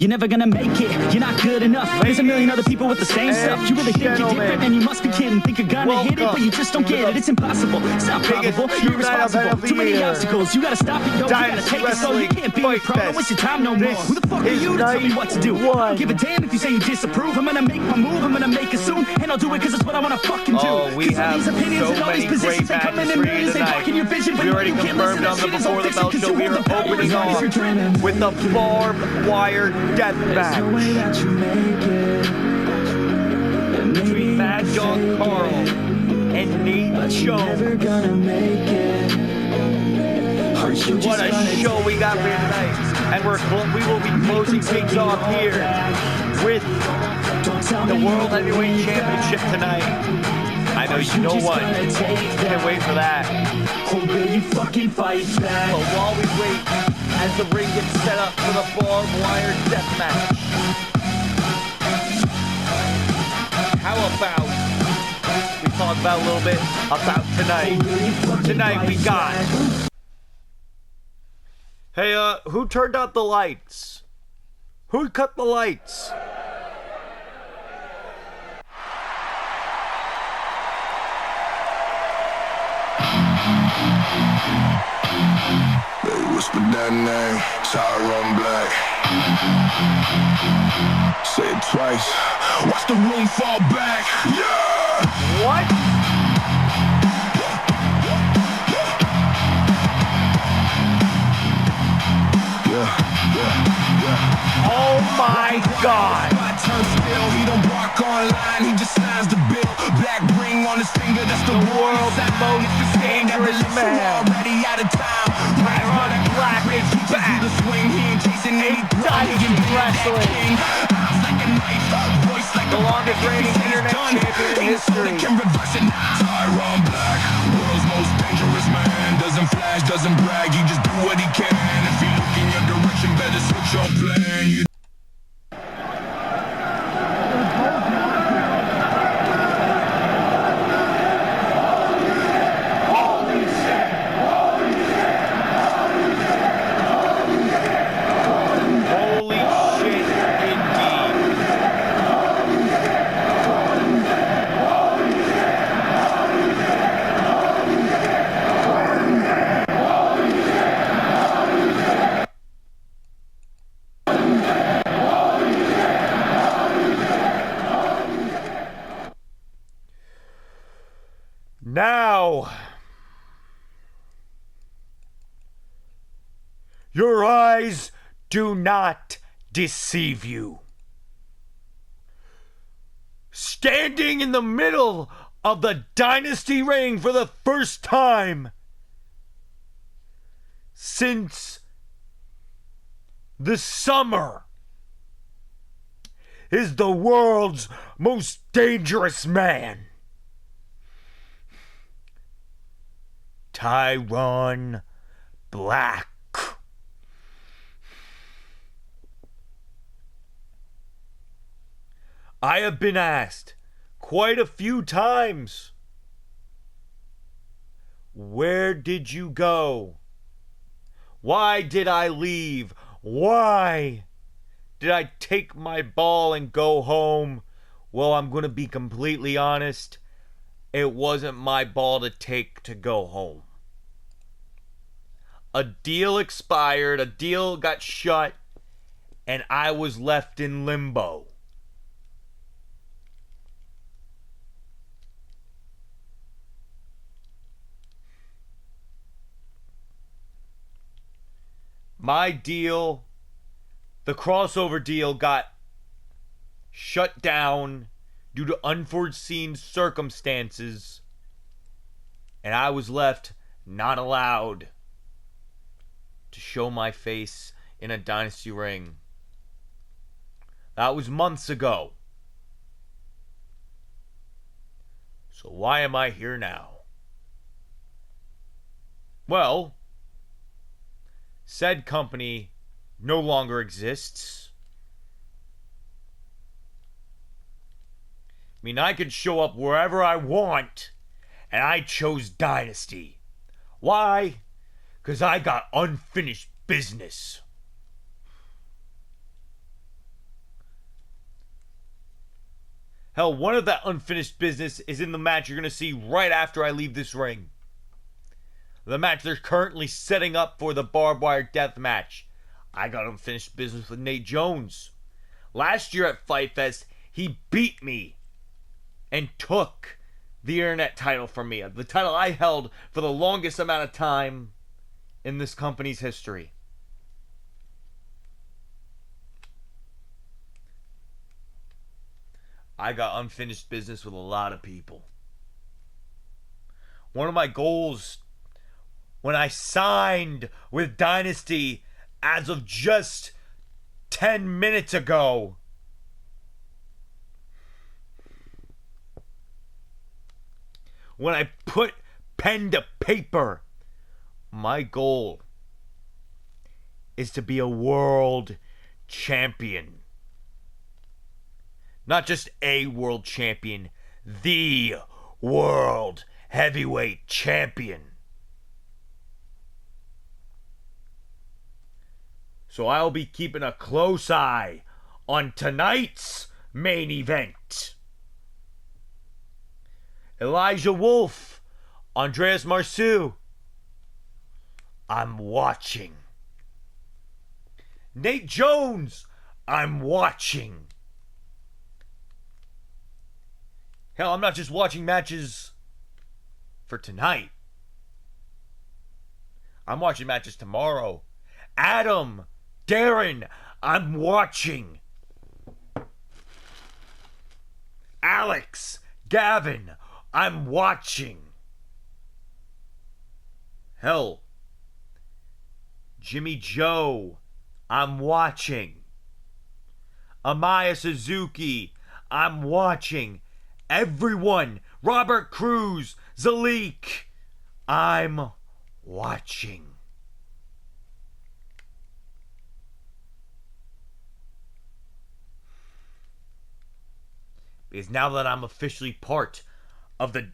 You're never gonna make it, you're not good enough. There's a million other people with the same stuff. You really think you're different, and you must be kidding. Think you're gonna hit it, but you just don't get it. It's impossible, it's not probable. You're irresponsible, too many obstacles. You gotta stop it, yo, you gotta take it slow. You can't be a pro, don't waste your time no more. Who the fuck are you to tell me what to do? I don't give a damn if you say you disapprove. I'm gonna make my move, I'm gonna make it soon, and I'll do it cause it's what I wanna fucking do. Oh, we have so many great matches for you tonight. We already confirmed on the Before the Bell show we are opening on with the barbed wire death match between Mad Dog Carl and Nate Jones. What a show we got for you tonight. And we will be closing things off here with the World Heavyweight Championship tonight. I know you know what. Can't wait for that. But while we wait, as the ring gets set up for the barbed wire death match, how about we talk about a little bit about tonight? Tonight we got. Hey, who turned out the lights? Who cut the lights? They whisper that name, Tyrone Black. Say it twice. Watch the room fall back. Yeah. What? Oh my God! Turn still, he don't bark online, he just signs the bill. Black ring on his finger, that's the world's most dangerous man. Already out of time. Ironic Black is back. The swing, he ain't chasing any Dynasty wrestling. The longest reigning internet champion in history. Tyrone Black, world's most dangerous man. Doesn't flash, doesn't brag, he just do what he can. If he look in your direction, better switch your plan. Now, your eyes do not deceive you. Standing in the middle of the Dynasty ring for the first time since the summer is the world's most dangerous man. Tyrone Black. I have been asked quite a few times, where did you go? Why did I leave? Why did I take my ball and go home? Well, I'm going to be completely honest. It wasn't my ball to take to go home. A deal expired, a deal got shut, and I was left in limbo. My deal, the crossover deal, got shut down due to unforeseen circumstances, and I was left not allowed to show my face in a Dynasty ring. That was months ago. So why am I here now? Well, said company no longer exists. I mean, I could show up wherever I want, and I chose Dynasty. Why? Because I got unfinished business. Hell, one of that unfinished business is in the match you're going to see right after I leave this ring. The match they're currently setting up for the barbed wire death match. I got unfinished business with Nate Jones. Last year at Fight Fest, he beat me and took the internet title from me. The title I held for the longest amount of time in this company's history. I got unfinished business with a lot of people. One of my goals when I signed with Dynasty as of just 10 minutes ago when I put pen to paper, my goal is to be a world champion. Not just a world champion, the world heavyweight champion. So I'll be keeping a close eye on tonight's main event. Elijah Wolf, Andreas Marceau. I'm watching. Nate Jones, I'm watching. Hell, I'm not just watching matches for tonight. I'm watching matches tomorrow. Adam, Darren, I'm watching. Alex, Gavin, I'm watching. Hell, Jimmy Joe, I'm watching. Amaya Suzuki, I'm watching. Everyone, Robert Cruz, Zahliq, I'm watching. Because now that I'm officially part of the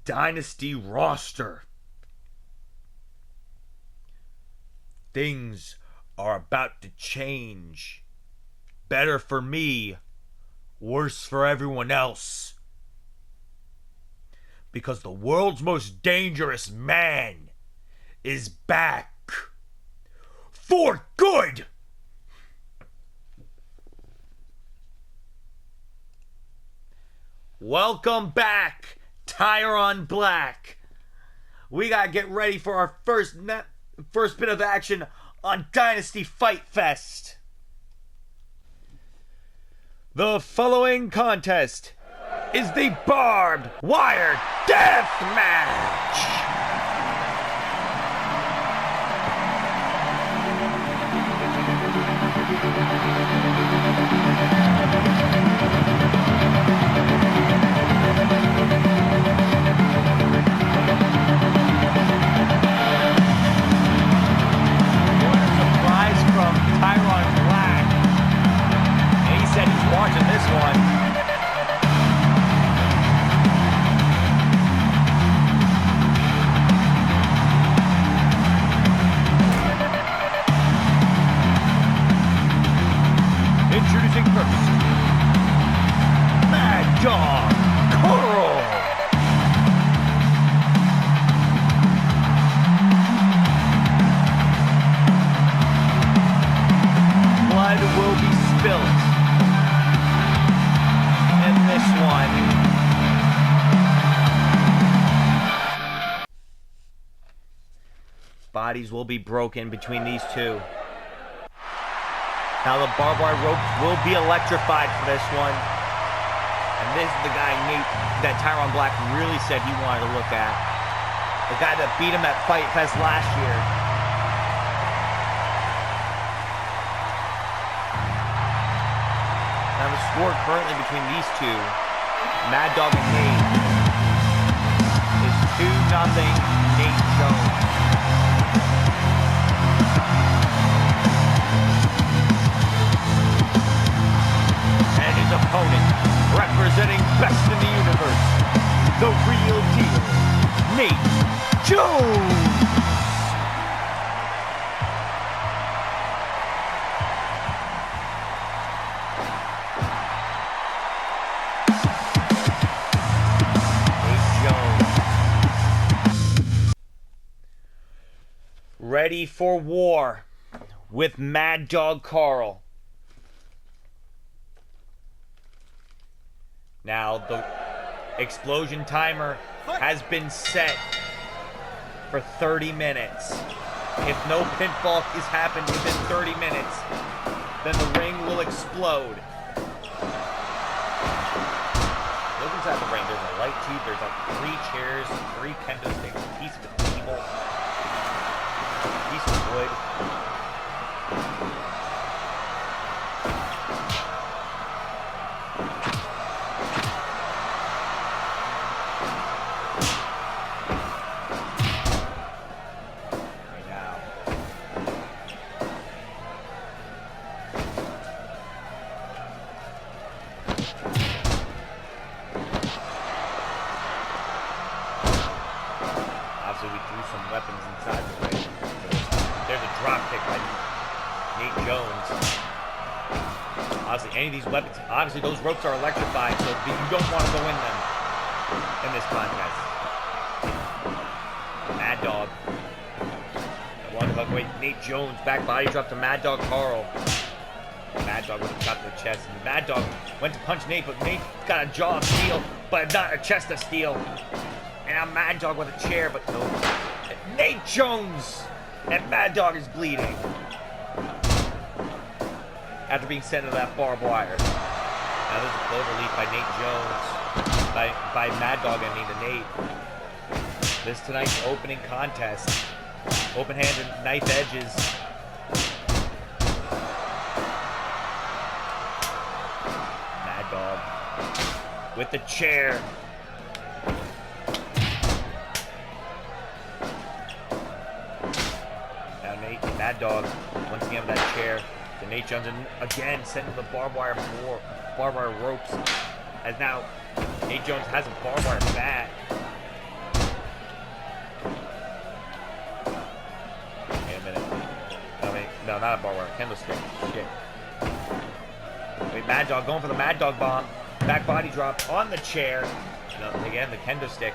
Dynasty roster, things are about to change. Better for me, worse for everyone else. Because the world's most dangerous man is back. For good! Welcome back, Tyron Black. We gotta get ready for our first bit of action on Dynasty Fight Fest. The following contest is the Barbed Wire Death Match. What a surprise from Tyron Black. And he said he's watching this one. Introducing first, Mad Dog Coral. Blood will be spilled in this one. Bodies will be broken between these two. Now the barbed wire rope will be electrified for this one. And this is the guy, Nate, that Tyron Black really said he wanted to look at. The guy that beat him at Fight Fest last year. Now the score currently between these two, Mad Dog and Nate, is 2-0 Nate Jones. Opponent, representing best in the universe, the real deal, Nate Jones. ready for war with Mad Dog Carl. Now the explosion timer has been set for 30 minutes. If no pinfall is happened within 30 minutes, then the ring will explode. Look inside the ring. There's a light tube. There's like 3 chairs, 3 kendo sticks, a piece of a table, a piece of wood. We threw some weapons inside the ring. There's a drop kick by Nate Jones. Honestly, any of these weapons, obviously those ropes are electrified, so you don't want to go in them in this contest. Mad Dog. Wait, Nate Jones, back body drop to Mad Dog Carl. Mad Dog with a shot to the chest. And Mad Dog went to punch Nate, but Nate got a jaw of steel, but not a chest of steel. And now Mad Dog with a chair, but no. Nate Jones! And Mad Dog is bleeding. After being sent into that barbed wire. Now there's a cloverleaf by Nate Jones. By Mad Dog, I mean to Nate. This tonight's opening contest. Open hand and knife edges. Mad Dog with the chair. Mad Dog once again with that chair. To Nate Jones and again sent to the barbed wire ropes. As now Nate Jones has a barbed wire bat. Wait a minute. No, not a barbed wire. Kendo stick. Shit. Wait, Mad Dog going for the Mad Dog bomb. Back body drop on the chair. No, again the kendo stick.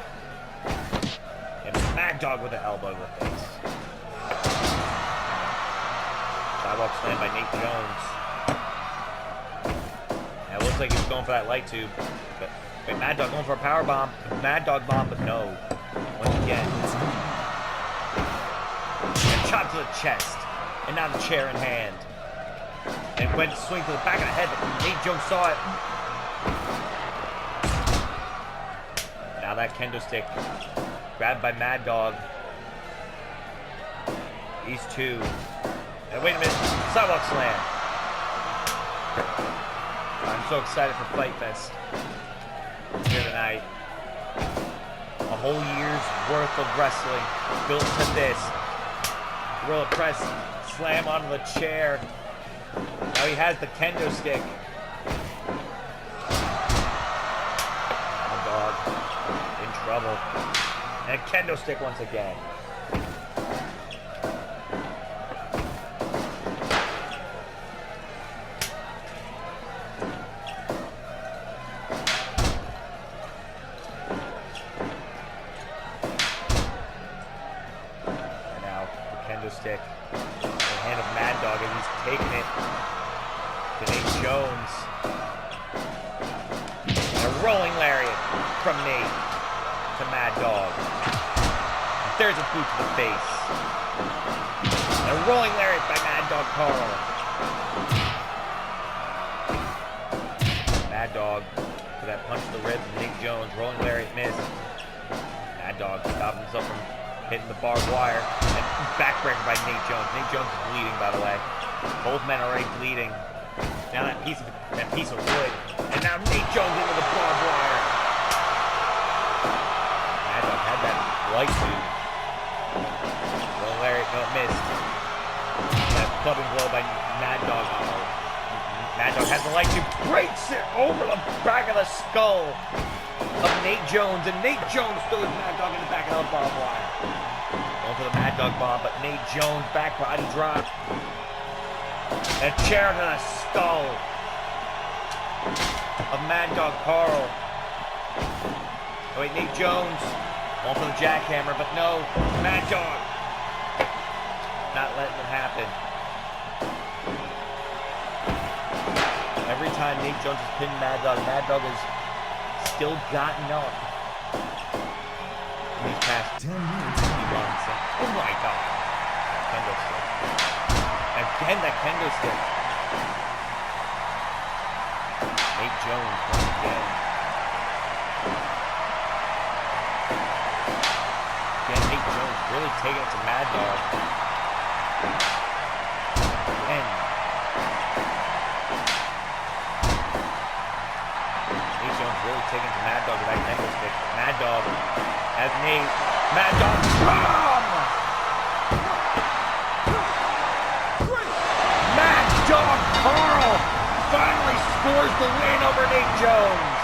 And Mad Dog with the elbow to the face. Sidewalk slam by Nate Jones. And it looks like he's going for that light tube. But wait, Mad Dog going for a power bomb. Mad Dog bomb, but no. Once again. And chop to the chest. And now the chair in hand. And went to swing to the back of the head, but Nate Jones saw it. Now that kendo stick. Grabbed by Mad Dog. These two. And wait a minute, sidewalk slam. I'm so excited for Fight Fest here tonight. A whole year's worth of wrestling built to this. Gorilla press, slam onto the chair. Now he has the kendo stick. Mad Dog in trouble. And a kendo stick once again. Stick in the hand of Mad Dog, and he's taking it to Nate Jones. And a rolling lariat from Nate to Mad Dog. And there's a boot to the face. And a rolling lariat by Mad Dog Carl. Mad Dog for that punch to the ribs of Nate Jones. Rolling lariat missed. Mad Dog stopped himself from hitting the barbed wire, and backbreaker by Nate Jones. Nate Jones is bleeding, by the way. Both men are already bleeding. Now that piece of wood, and now Nate Jones into the barbed wire. Mad Dog had that light tube. Well, Larry, no, it missed. That clubbing blow by Mad Dog. Mad Dog has the light tube, breaks it over the back of the skull of Nate Jones, and Nate Jones throws Mad Dog in the back of the barbed wire. Going for the Mad Dog bomb, but Nate Jones back body drop. And a chair to the skull of Mad Dog Carl. Oh wait, Nate Jones going for the jackhammer, but no, Mad Dog. Not letting it happen. Every time Nate Jones has pinned Mad Dog has still gotten up. In these past 10 years, oh my god. Kendo stick. Again, that kendo stick. Nate Jones once again. Again, Nate Jones really taking it to Mad Dog. And Nate Jones really taking it to Mad Dog with that kendo stick. Mad Dog has Nate. Mad Dog bomb! Mad Dog Carl finally scores the win over Nate Jones.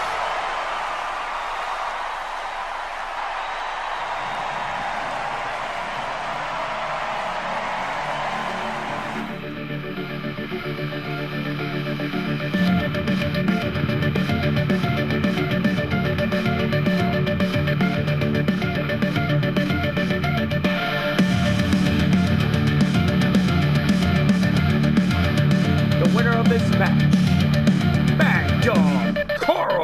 The winner of this match, Mad Dog Carl.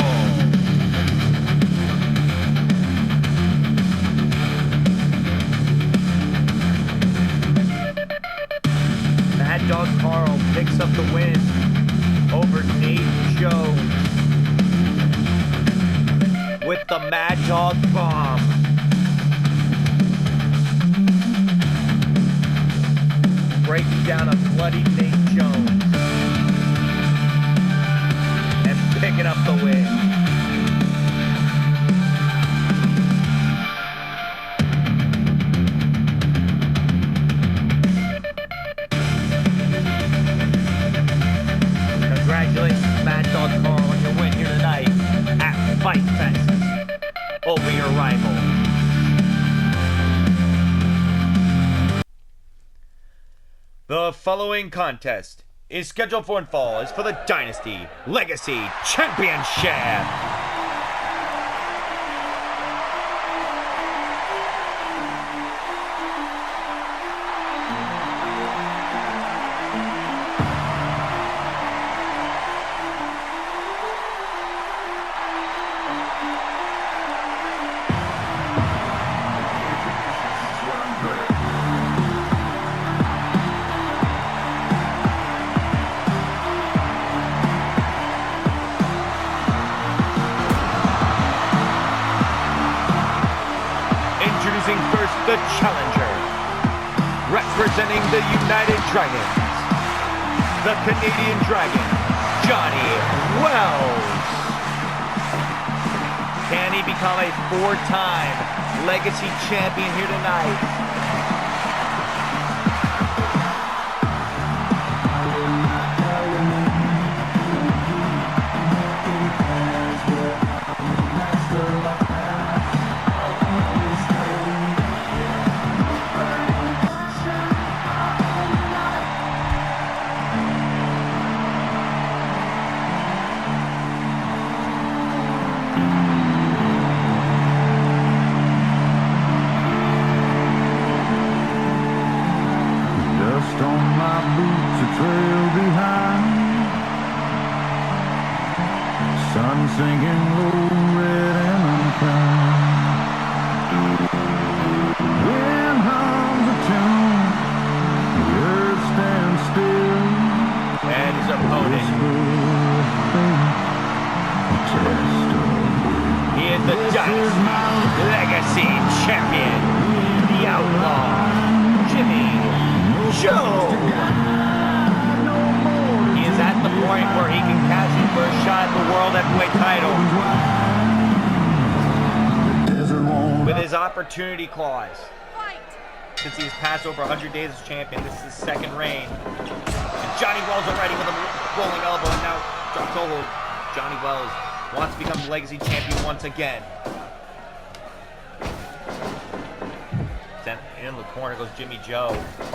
Mad Dog Carl picks up the win over Nate Jones with the Mad Dog Bomb. Breaking down a bloody Nate Jones and picking up the win. Congratulations, Mad Dog Carl, on your win here tonight at Fight Fest over your rival. The following contest is scheduled for one fall is for the Dynasty Legacy Championship. Introducing first the challenger, representing the United Dragons, the Canadian Dragon, Johnny Wells. Can he become a four-time Legacy champion here tonight? Sinking low, red and unkind. Wind hums a tune, the earth stands still. And his opponent, he is the Dynasty Legacy champion, the Outlaw, Jimmy Joe. He is at the point where he can cash in for a shot at the World Heavyweight title with his opportunity clause. Since he's passed over 100 days as champion, this is his second reign. And Johnny Wells already with a rolling elbow, and now Johnny Wells wants to become the Legacy champion once again. Then in the corner goes Jimmy Joe. Jimmy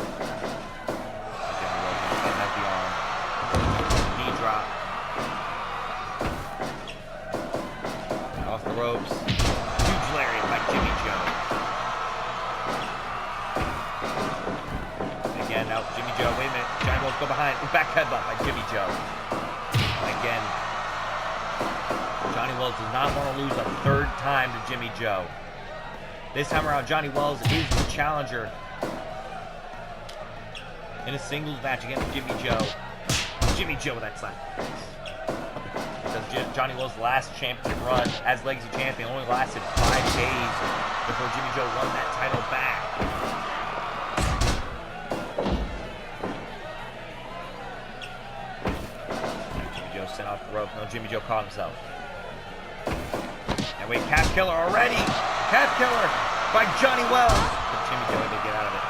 Wells has the arm. Knee drop. Off the ropes. Huge lariat by Jimmy Joe. Jimmy Joe, wait a minute. Johnny Wells go behind. Back headbutt by Jimmy Joe. Again, Johnny Wells does not want to lose a third time to Jimmy Joe. This time around, Johnny Wells is the challenger in a singles match against Jimmy Joe. Jimmy Joe with that slap. Because Johnny Wells' last championship run as Legacy Champion only lasted 5 days before Jimmy Joe won that title back. Jimmy Joe sent off the rope. No, Jimmy Joe caught himself. And wait, calf killer already. Calf killer by Johnny Wells. But Jimmy Joe had to get out of it.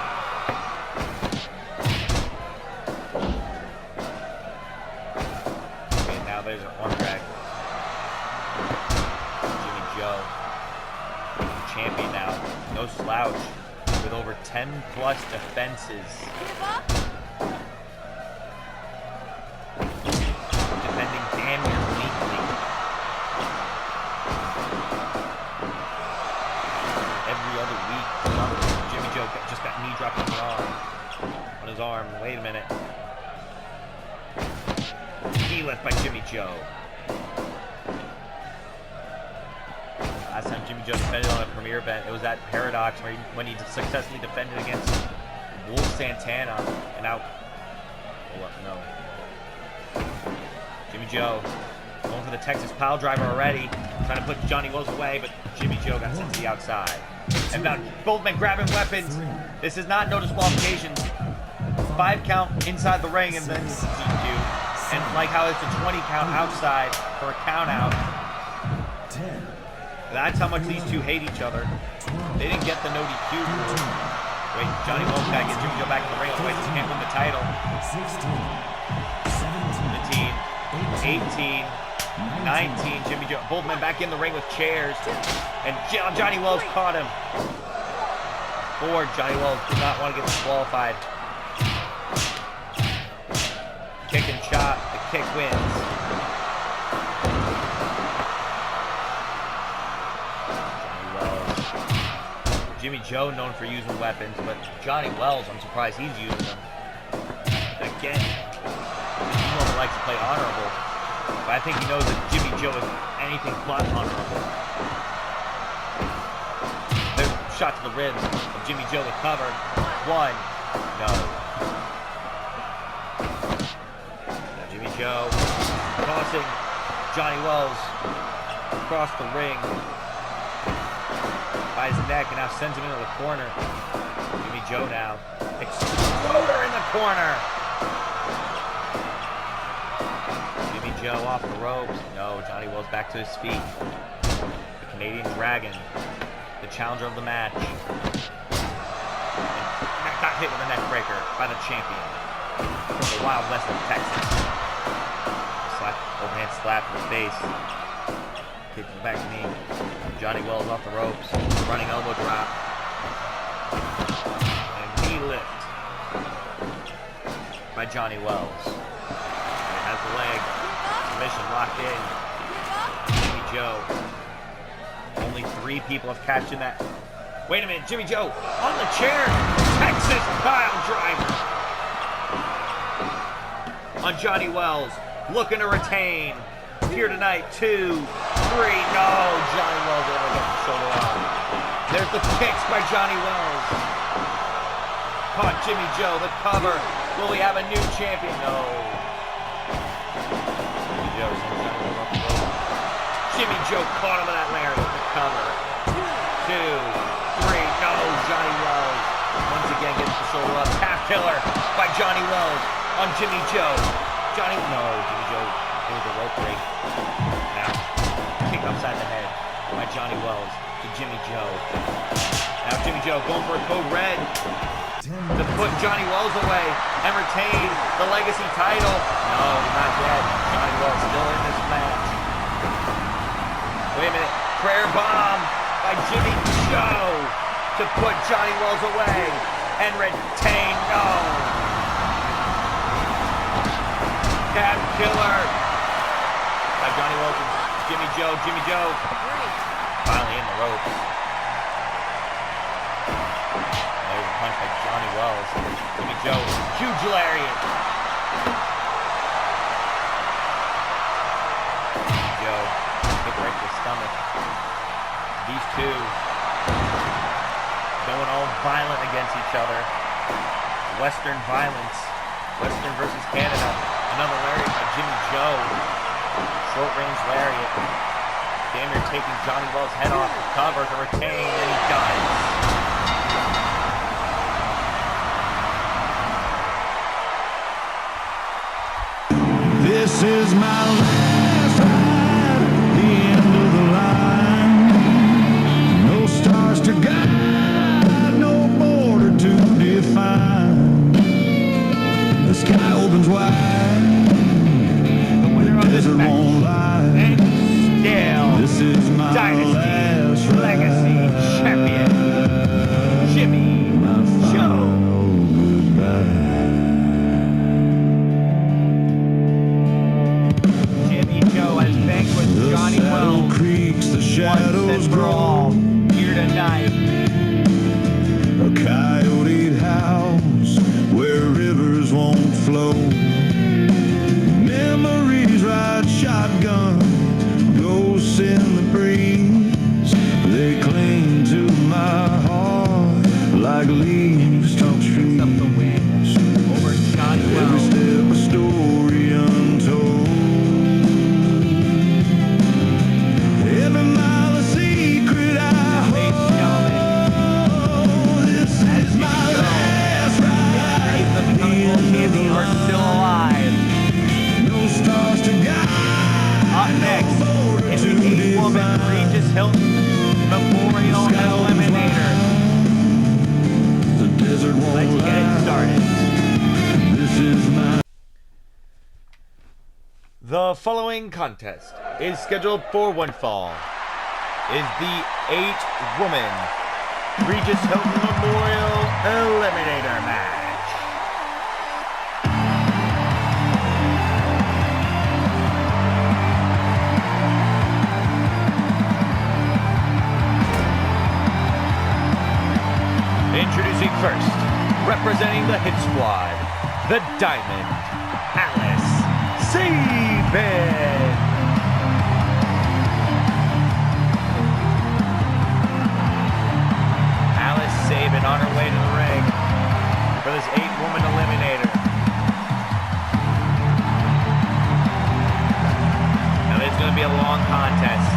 Okay, now there's an arm drag. Jimmy Joe, champion now. No slouch. With over 10 plus defenses. Defending damn near weekly. Every other week, Jimmy Joe just got knee dropped on the arm. On his arm. Wait a minute. Knee lift by Jimmy Joe. Last time Jimmy Joe defended on a premier event, it was at Paradox when he successfully defended against Wolf Santana. And now, hold up, no. Jimmy Joe going for the Texas pile driver already, trying to put Johnny Wells away, but Jimmy Joe got sent to the outside. And now both men grabbing weapons. This is not no disqualification. 5 count inside the ring and then DQ. And like how it's a 20 count outside for a count out. That's how much these two hate each other. They didn't get the no DQ rule. Wait, Johnny Wells got to get Jimmy Joe back in the ring. Otherwise, he can't win the title. 17, 18, 19. Jimmy Joe, both men back in the ring with chairs. And Johnny Wells caught him. Johnny Wells did not want to get disqualified. Kick and chop. The kick wins. Jimmy Joe known for using weapons, but Johnny Wells, I'm surprised he's using them. Again, he normally likes to play honorable, but I think he knows that Jimmy Joe is anything but honorable. There's a shot to the ribs of Jimmy Joe with cover. 1, no. Now Jimmy Joe tossing Johnny Wells across the ring by his neck and now sends him into the corner. Jimmy Joe now. Exploder in the corner. Jimmy Joe off the ropes. No, Johnny Wells back to his feet. The Canadian Dragon, the challenger of the match. And got hit with a neck breaker by the champion from the Wild West of Texas. Overhand slap in the face. Kick to the back knee. Johnny Wells off the ropes. Running elbow drop. And knee lift by Johnny Wells. And has the leg. Submission locked in. Jimmy Joe. Only 3 people have cashed in that. Wait a minute. Jimmy Joe on the chair. Texas pile driver on Johnny Wells. Looking to retain. Here tonight, 2, 3, no, Johnny Wells able to get the shoulder off. There's the kicks by Johnny Wells. Caught Jimmy Joe, the cover. Will we have a new champion? No. Jimmy Joe caught him in that lariat, the cover. 2, 3, no, Johnny Wells. Once again gets the shoulder up. Calf killer by Johnny Wells on Jimmy Joe. Jimmy Joe. It was a rope break. Now, kick upside the head by Johnny Wells to Jimmy Joe. Now Jimmy Joe going for a code red to put Johnny Wells away and retain the legacy title. No, not yet. Johnny Wells still in this match. Wait a minute. Prayer bomb by Jimmy Joe to put Johnny Wells away and retain. No. Calf killer. Johnny Wells and Jimmy Joe. Jimmy Joe finally in the ropes. There's a punch by Johnny Wells. Jimmy Joe, huge lariat. Jimmy Joe, kick right to the stomach. These two going all violent against each other. Western violence. Western versus Canada. Another lariat by Jimmy Joe. Short range lariat. Damn near taking Johnny Wells' head off. Covers a retain, and he dies. This is my last ride, the end of the line. No stars to guide, no border to define. The sky opens wide, the desert won't lie. And still, This is my Dynasty last ride. Legacy Champion, Jimmy Joe. Jimmy Joe has vanquished Johnny Wells Creeks, the once shadows and for all grow. here tonight. A coyote house where rivers won't flow. Memories ride shotgun, ghosts in the breeze. They cling to my heart like leaves to trees. Up the win over Johnny Every Wells. step a story untold. Every mile a secret I Ladies and gentlemen, hold. This is my last ride. the becoming world champions are still alive. No stars to guide. Up next is the 8-woman Regis Hylton Memorial Eliminator. The desert won't Let's get it lie. started. This is my The following contest is scheduled for one fall. Is the 8-woman Regis Hylton Memorial Eliminator match. Introducing first, representing the Hit Squad, the Diamond, Alice Sabin. Alice Sabin on her way to the ring for this 8-woman eliminator. Now this is going to be a long contest.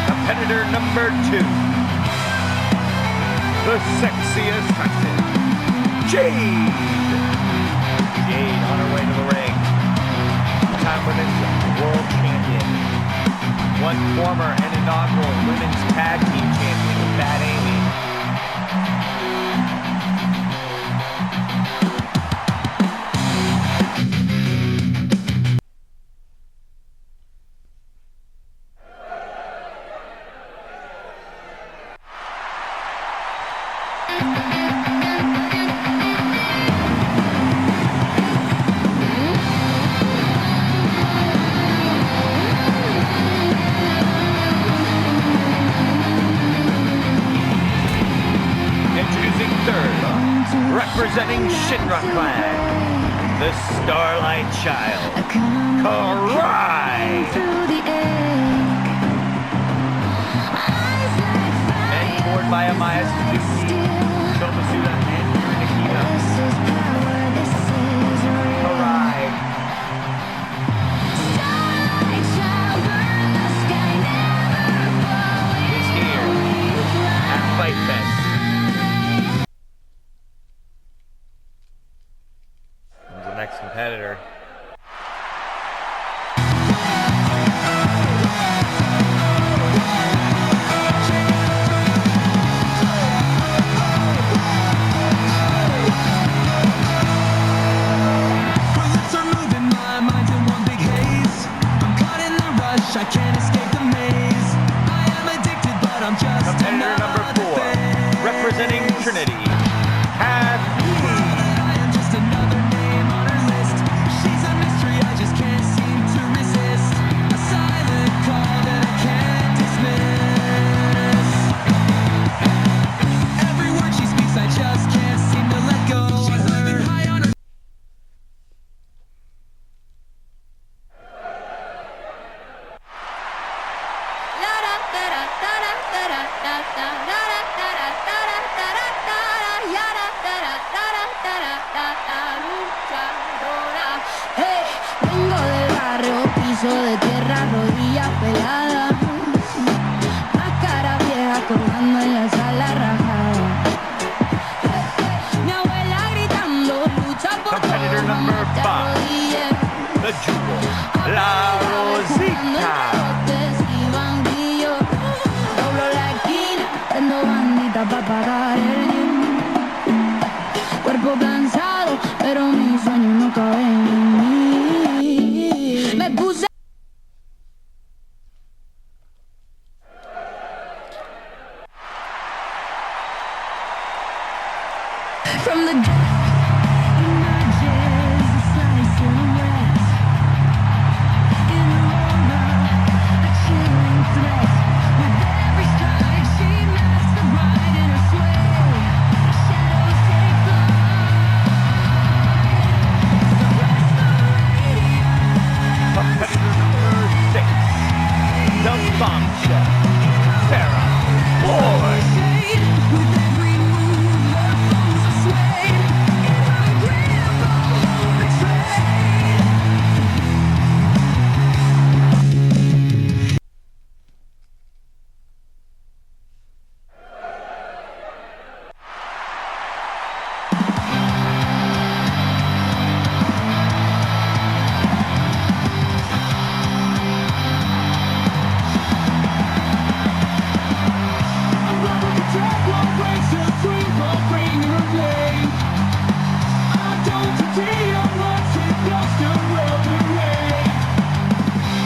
Competitor number 2, the sexy assassin, Jade. Jade on her way to the ring. Two-time women's world champion. One former and inaugural women's tag team champion with Bad Amy. Introducing third, representing Shinra Clan, the Starlight Child, Karai. Mentored by Amaya Suzuki, Shomasuda, and Nikita. Karai. Is here at Fight Fest. Comes the next competitor. the jewel, La Rosita. Cuerpo cansado, pero mis sueños no caben en mí. Me puse from the depths, emerges a slice of rest. In a roller, a chilling threat. With every stride, she maps the bride in her sway. Shadows take Competitor number 6, the bombshell, Sarah Boy. with every move, the foes are swayed. In my grip, I'm betrayed.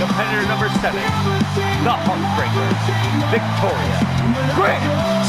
Competitor number 7, the Heartbreaker, Victoria Cruz.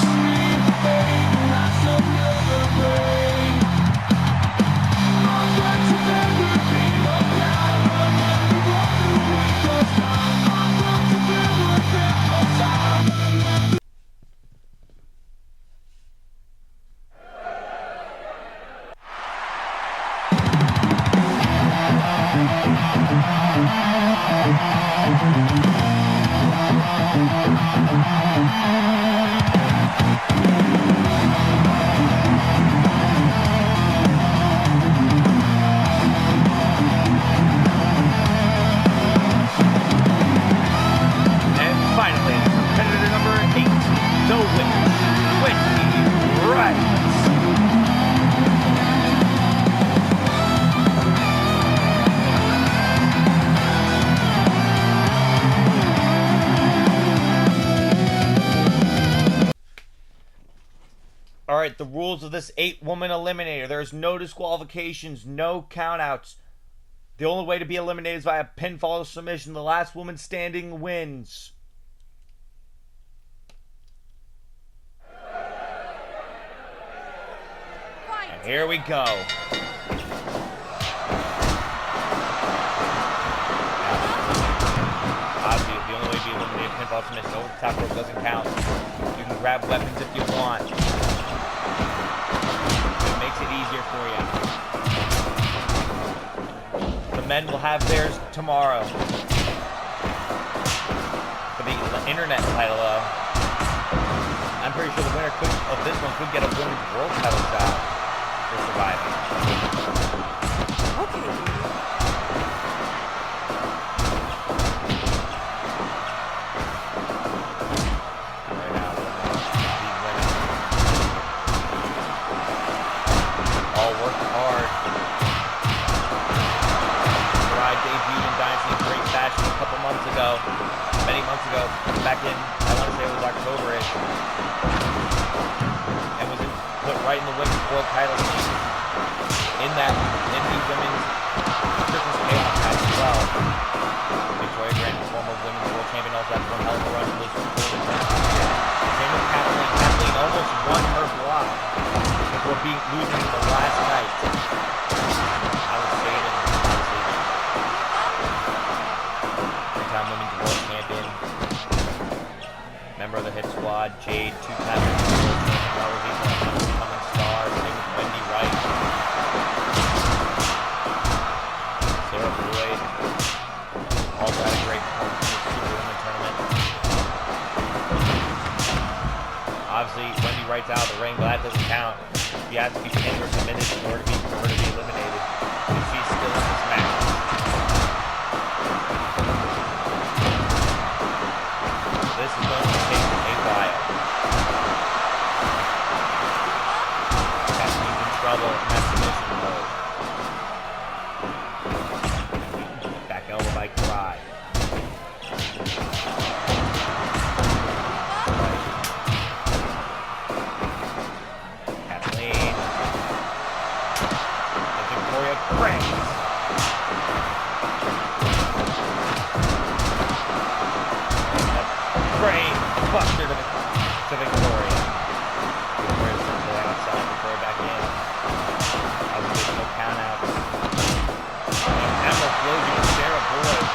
And finally, competitor number 8, the winner, Wendy Wright. Alright, the rules of this 8-woman eliminator. There's no disqualifications, no countouts. The only way to be eliminated is via pinfall or submission. The last woman standing wins. And here we go. Obviously, the only way to be eliminated pinfall submission. Over the top rope doesn't count. You can grab weapons if you want. It makes it easier for you. The men will have theirs tomorrow. For the internet title, though, I'm pretty sure the winner of this one could get a women's world title shot for surviving. Okay. Right now, these women all worked hard. Bride debuted in Dynasty in great fashion a couple months ago. Many months ago, back in, I want to say it was October-ish, and was put right in the women's world title scene in the women's Christmas Chaos match as well. Victoria Grant, former women's world champion, also had one hell of a run in those two golden tournaments. Same with Kathleen. Kathleen almost won her block before losing the last night. I was saving, obviously, three-time women's world champion, member of the Hit Squad, Jade, two-time women's world champion, Rosita, upcoming star, same with Wendy Wright, Sarah Boyd, also had a great performance in the Superwoman tournament. Obviously, Wendy Wright's out of the ring, but that doesn't count. She has to be pinned or submitted in order for her to be eliminated. And she's still in this match. This is going to take a while. Kathleen's in trouble in that submission mode. Karai. Kathleen. And Victoria cranks. Great buster to Victoria. Victoria's to the outside, Victoria back in. As we get no countouts. Emerald closing with Sarah Boyd.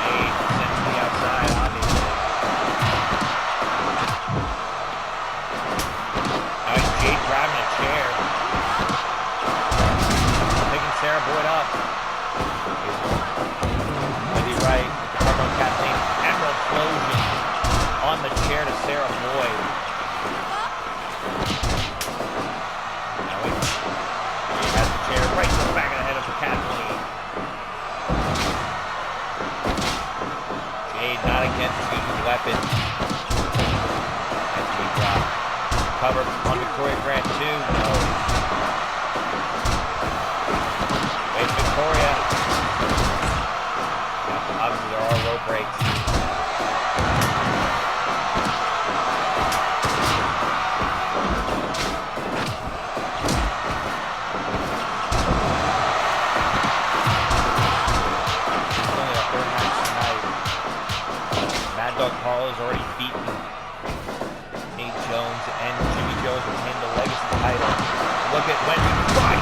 Jade sent to the outside, obviously. Now it's Jade grabbing a chair. Picking Sarah Boyd up. Right, cover on Kathleen. Emerald closing on the chair to Sarah Boyd. Now he has the chair right to the back of the head of Kathleen. Jade not against using weapon. As we drop. Cover on Victoria Grant too. No. Wait, Victoria. Obviously, there are low breaks. It's only our third match tonight. Mad Dog Carlos already beaten Nate Jones and Jimmy Jones will win the Legacy title. Look at Wendy fight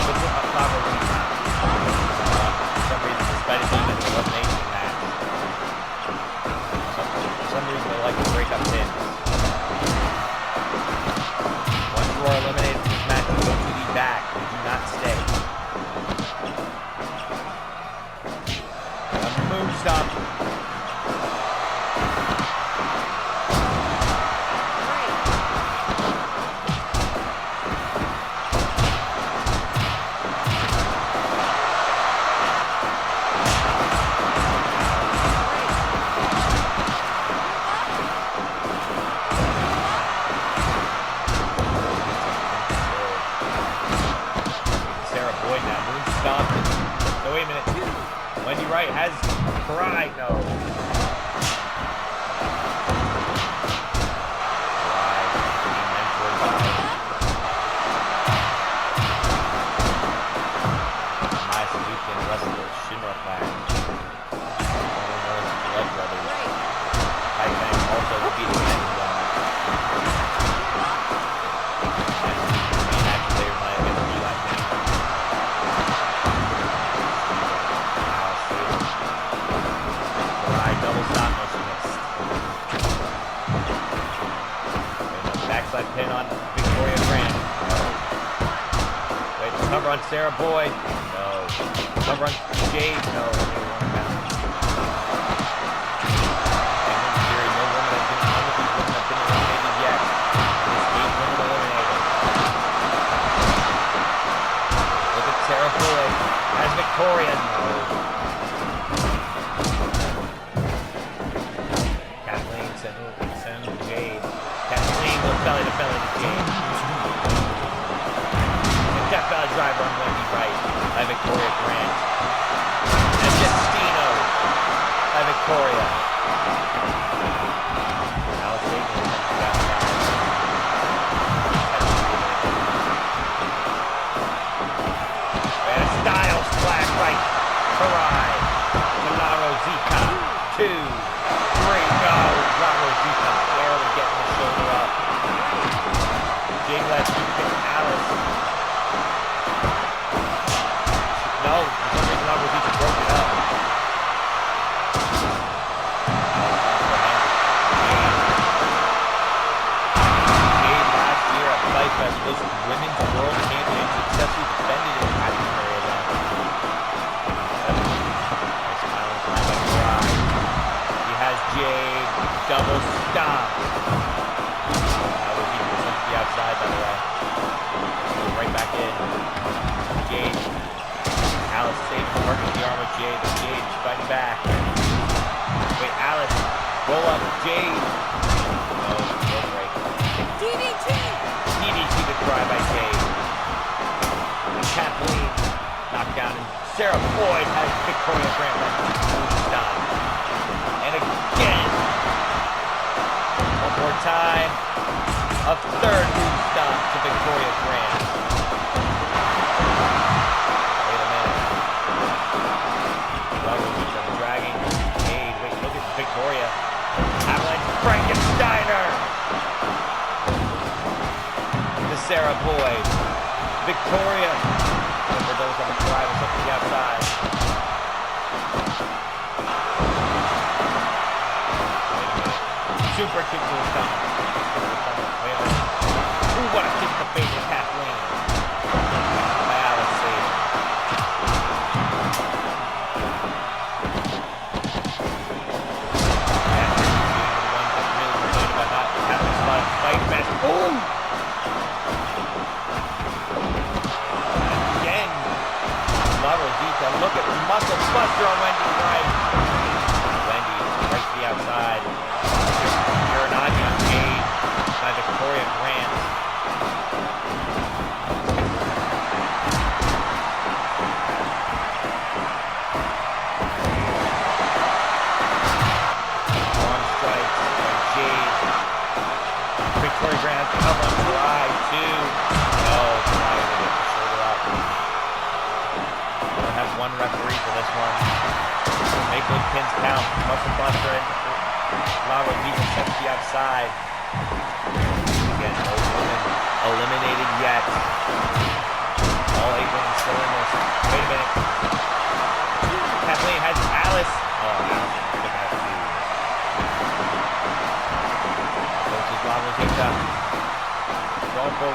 with Lava Rita. For some reason, despite it being an elimination match, for some reason they like to break up pins. Once you are eliminated from this match, you go to the back. You do not stay. A move stop. Right, has Karai, no. Karai being mentored by my Suzuki and the rest of the Shinra clan. Only known as the Blood Brothers. Hylton also will be the next one. And reenact later tonight against the Eli King. Double stop, no she missed. Backside pin on Victoria Grant. No. Wait, cover on Sarah Boyd. No. Cover on Jade. No. No woman has been none of these women have been eliminated yet. This 8 women eliminated. Look at Sarah Boyd. Has Victoria. No. Send Jade. Kathleen goes belly to belly to Jade. And Death Valley driver on Wendy right by Victoria Grant. And Destino by Victoria. Alice Baker comes to the outside. And a style splash right. Karai. La Rosita. 2. Great go. La Rosita barely getting the shoulder up. Jade lets you pick Alice. No, for some reason La Rosita broke it up. Jade last year at Fight Fest was Women's World Champion, successfully defended it at the Prairie event. Nice smiling time by Karai. Has Jade double stop. That was even sent to the outside, by the way. Goes right back in. Jade. Alice safe working the arm of Jade. Jade fighting back. Wait, Alice. Roll up. Jade. No, no break. DDT. DDT to try by Jade. Sarah Boyd has Victoria Grant stop. And again. One more time. A third move stop to Victoria Grant. Wait a minute. I'm dragging. Hey, wait, look at Victoria. Avalanche Frankensteiner. To Sarah Boyd. Victoria. For those on the fly, was up to the outside. Super kick to the top. Wait a minute. Ooh, what a kick to the face of Kathleen. Wow, let's see. Fight best. Boom! Again. La Rosita. Look at the muscle buster on Wendy Wright. Wendy right to the outside. Uranagi on Jade by Victoria Grant. Arm strikes by Jade. Victoria Grant has to come on July 2. No, July going to get the shoulder up. We'll have one referee for this one. Make those pins count. Muscle buster and La Rosita set to the outside. Again, no woman eliminated yet. All 8 women still in this. Wait a minute. Kathleen has Alice. Oh, Alice is the best too. Versus La Rosita. Going for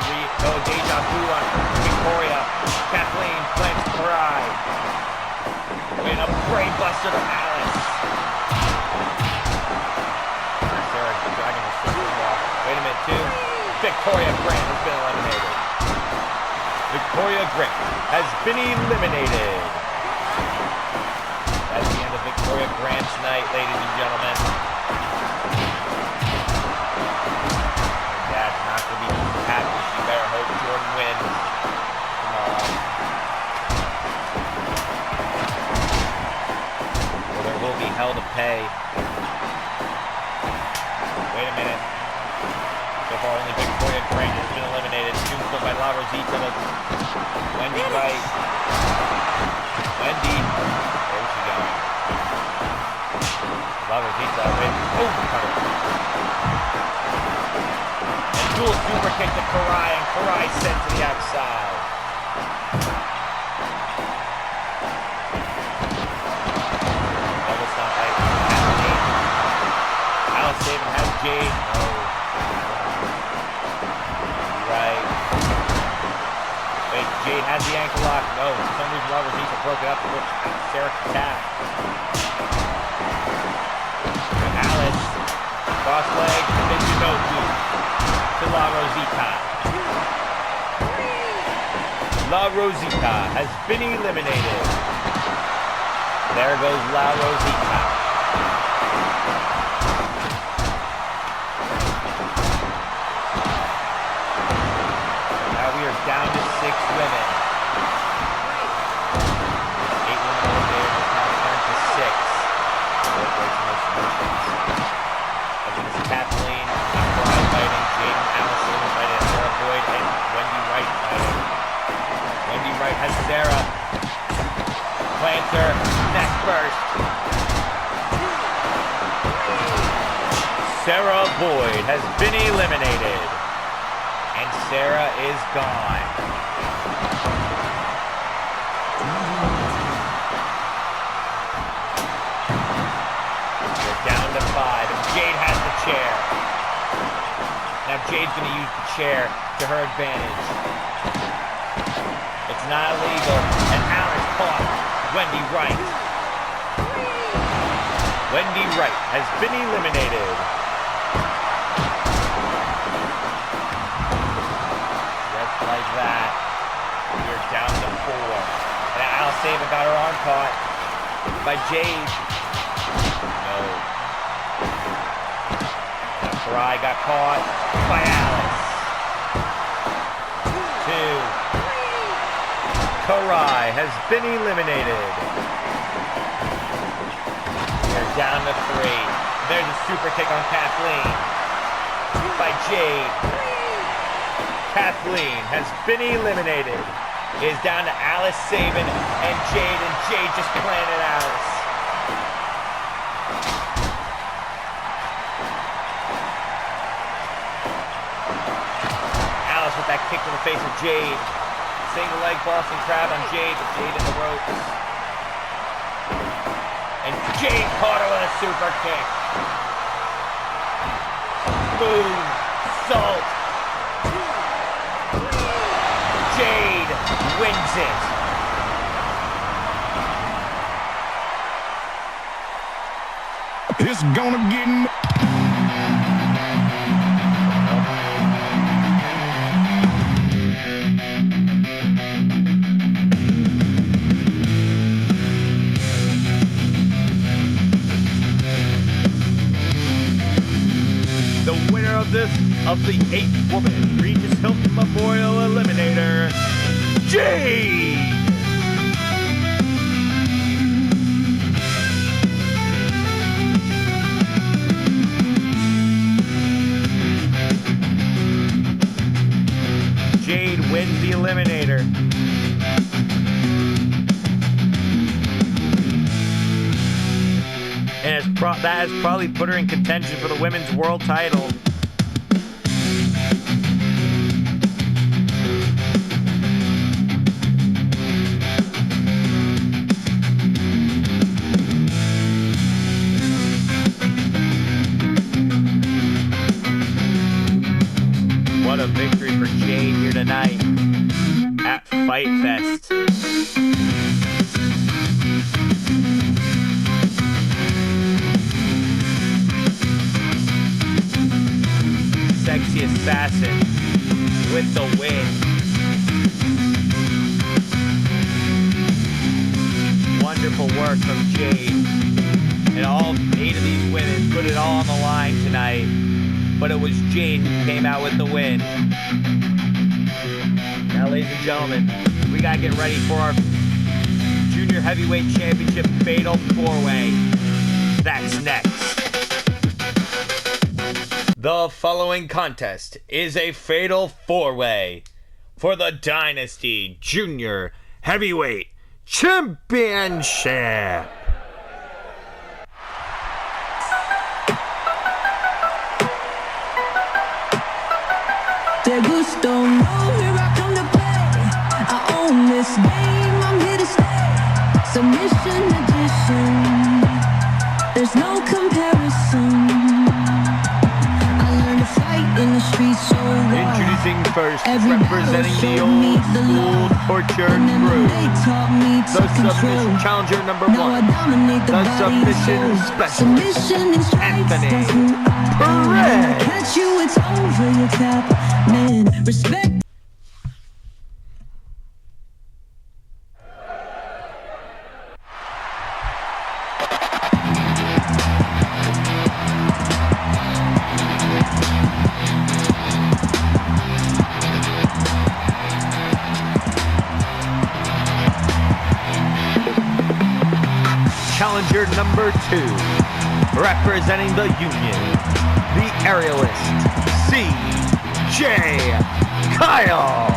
deja vu on Victoria. Kathleen plants pride. Wait, a brain buster to Alice. Sarah dragging the super wall. Wait a minute, too. Victoria Grant has been eliminated. Victoria Grant has been eliminated. That's the end of Victoria Grant's night, ladies and gentlemen. Her dad's not going to be happy. She better hope Jordan wins tomorrow. Or there will be hell to pay. Wait a minute. So far, only Victoria Grant has been eliminated. Tombstone by La Rosita. Wendy Wright. Wendy. Where's she going? La Rosita. Oh, cover. And dual super kick to Karai, and Karai sent to the outside. Double stop by Kathleen. Alice Saban has Jade. No. Right. Wait, Jade has the ankle lock. No. For some reason, La Rosita broke it up to look Sarah can tap. Alice. Cross leg. Michinoku to La Rosita. La Rosita has been eliminated. There goes La Rosita. Down to 6 women. 8 women eliminated. It's now turned to 6. Against Kathleen, Karai fighting, Jade and Allison fighting, Sarah Boyd and Wendy Wright fighting. Wendy Wright has Sarah. Planter, neck first. Sarah Boyd has been eliminated. And Sarah is gone. We're down to 5. And Jade has the chair. Now Jade's going to use the chair to her advantage. It's not illegal. And Alice caught Wendy Wright. Wendy Wright has been eliminated. Like that. We're down to 4. And Alice Saban got her arm caught by Jade. No. Now Karai got caught by Alice. 2. Karai has been eliminated. They're down to 3. There's a super kick on Kathleen by Jade. Kathleen has been eliminated. It is down to Alice, Sabin, and Jade just planted Alice. Alice with that kick to the face of Jade. Single leg Boston Crab on Jade, but Jade in the ropes. And Jade caught her with a super kick. Boom. Salt. Jade wins it. It's gonna get The winner of the 8th woman Regis Hylton Memorial Eliminator, Jade! Jade wins the Eliminator. And that has probably put her in contention for the women's world title. What a victory for Jade here tonight at Fight Fest. Sexy Assassin with the win. Wonderful work from Jade. And all 8 of these women put it all on the line tonight. But it was Jade who came out with the win. Now, ladies and gentlemen, we gotta get ready for our Junior Heavyweight Championship Fatal 4-Way. That's next. The following contest is a Fatal 4-Way for the Dynasty Junior Heavyweight Championship. De gusto, no, here I come to play. I own this game, I'm here to stay. Submission edition, there's no comparison. In the streets, so introducing first, representing the old school torture crew, the submission challenger number 1, the submission specialist, Anthony Peirce. Catch you, it's over your cap, man. Respect. Challenger number 2, representing the Union, the aerialist, C.J. Kyle.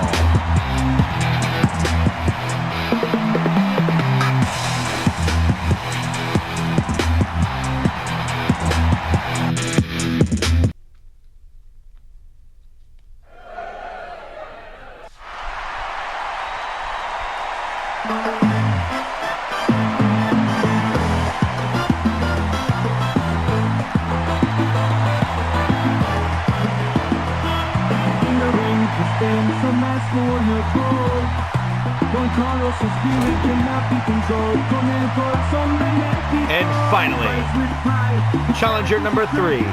And finally, challenger number 3, he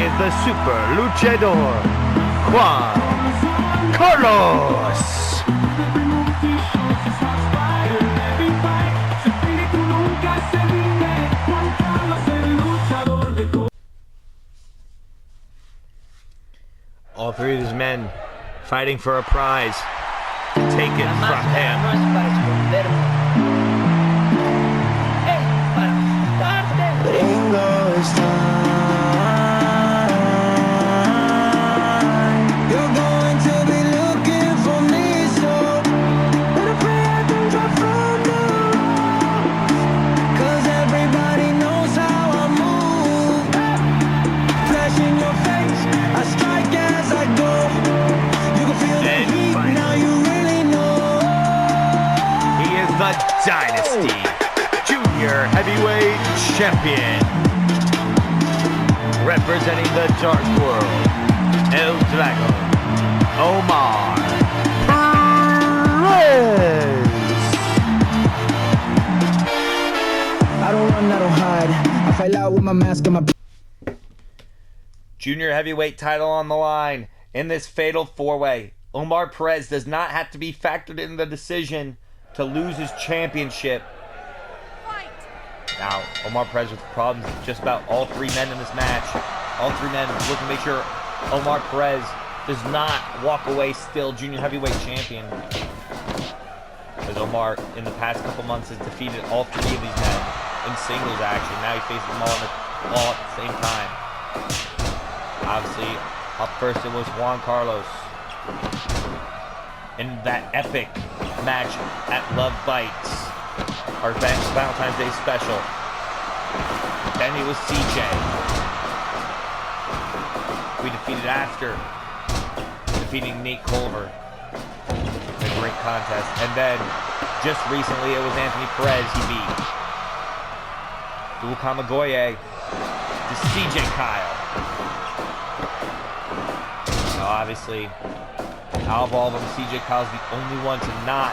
is the super luchador, Juan Carlos. All 3 of these men fighting for a prize. take it La from máscara no him. es para esconderme. Es para matarte. Bingo, it's time. You're going to be looking for me, so better pray I don't drop from the ropes. 'Cause everybody knows how I move. Flash in your face, I strike as I go. You can feel the And heat, finally, now you really know. he is the Dynasty Junior Heavyweight Champion. Representing the Dark World, El Dragon, Omar Peirce. I don't run, I don't hide. I fight loud with my mask and my Junior Heavyweight title on the line in this fatal four-way. Omar Peirce does not have to be factored in the decision to lose his championship. Now, Omar Peirce with problems with just about all three men in this match. All three men looking to make sure Omar Peirce does not walk away still Junior Heavyweight Champion. As Omar, in the past couple months, has defeated all three of these men in singles action. Now he faces them all at the same time. Obviously, up first it was Juan Carlos in that epic match at Love Bites, our Valentine's Day special. Then it was CJ. We defeated after defeating Nate Culver in a great contest. And then just recently it was Anthony Perez he beat. Dual Kamagoye to CJ Kyle. Now obviously, out of all of them, CJ Kyle's the only one to not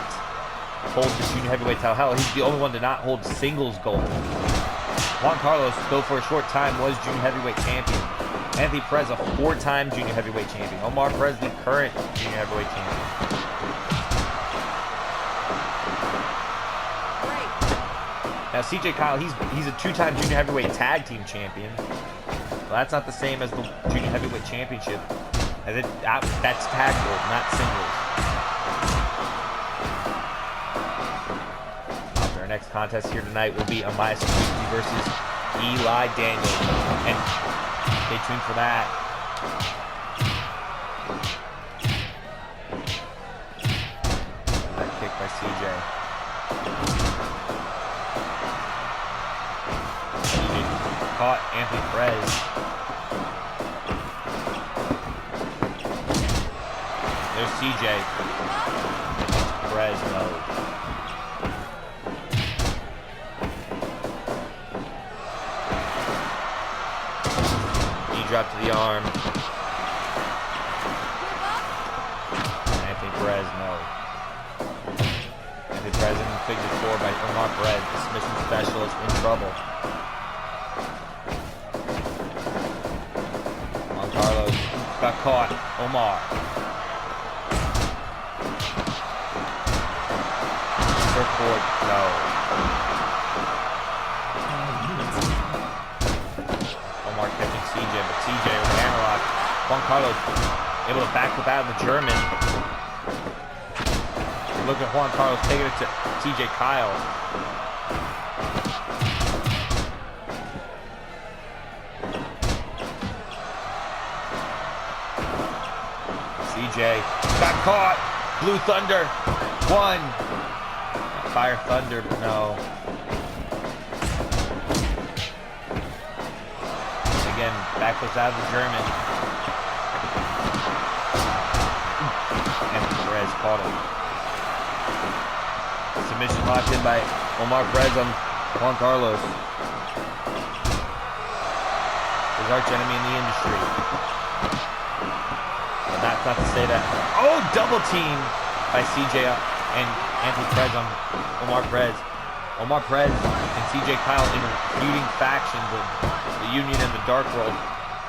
hold the Junior Heavyweight title. Hell, he's the only one to not hold singles gold. Juan Carlos, though for a short time, was Junior Heavyweight Champion. Anthony Perez, a four-time Junior Heavyweight Champion. Omar Peirce, the current Junior Heavyweight Champion. Now, CJ Kyle, he's a two-time Junior Heavyweight Tag Team Champion. Well, that's not the same as the Junior Heavyweight Championship. And that's tag gold, not singles. Our next contest here tonight will be Amaya Suzuki versus Eli Daniels. And stay tuned for that. That kick by CJ. CJ caught Anthony Perez. There's CJ. Perez mode. Knee drop to the arm. Anthony Perez, no. Anthony Perez in figure four by Omar Peirce. The submission specialist in trouble. Juan Carlos got caught. Omar. Surfboard, no. Omar catching CJ, but CJ with the hammerlock. Juan Carlos able to back up out of the German. Look at Juan Carlos taking it to CJ Kyle. CJ got caught. Blue Thunder. One. Fire Thunder, but no. Again, backwards out of the German. Anthony Perez caught him. Submission locked in by Omar Peirce on Juan Carlos. His arch enemy in the industry. But that's not to say that. Oh, double team by CJ and Anthony Perez on Omar Peirce. Omar Peirce and CJ Kyle in feuding factions of the Union and the Dark World,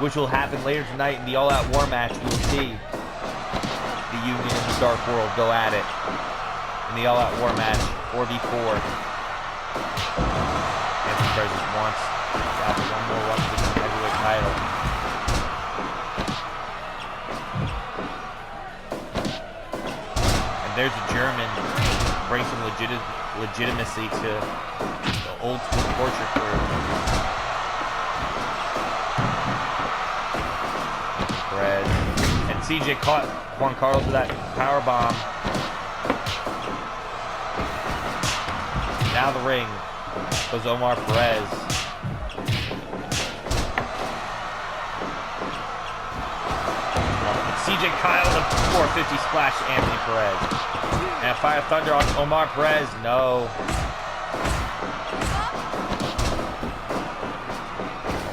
which will happen later tonight in the All-Out War match. We will see the Union and the Dark World go at it in the All-Out War match, 4v4. Anthony Perez just wants to have one more run for the heavyweight title. And there's a German. Bring some legitimacy to the old school torture crew. Perez. And CJ caught Juan Carlos with that power bomb. Now the ring goes Omar Perez. CJ Kyle with a 450 splash to Anthony Perez. And Fire Thunder on Omar Perez. No.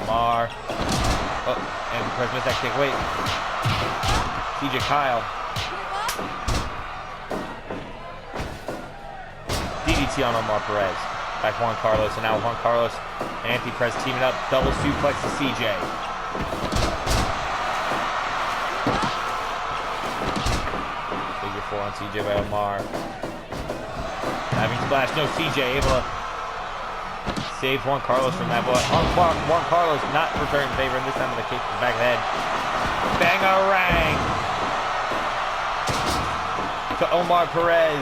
Omar. Oh, Anthony Perez missed that kick. Wait. CJ Kyle. DDT on Omar Perez. Back Juan Carlos. And now Juan Carlos and Anthony Perez teaming up. Double suplex to CJ. On CJ by Omar. Having splash, no CJ able to save Juan Carlos from that, but Juan Carlos not returning favor, and this time with a kick to the back of the head. Bangarang to Omar Perez.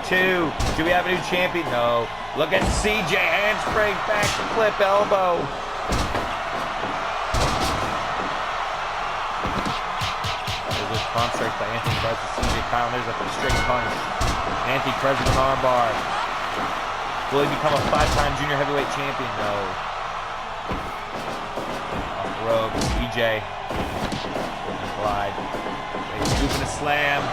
2. Do we have a new champion? No. Look at CJ handspring, back to flip elbow. Palm strikes by Anthony Perez to CJ Kyle. And there's a straight punch. Anthony Perez with an armbar. Will he become a 5-time junior heavyweight champion? No. Off the rope. CJ. Glide. Scooping a slam.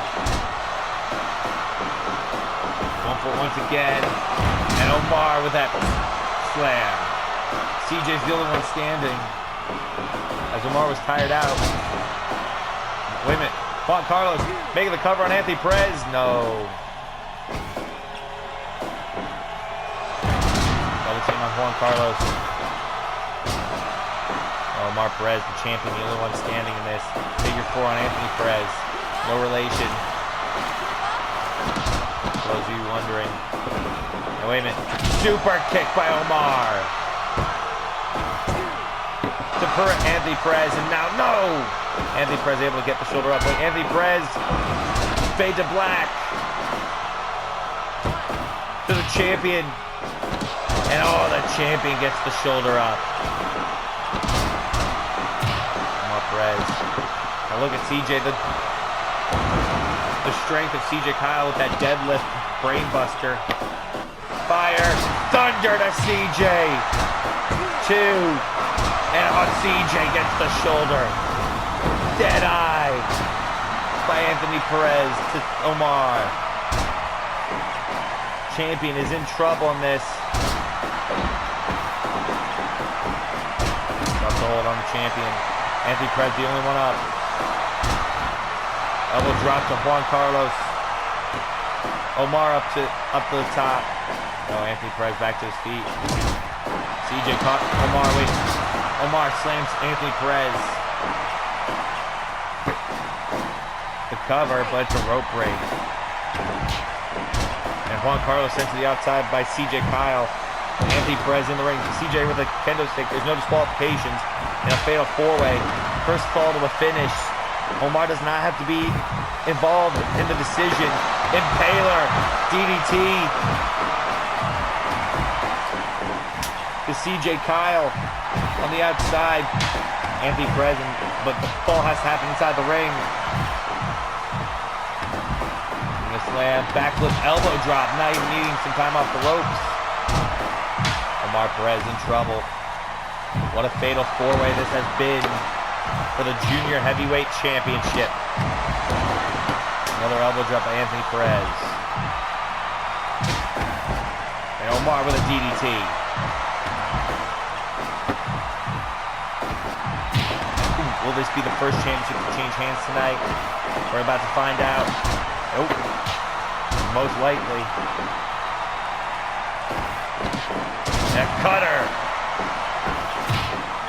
Going for it once again. And Omar with that slam. CJ's the only one standing. As Omar was tired out. Wait a minute. Juan Carlos making the cover on Anthony Perez. No. Double team on Juan Carlos. Omar Perez, the champion, the only one standing in this. Figure 4 on Anthony Perez. No relation. For those of you wondering. Now, wait a minute. Super kick by Omar. To Anthony Perez, and now, no! Anthony Perez able to get the shoulder up. Wait, Anthony Perez, fade to black. To the champion. And oh, the champion gets the shoulder up. Omar Perez. Now look at CJ, the strength of CJ Kyle with that deadlift brainbuster. Fire, thunder to CJ. 2. And CJ gets the shoulder. Dead eye by Anthony Perez to Omar. Champion is in trouble in this. Got the hold on the champion. Anthony Perez the only one up. Elbow drop to Juan Carlos. Omar up to the top. No, Anthony Perez back to his feet. CJ caught Omar. Wait. Omar slams Anthony Perez. The cover, but it's a rope break. And Juan Carlos sent to the outside by CJ Kyle. Anthony Perez in the ring. CJ with a kendo stick. There's no disqualifications. In a fatal 4-way. First fall to a finish. Omar does not have to be involved in the decision. Impaler. DDT. To CJ Kyle on the outside. Anthony Perez, but the fall has to happen inside the ring. Slam, backflip, elbow drop, not even needing some time off the ropes. Omar Perez in trouble. What a fatal 4-way this has been for the Junior Heavyweight Championship. Another elbow drop by Anthony Perez. And Omar with a DDT. Will this be the first championship to change hands tonight? We're about to find out. Nope. Most likely. And a cutter.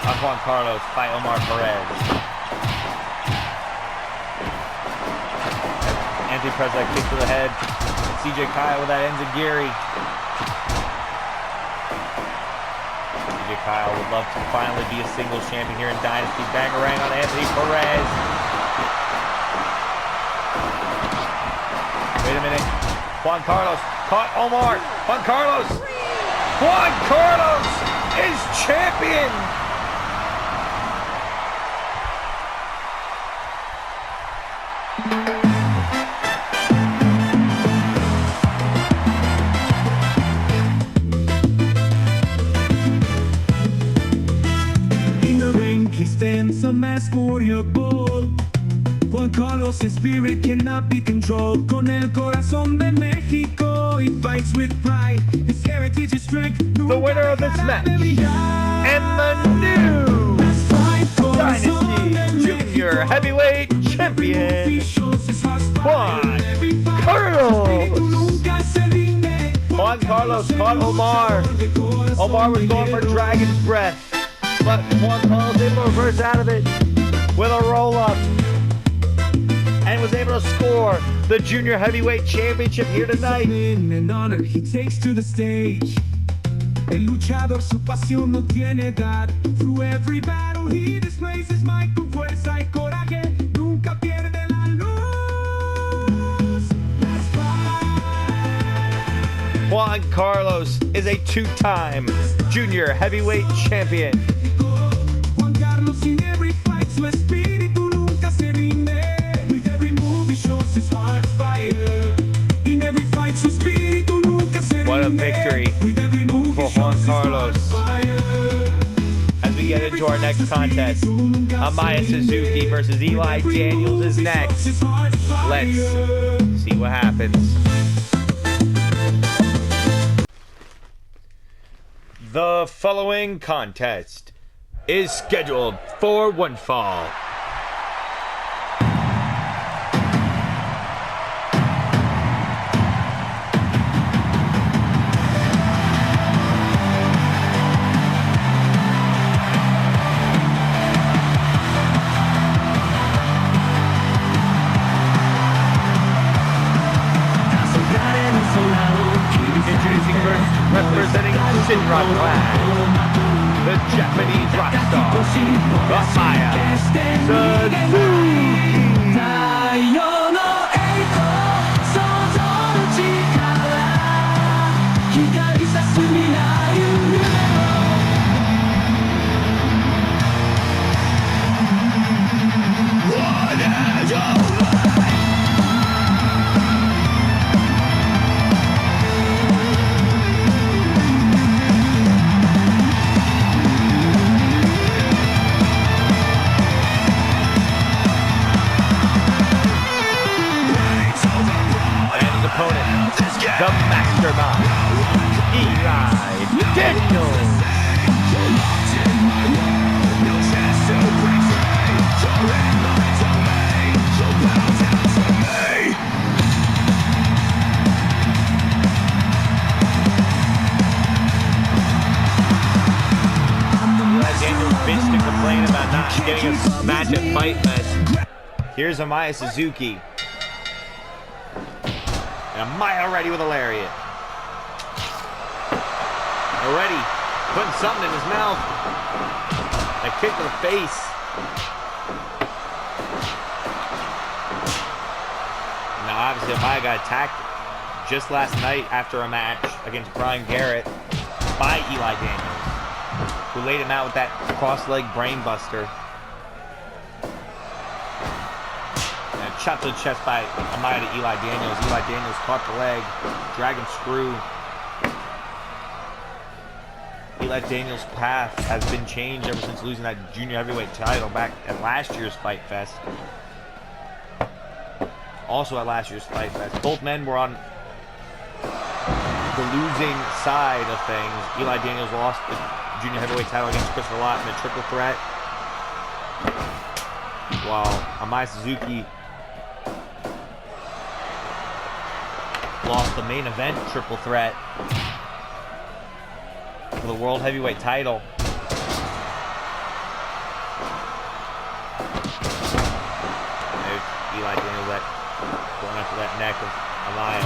On Juan Carlos by Omar Perez. Anthony Perez that kick to the head. And CJ Kyle with that enziguri. CJ Kyle would love to finally be a singles champion here in Dynasty. Bangarang on Anthony Perez. Juan Carlos caught Omar. Juan Carlos is champion. In the ring, he stands a mask for your ball. Juan Carlos' spirit cannot be controlled. Con el corazón de México, he fights with pride. His heritage is strength. The winner of this match and the new Dynasty Junior Heavyweight Champion, Juan Carlos. Juan Carlos caught Omar. Omar was going for Dragon's Breath, but Juan Carlos able to reverse out of it with a roll-up and was able to score the Junior Heavyweight Championship here tonight. In honor he takes to the stage. El luchador, su pasión no tiene edad. Through every battle he displays his might con fuerza y coraje. Nunca pierde la luz. Juan Carlos is a two-time Junior Heavyweight Champion. Juan Carlos in every fight, su espíritu nunca se rinde. With every move he shows his heart fire. In every fight, su espíritu nunca se rinde. What a victory for Juan Carlos. As we get into our next contest, Amaya Suzuki versus Eli Daniels is next. Let's see what happens. The following contest is scheduled for one fall. Introducing first, representing Shinra Clan, the Japanese rock star, Amaya Suzuki. The mastermind, Eli Daniels. Daniels bitched and complained about not getting a match at Fight Fest. Here's Amaya Suzuki. And Amaya ready with a lariat. Already putting something in his mouth. A kick to the face. Now obviously Amaya got attacked just last night after a match against Brian Garrett by Eli Daniels, who laid him out with that cross-leg brain buster. Shot to the chest by Amaya to Eli Daniels. Eli Daniels caught the leg. Dragon screw. Eli Daniels' path has been changed ever since losing that junior heavyweight title back at last year's Fight Fest. Also at last year's Fight Fest. Both men were on the losing side of things. Eli Daniels lost the junior heavyweight title against Christopher Lott in a triple threat, while Amaya Suzuki lost the main event triple threat for the world heavyweight title. There's Eli Daniels going after that neck of Amaya.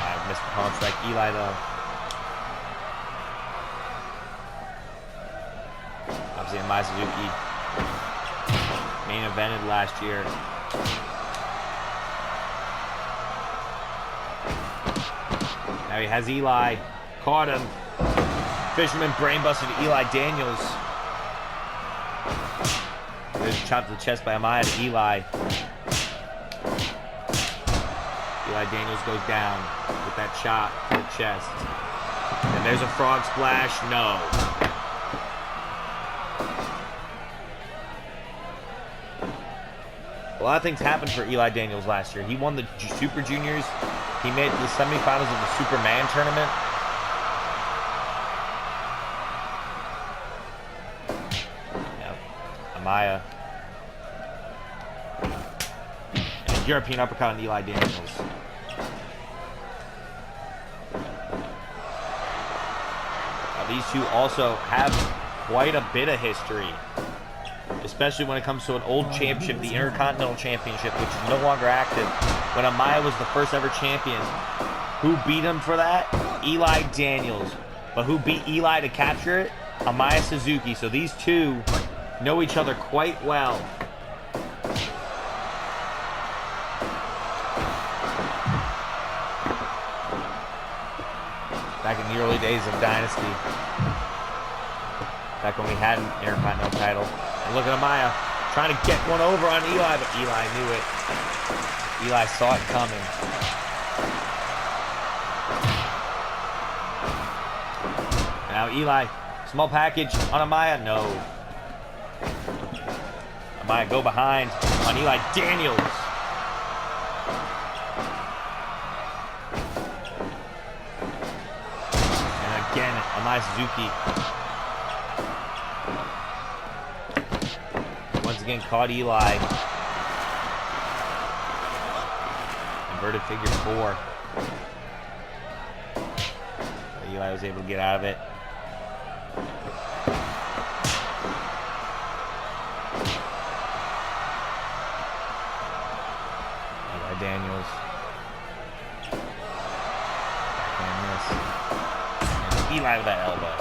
I missed the palm strike. Eli though. Obviously Amaya Suzuki main evented last year. Now he has Eli. Caught him. Fisherman brain busted Eli Daniels. There's a chop to the chest by Amaya to Eli. Eli Daniels goes down with that chop to the chest. And there's a frog splash. No. A lot of things happened for Eli Daniels last year. He won the Super Juniors. He made the semifinals of the Superman tournament. Yep. Amaya. And European uppercut on Eli Daniels. Now, these two also have quite a bit of history, especially when it comes to an old championship, the Intercontinental Championship, which is no longer active. When Amaya was the first ever champion, who beat him for that? Eli Daniels. But who beat Eli to capture it? Amaya Suzuki. So these two know each other quite well. Back in the early days of Dynasty. Back when we had an Intercontinental title. And look at Amaya trying to get one over on Eli, but Eli knew it. Eli saw it coming. Now Eli, small package on Amaya. No. Amaya go behind on Eli Daniels. And again, Amaya Suzuki. Once again, caught Eli. Inverted figure 4. But Eli was able to get out of it. Eli Daniels. Backhand miss. And Eli with that elbow.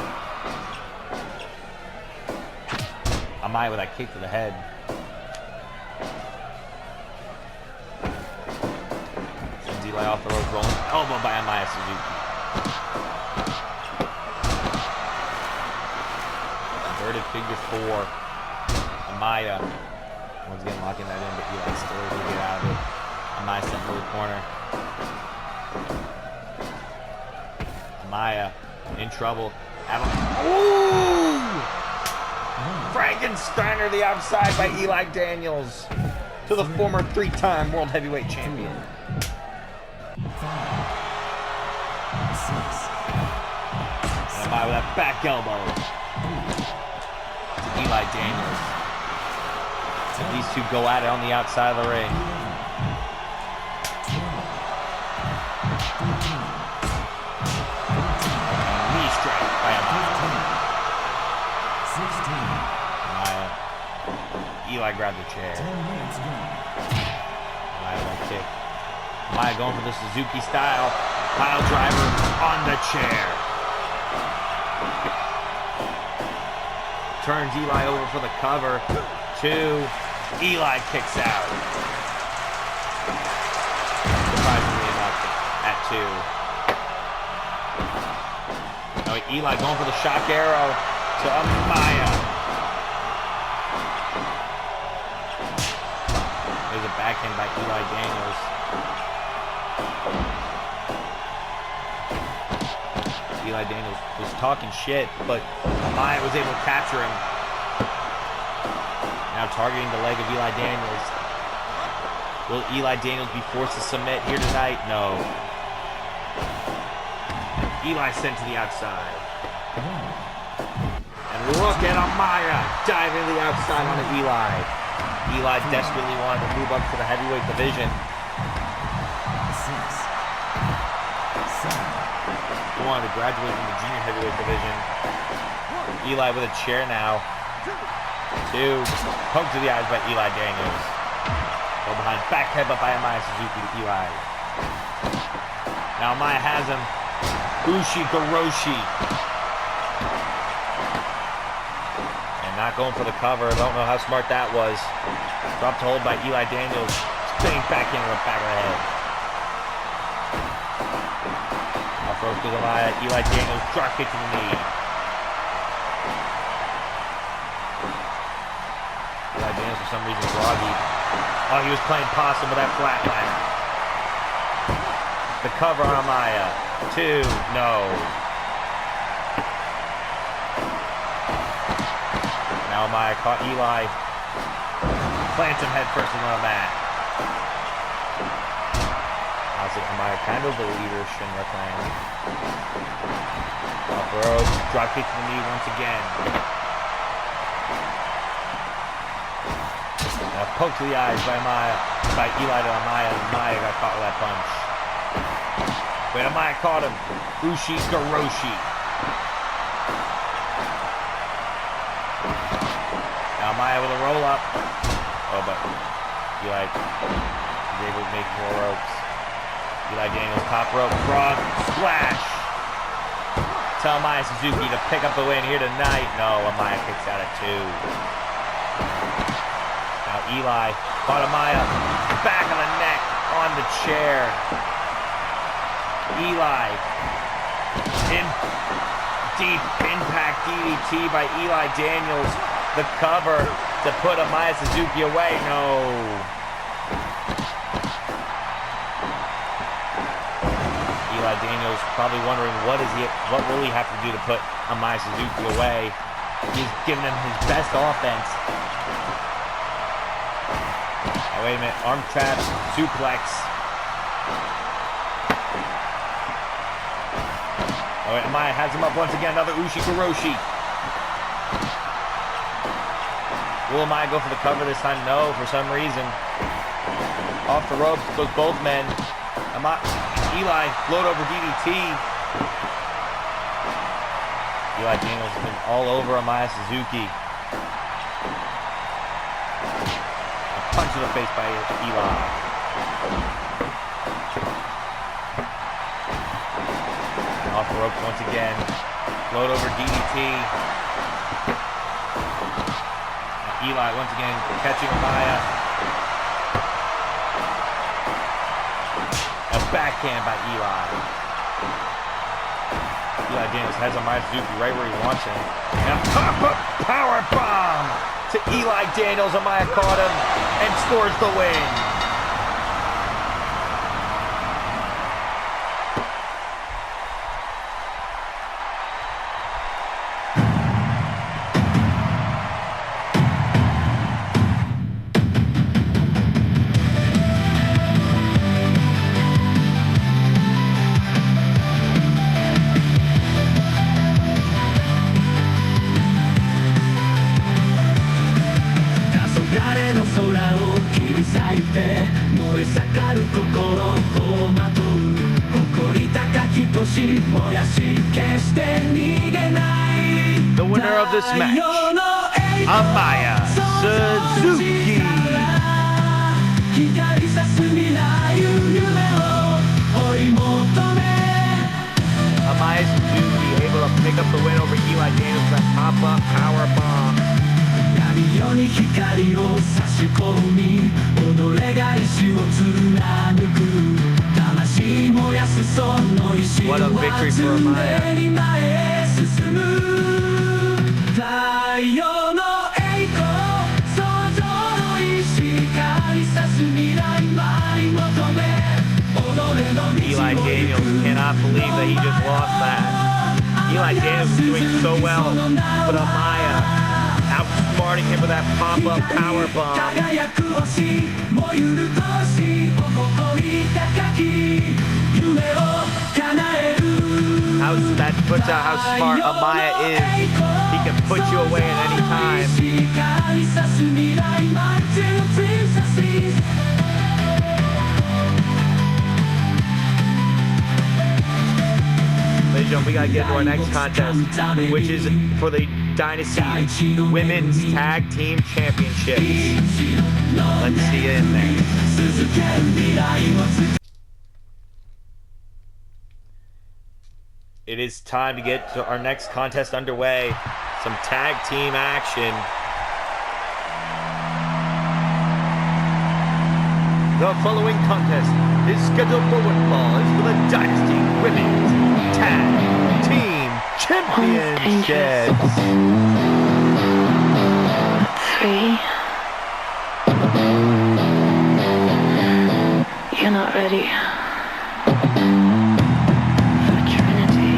Amaya with that kick to the head. Sends Eli off the rope, rolling elbow by Amaya Suzuki. Inverted figure 4. Amaya once again locking that in, but Eli still able to get out of it. Amaya sent to the corner. Amaya in trouble. Ooh! Frankensteiner the outside by Eli Daniels to the former 3-time World Heavyweight Champion. And Amaya with that back elbow to Eli Daniels. And these two go at it on the outside of the ring. And knee strike by Amaya. Eli grabbed the chair. Amaya leg kick. Amaya going for the Suzuki style. Pile driver on the chair. Turns Eli over for the cover. 2. Eli kicks out. Surprisingly enough at 2. Now Eli going for the shock arrow to Amaya. There's a backhand by Eli Daniels. Eli Daniels was talking shit, but Amaya was able to capture him. Now targeting the leg of Eli Daniels. Will Eli Daniels be forced to submit here tonight? No. Eli sent to the outside. And look at Amaya diving to the outside onto Eli. Eli desperately wanted to move up to the heavyweight division. 6, 7. He wanted to graduate from the junior heavyweight division. Eli with a chair now. 2. Poke to the eyes by Eli Daniels. Go behind. Back headbutt by Amaya Suzuki to Eli. Now Amaya has him. Ushi Goroshi. Not going for the cover. Don't know how smart that was. Dropped hold by Eli Daniels. Spinning back into the back of the head. Off ropes to Amaya. Eli Daniels drop kick to the knee. Eli Daniels for some reason groggy. Oh, he was playing possum with that flatliner. The cover on Amaya. 2, no. Now Amaya caught Eli. Plants him head first into the mat. Amaya kind of the leader, Shinra clan. Up rope, drop kick to the knee once again. And a poke to the eyes by Eli to Amaya, and Amaya got caught with that punch. Wait, Amaya caught him. Ushi Garoshi. Now Amaya with a roll up. Oh, but Eli is able to make more ropes. Eli Daniels top rope, frog, splash. Tell Amaya Suzuki to pick up the win here tonight. No, Amaya kicks out at 2. Now Eli caught Amaya, back of the neck on the chair. Eli, in deep impact DDT by Eli Daniels. The cover to put Amaya Suzuki away. No. Eli Daniels probably wondering what will he have to do to put Amaya Suzuki away. He's giving him his best offense. Oh, wait a minute, arm trap, suplex. Oh, wait, Amaya has him up once again, another Ushi Kuroshi. Will Amaya go for the cover this time? No, for some reason. Off the ropes goes both men. Eli, float over DDT. Eli Daniels has been all over Amaya Suzuki. A punch to the face by Eli. And off the ropes once again. Float over DDT. And Eli once again catching Amaya. Backhand by Eli. Eli Daniels has Amaya Suzuki right where he wants him. And a pop-up power bomb to Eli Daniels. Amaya caught him and scores the win. The winner of this match, Amaya Suzuki. Amaya Suzuki able to pick up the win over Eli Daniels with that pop-up power bomb. What a victory for Amaya. Eli Daniels cannot believe that he just lost that. Eli Daniels is doing so well, but Amaya outsmarting him with that pop-up power bomb. That puts out how smart Amaya is. He can put you away at any time. Ladies and gentlemen, we gotta get into our next contest, which is for the Dynasty Women's Tag Team Championships. Let's see you in there. It is time to get to our next contest underway. Some tag team action. The following contest is scheduled for one fall is for the Dynasty Women's Tag Team Championships. 3. You're not ready. For Trinity.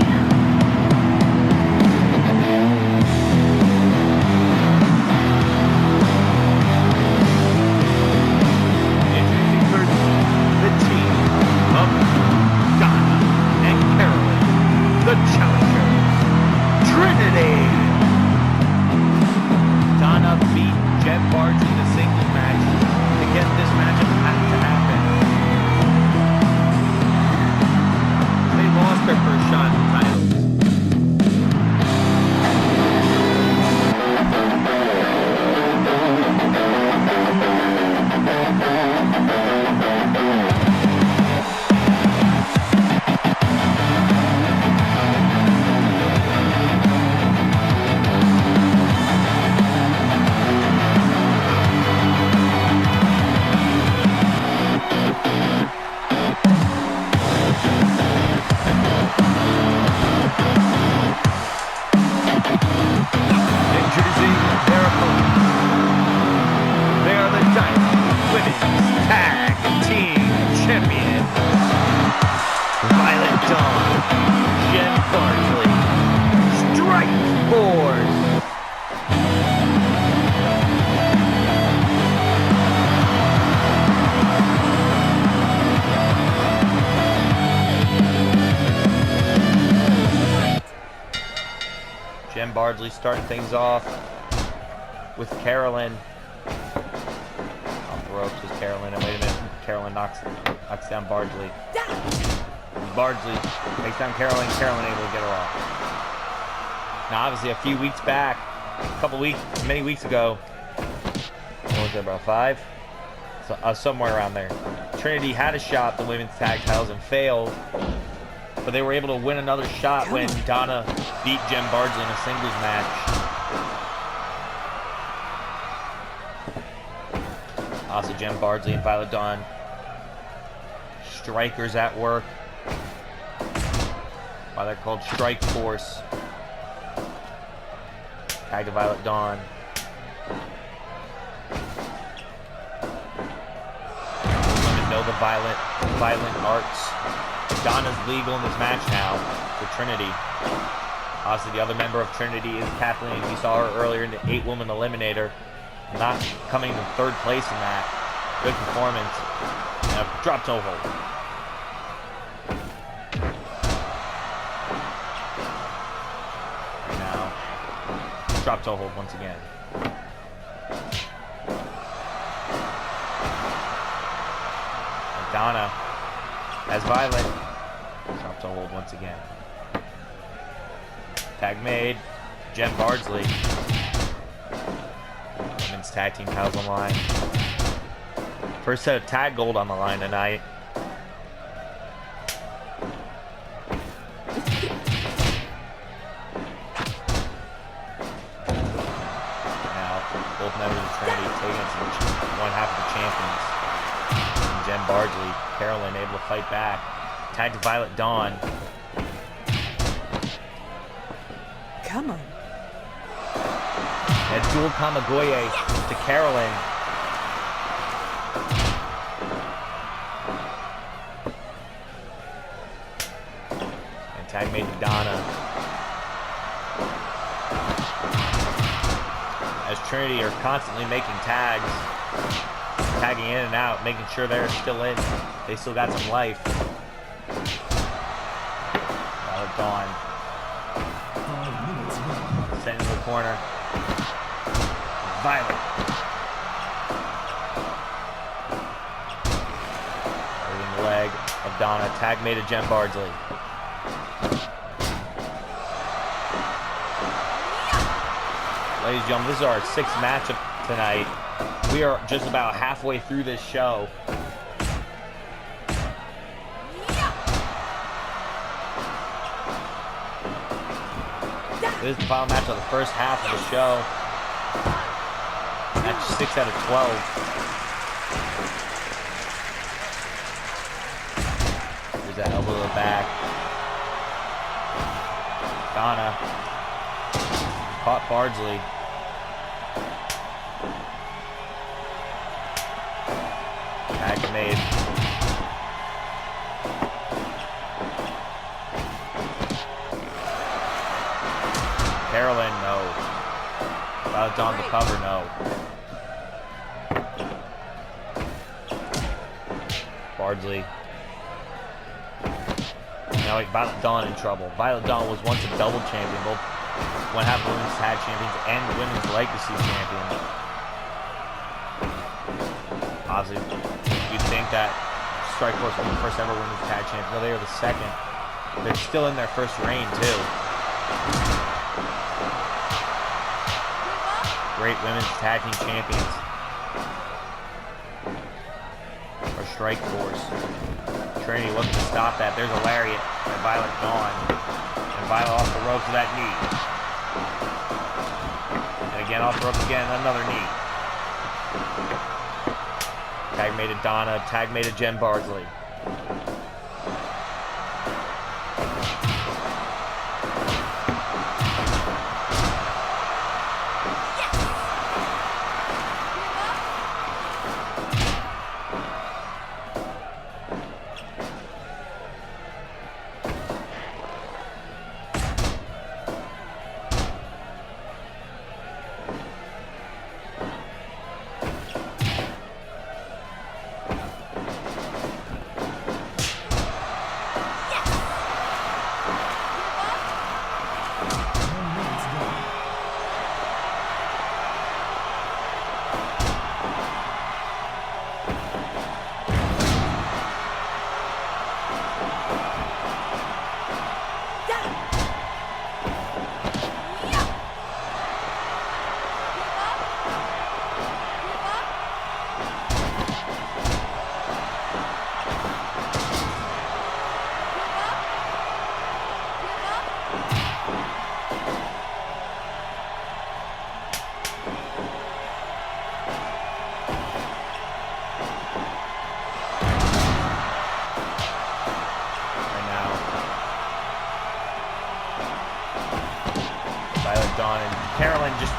Introducing first, the team of Donna and Carolyn, the challengers, Trinity. Donna beat Jen Barnes in the singles match to get this matchup to happen. They lost their first shot at the titles. Introducing their opponents. They are the Dynasty Women's Tag Team Champions. Violet Dawn, Jen Barnsley, Strike Force. Jen Bardsley starting things off with Carolyn. Off the ropes with Carolyn, and wait a minute, Carolyn knocks down Bardsley. Bardsley takes down Carolyn, Carolyn able to get her off. Now obviously a few weeks back, many weeks ago, what was it, about 5? So, somewhere around there. Trinity had a shot at the women's tag titles and failed. But they were able to win another shot when Donna beat Jen Bardsley in a singles match. Also, Jen Bardsley and Violet Dawn. Strikers at work. Why they're called Strike Force. Tag to Violet Dawn. Women know the violent arts. Donna's legal in this match now for Trinity. Obviously, the other member of Trinity is Kathleen. We saw her earlier in the 8-woman Eliminator, not coming in 3rd place in that. Good performance. And a drop toe hold. And now, drop toe hold once again. And Donna has Violet. Drop toe hold once again. Tag made. Jen Bardsley. Women's tag team titles on the line. First set of tag gold on the line tonight. Now, both members of Trinity taking one half of the champions. And Jen Bardsley, Carolyn able to fight back. Tag to Violet Dawn. Come on. And dual Kamagoye to Carolyn. And tag made to Donna. As Trinity are constantly making tags. Tagging in and out, making sure they're still in. They still got some life. Violet Dawn. Sent into the corner. Violet. Holding the leg of Donna. Tag made to Jen Bardsley. Ladies and gentlemen, this is our 6th matchup tonight. We are just about halfway through this show. This is the final match of the first half of the show. Match 6 out of 12. that elbow to the back. Donna. Caught Bardsley. Tag made. Carolyn, no. Violet Dawn the cover, no. Bardsley. Now Violet Dawn in trouble. Violet Dawn was once a double champion, both one half women's tag champions and women's legacy champion. Obviously, you'd think that Strikeforce was the first ever women's tag champion. No, they are the second. They're still in their first reign, too. Great women's tag team champions. Or Strikeforce. Trinity looking to stop that. There's a lariat by Violet Dawn. And Violet off the ropes with that knee. And again off the ropes again, another knee. Tag made to Donna, tag made to Jen Bardsley.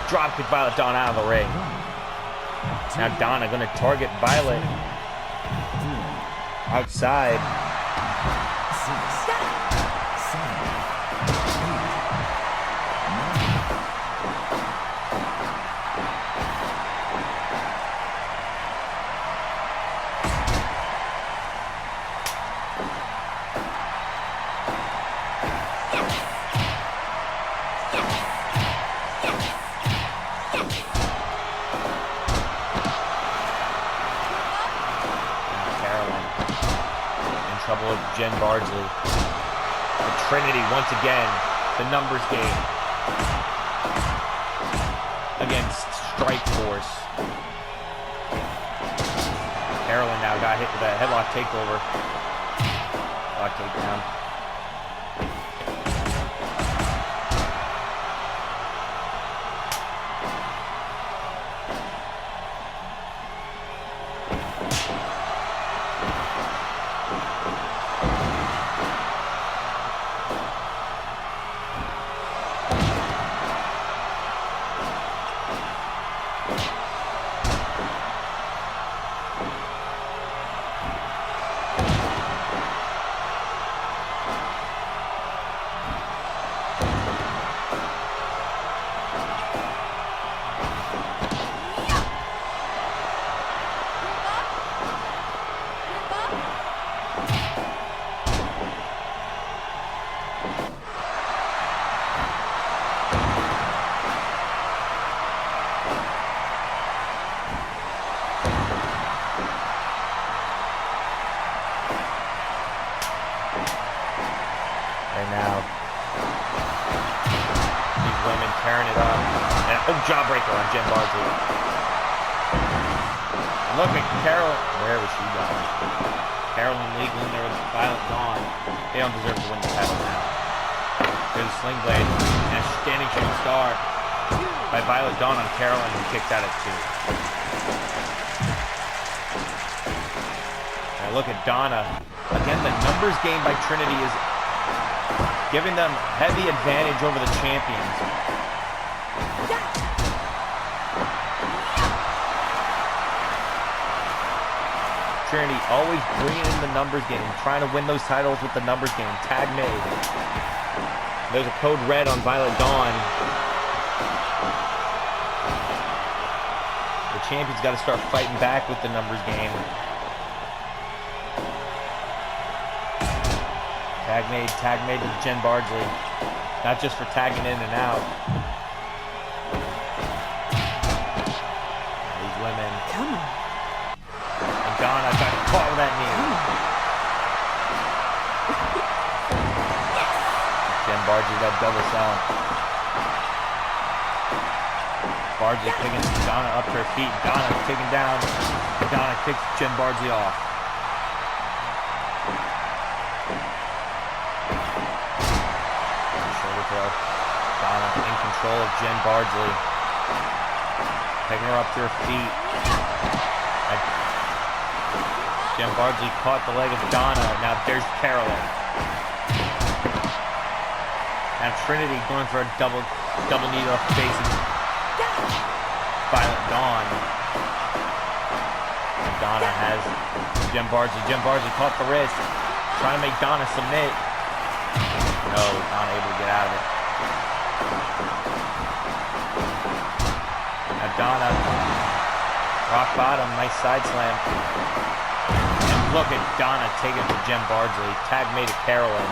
Drop kick Violet Dawn out of the ring. Now Donna gonna target Violet outside. Jen Bardsley. The Trinity once again, the numbers game against Strikeforce. Carolyn now got hit with a headlock takeover. Headlock takedown. Jawbreaker on Jen Bardsley. And look at Carolyn. Where was she going? Carolyn legal in there with Violet Dawn. They don't deserve to win the title now. There's a sling blade and a standing shooting star by Violet Dawn on Carolyn, who kicked out at 2. Now look at Donna. Again, the numbers game by Trinity is giving them heavy advantage over the champions. Trinity always bringing in the numbers game, trying to win those titles with the numbers game. Tag made. There's a code red on Violet Dawn. The champions got to start fighting back with the numbers game. Tag made to Jen Bardsley. Not just for tagging in and out. These women. Come on. And Donna got caught with that knee. Jen Bardsley got double selling. Bardsley picking Donna up to her feet. Donna taken down. Donna kicks Jen Bardsley off. Donna in control of Jen Bardsley. Picking her up to her feet. Jen Bardsley caught the leg of Donna. Now there's Carolyn. Now Trinity going for a double knee off the face of Violet Dawn. Donna has Jen Bardsley. Jen Bardsley caught the wrist. Trying to make Donna submit. No, not able to get out of it. Now Donna, rock bottom, nice side slam. And look at Donna taking it to Jen Bardsley. Tag made to Carolyn.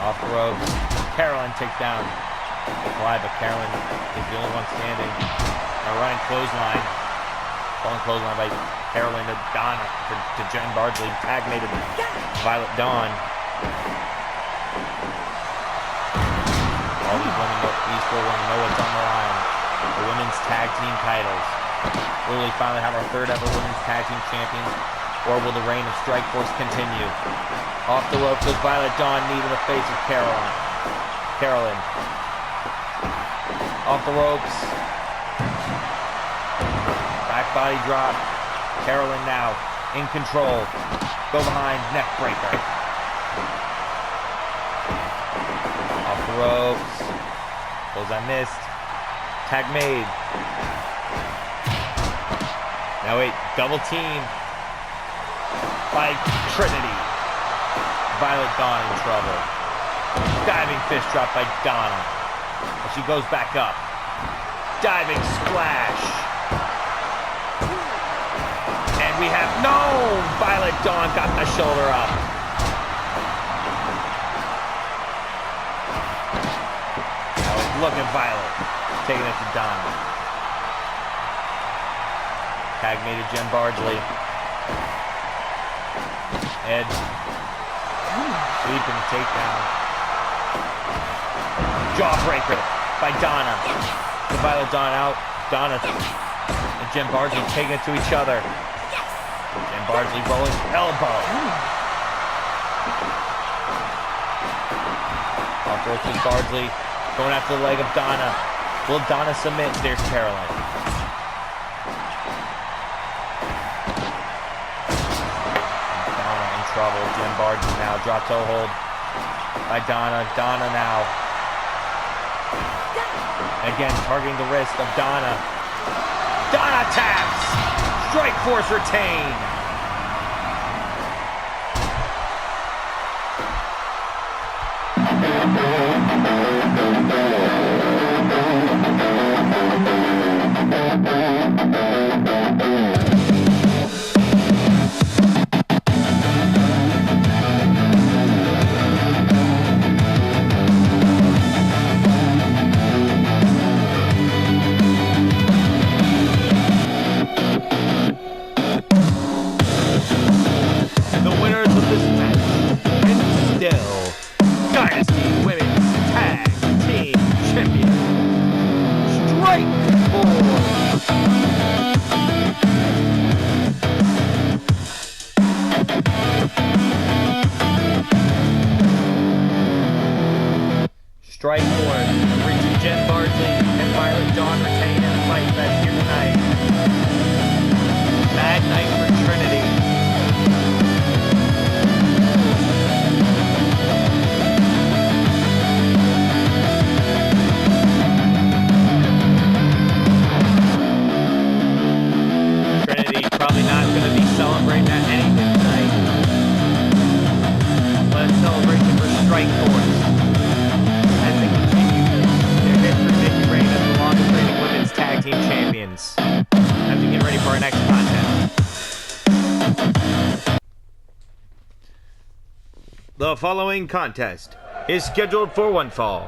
Off the ropes. Carolyn takes down Nikolai, but Carolyn is the only one standing. A running clothesline. Falling clothesline by Carolyn to Donna, to Jen Bardsley. Tag made to Violet Dawn. All these four women know what's on the line. The women's tag team titles. Will we finally have our third ever women's tag team champions? Or will the reign of Strikeforce continue? Off the ropes goes Violet Dawn, knee to the face of Carolyn. Off the ropes. Back body drop. Carolyn now in control. Go behind, neck breaker. Off the ropes. Those I missed. Tag made. Now wait, double team by Trinity. Violet Dawn in trouble. Diving fist drop by Donna. As she goes back up. Diving splash. And we have Violet Dawn got the shoulder up. Now look at Violet taking it to Donna. Tag made to Jen Bardsley. Edge. Sweeping the takedown. Jawbreaker by Donna. The Violet Dawn out. Donna and Jen Bardsley taking it to each other. Jen Bardsley rolling elbow. Off ropes is Bardsley going after the leg of Donna. Will Donna submit? There's Caroline. Donna in trouble. Jen Bardsley now drop toe hold by Donna. Donna now. Again, targeting the wrist of Donna. Donna taps! Strikeforce retained! The winners of this match, and still, Dynasty Women's The following contest is scheduled for one fall.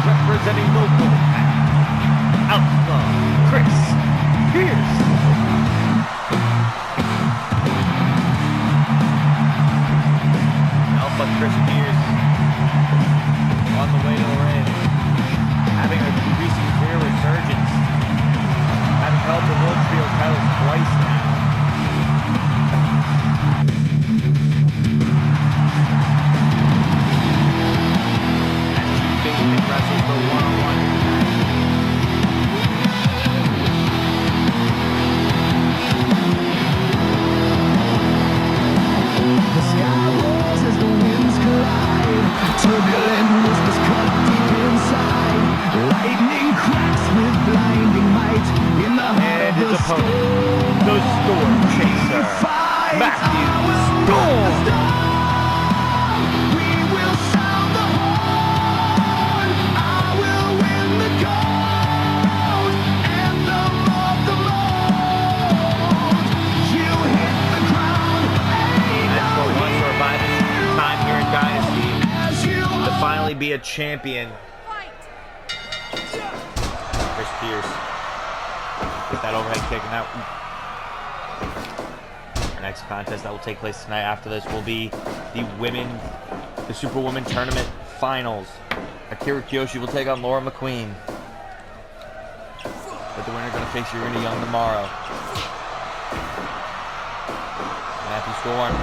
Representing local outlaw Chris Peirce. Alpha Chris Peirce on the way to the ring, having a recent career resurgence, having held the World Trio titles twice now. Wrestle for one-on-one. The sky roars as the winds collide. Turbulent whispers cut deep inside. Lightning cracks with blinding might. In the heart And of his the opponent, the Storm Chaser, fight. Matthew I will Storm. run the storm. We will sound the horn. I will win the gold. Anthem of the Lord. You hit the ground. And for once to revive his time here in Dynasty, As you to finally be a champion. Chris Peirce. Get that overhead kick and that. Our next contest that will take place tonight after this will be the Superwoman Tournament Finals. Akira Kiyoshi will take on Laura McQueen. But the winner going to face Irina Young tomorrow. Matthew Storm.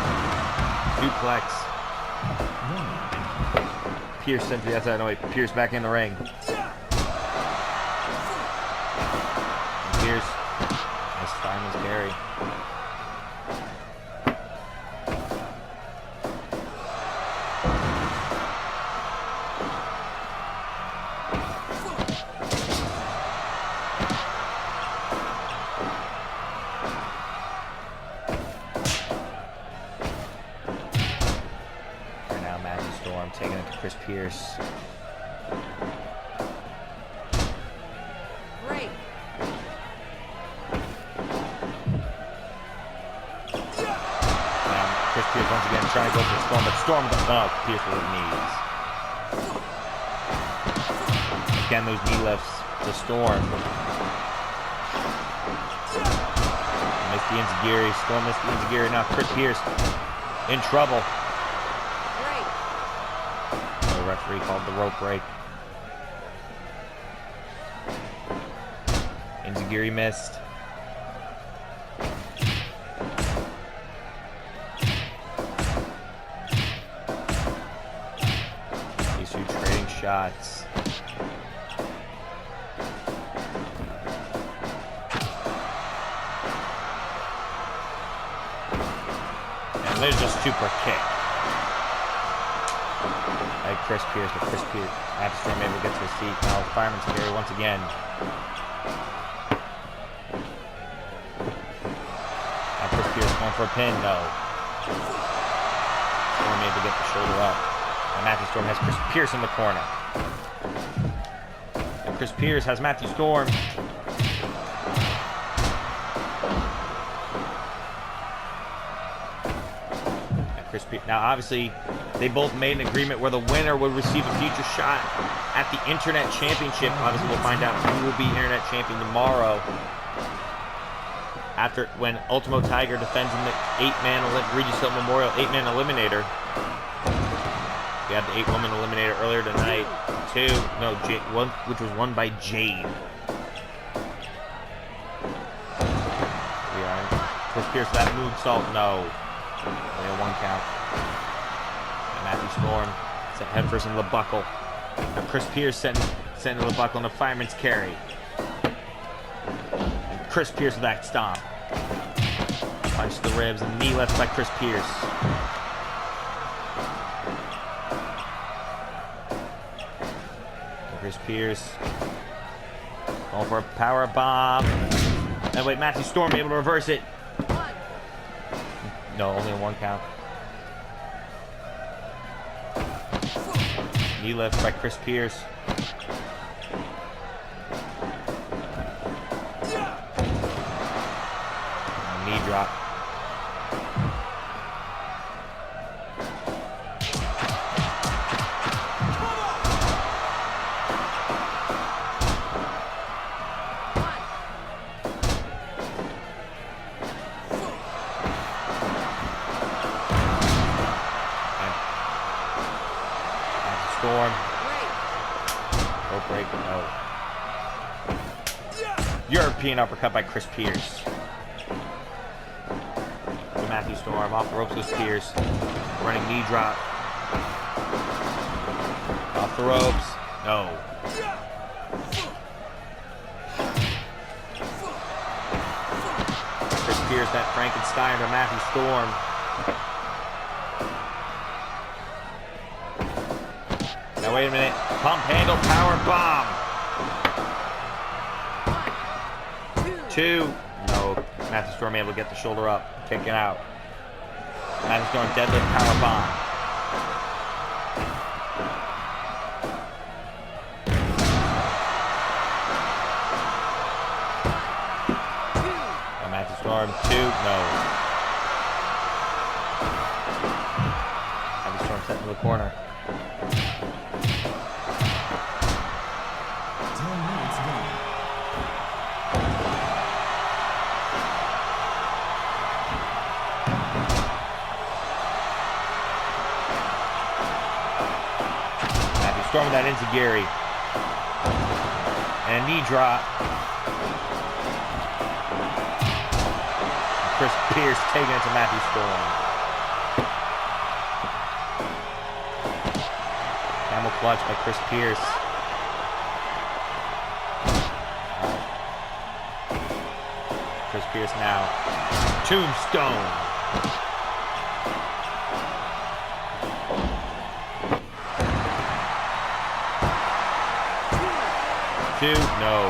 Suplex. Peirce sent to the outside. No, wait. Peirce back in the ring. Peirce. Nice fireman's carry. And now Matthew Storm taking it to Chris Peirce. Great. Chris Peirce once again trying to go for Storm, but Storm, Peirce with his knees. Again, those knee lifts to Storm. Missed the enziguri. Storm missed the enziguri. Now Chris Peirce in trouble. Great. The referee called the rope break. Enziguri missed. These two trading shots. And there's a super kick. Like Chris Peirce, but Chris Peirce, Storm able to get to his feet. Now fireman's carry once again. Now Chris Peirce going for a pin, no. Storm able to get the shoulder up. And Matthew Storm has Chris Peirce in the corner. And Chris Peirce has Matthew Storm. And Chris Peirce. Now, obviously, they both made an agreement where the winner would receive a future shot at the Internet Championship. Obviously, we'll find out who will be Internet Champion tomorrow. After when Ultimo Tiger defends in the Regis Hylton Memorial 8-man Eliminator. We had the 8-woman Eliminator earlier tonight. One, which was won by Jade. Chris Peirce, that moonsault, no. Only a 1 count. And Matthew Storm sent headfirst into the buckle. Now Chris Peirce sent into the buckle in a fireman's carry. And Chris Peirce with that stomp. Punch to the ribs and knee left by Chris Peirce. Chris Peirce. Going for a power bomb. And wait, Matthew Storm able to reverse it. No, only a 1 count. Knee lift by Chris Peirce. Knee drop. Storm. No break, no. European uppercut by Chris Peirce. To Matthew Storm. Off the ropes goes Peirce. Running knee drop. Off the ropes. No. Chris Peirce, that Frankenstein to Matthew Storm. Now wait a minute. Pump handle power bomb. 2. No. Matthew Storm able to get the shoulder up. Kicking out. Matthew Storm deadlift power bomb. Now Matthew Storm 2. No. Matthew Storm set into the corner. Storm that into Gary. And a knee drop. Chris Peirce taking it to Matthew Storm. Camel clutch by Chris Peirce. Chris Peirce now. Tombstone. No.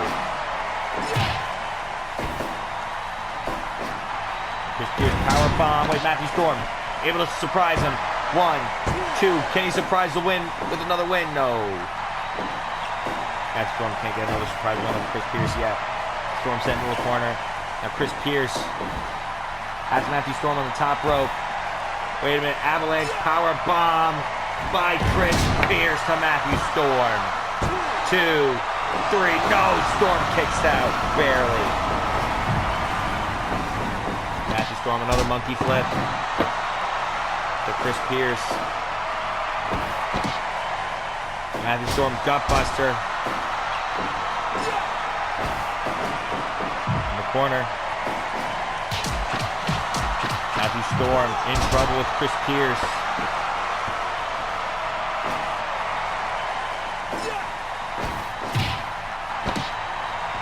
Chris Peirce power bomb. Wait, Matthew Storm able to surprise him. 1, 2. Can he surprise the win with another win? No. Matthew Storm can't get another surprise win over Chris Peirce yet. Storm sent into the corner. Now Chris Peirce has Matthew Storm on the top rope. Wait a minute. Avalanche power bomb by Chris Peirce to Matthew Storm. 2, 3, no, Storm kicks out, barely. Matthew Storm, another monkey flip to Chris Peirce. Matthew Storm, gutbuster. In the corner. Matthew Storm in trouble with Chris Peirce.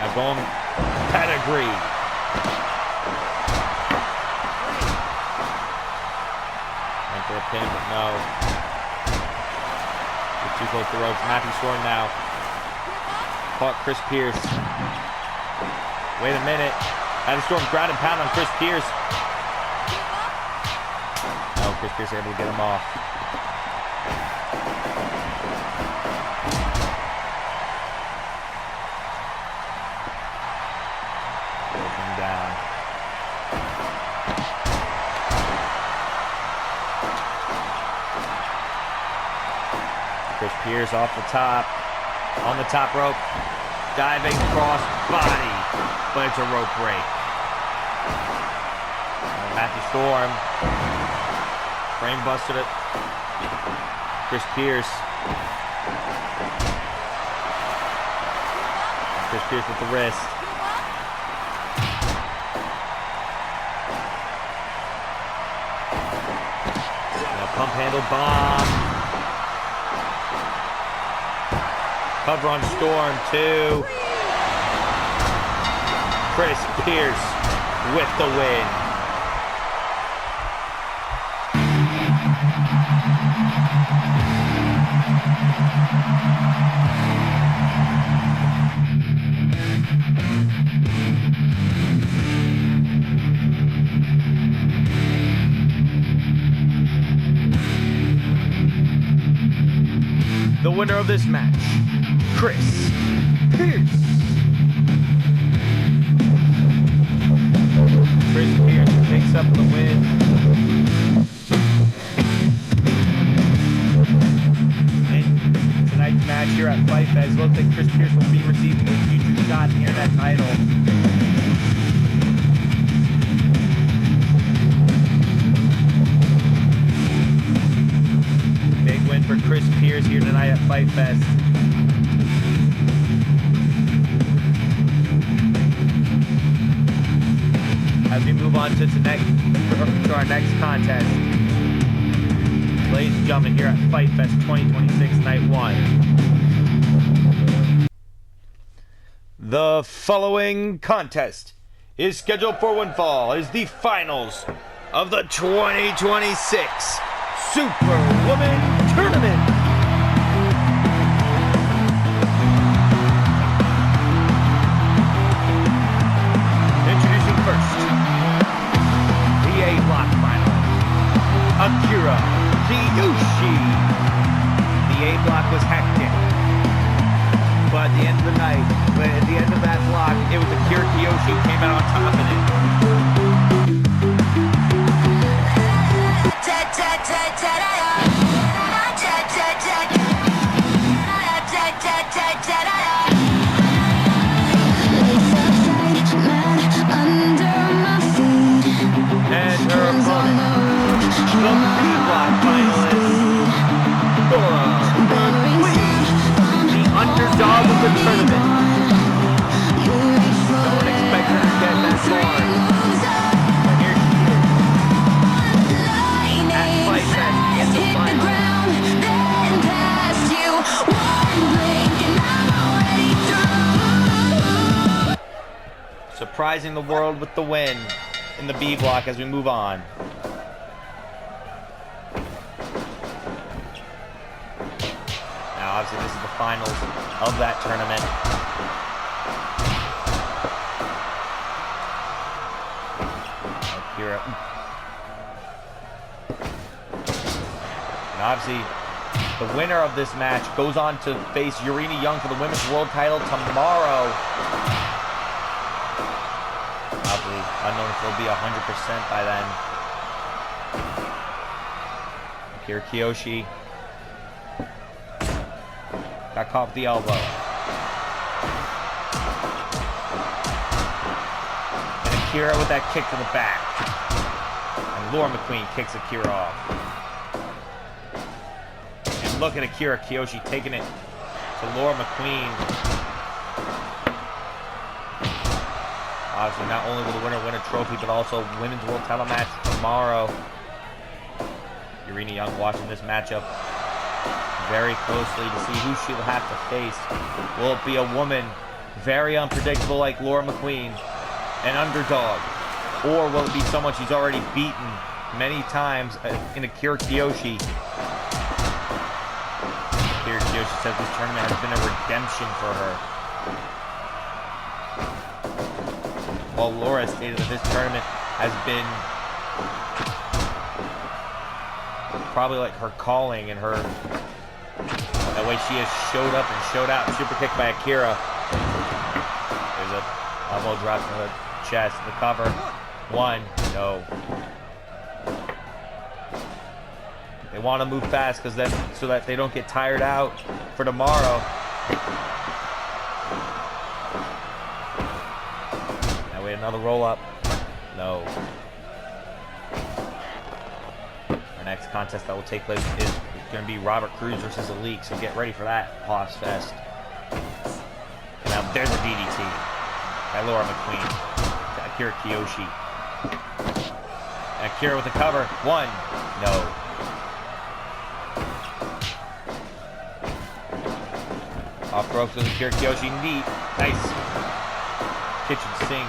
Now going pedigree. Went for a pin, but no. It's too close to the ropes. Matthew Storm now. Caught Chris Peirce. Wait a minute. Matthew Storm ground and pound on Chris Peirce. No, Chris Peirce able to get him off. Down. Chris Peirce off the top, on the top rope, diving cross body, but it's a rope break. And Matthew Storm, frame busted it. Chris Peirce. Chris Peirce with the wrist. Pump handle bomb. Cover on Storm 2. Chris Peirce with the win. the winner of this match, Chris Peirce. Chris Peirce picks up the win. In tonight's match here at Fight Fest, looks like Chris Peirce will be receiving a future shot at the internet title. Big win for Chris Peirce here tonight at Fight Fest. As we move on to our next contest. Ladies and gentlemen, here at Fight Fest 2026, Night 1. The following contest is scheduled for one fall. It is the finals of the 2026 Superwoman Tournament. Introducing first, the A block final, Akira Kiyoshi. The A block was hectic, but at the end of the night, at the end of that block, it was Akira Kiyoshi who came out on top of it. And her opponent, the B-block finalist, Laura McQueen, the underdog of the tournament. Don't expect her to get that far. But here she is. At Fight Fest in the finals. Surprising the world with the win in the B block as we move on. Now, obviously, this is the finals of that tournament. Akira. And obviously, the winner of this match goes on to face Urena Young for the Women's World title tomorrow. Obviously, unknown if they'll be 100% by then. Akira Kiyoshi got caught with the elbow. And Akira with that kick to the back. And Laura McQueen kicks Akira off. And look at Akira Kiyoshi taking it to Laura McQueen. Obviously, not only will the winner win a trophy, but also Women's World title match tomorrow. Urena Young watching this matchup very closely to see who she'll have to face. Will it be a woman very unpredictable like Laura McQueen, an underdog? Or will it be someone she's already beaten many times in Akira Kiyoshi? Akira Kiyoshi says this tournament has been a redemption for her. While Laura stated that this tournament has been probably like her calling and her, the way she has showed up and showed out. Super kick by Akira. There's a elbow drop to the chest, the cover. One, no. They want to move fast because then so that they don't get tired out for tomorrow. Now we have another roll up. No. Our next contest that will take place is going to be Robert Cruz versus Zahliq, so get ready for that Hoss Fest. Now there's a DDT by Laura McQueen to Akira Kiyoshi. And Akira with the cover. One. No. Off ropes with Akira Kiyoshi. Neat. Nice. Kitchen sink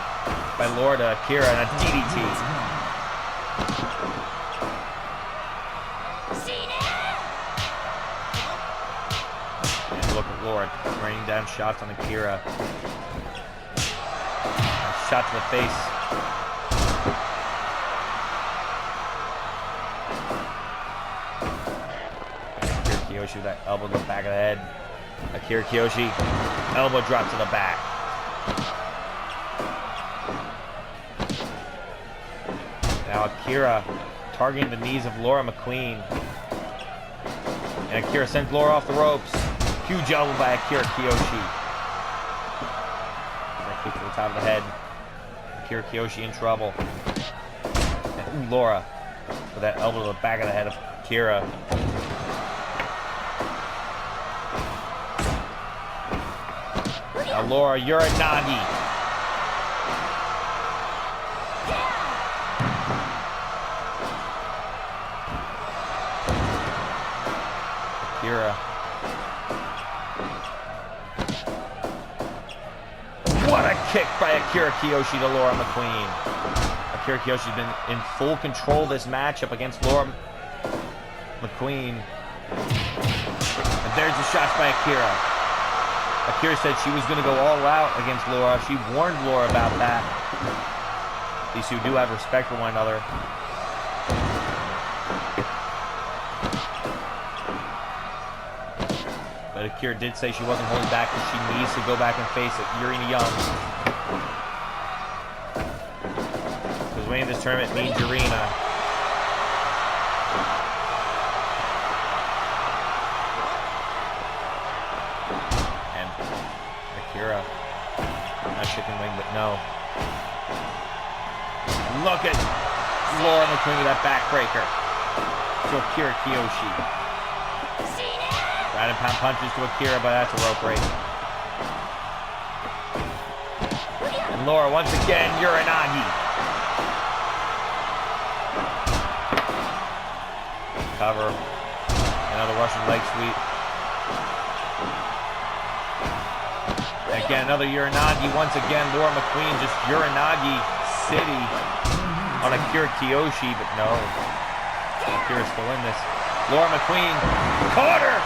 by Laura to Akira and a DDT. And look at Laura raining down shots on Akira. A shot to the face. Akira Kiyoshi with that elbow to the back of the head. Akira Kiyoshi, elbow drop to the back. Now Akira targeting the knees of Laura McQueen. And Akira sends Laura off the ropes. Huge elbow by Akira Kiyoshi. That kick to the top of the head. Akira Kiyoshi in trouble. And Laura with that elbow to the back of the head of Akira. Now Laura Uranagi. Akira. What a kick by Akira Kiyoshi to Laura McQueen. Akira Kiyoshi's been in full control of this matchup against Laura McQueen. And there's the shots by Akira. Akira said she was going to go all out against Laura. She warned Laura about that. These two do have respect for one another. But Akira did say she wasn't holding back because she needs to go back and face Urena Young. Because winning this tournament means Urena. And Akira, not chicken wing, but no. Look at Laura McQueen with that backbreaker to Akira Kiyoshi. Ground and pound punches to Akira, but that's a rope break. And Laura once again, Uranagi. Cover. Another Russian leg sweep. Again, another Uranagi. Once again, Laura McQueen just Uranagi City on Akira Kiyoshi, but no. Akira's still in this. Laura McQueen caught her!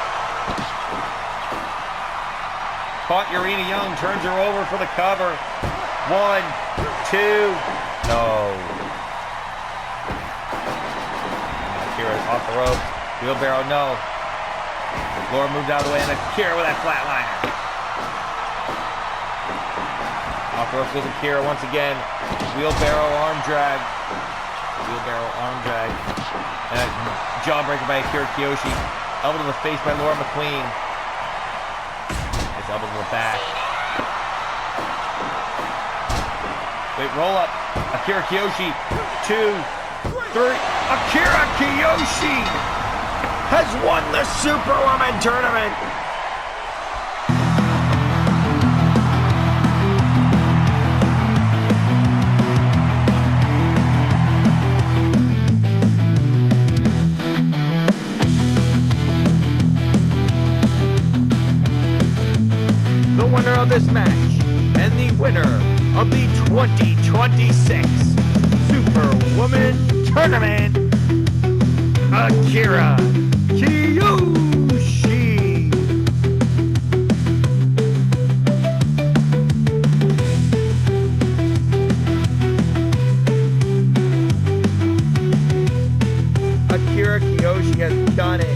Caught Urena Young, turns her over for the cover. 1, 2, no. Akira off the rope. Wheelbarrow, no. Laura moved out of the way, and Akira with that flatliner. Off the rope goes Akira once again. Wheelbarrow arm drag. Wheelbarrow arm drag. And a jawbreaker by Akira Kiyoshi. Elbow to the face by Laura McQueen. Nice elbow to the back. Wait, roll up. Akira Kiyoshi. 2, 3. Akira Kiyoshi has won the Superwoman tournament. Of this match and the winner of the 2026 Superwoman Tournament, Akira Kiyoshi. Akira Kiyoshi has done it.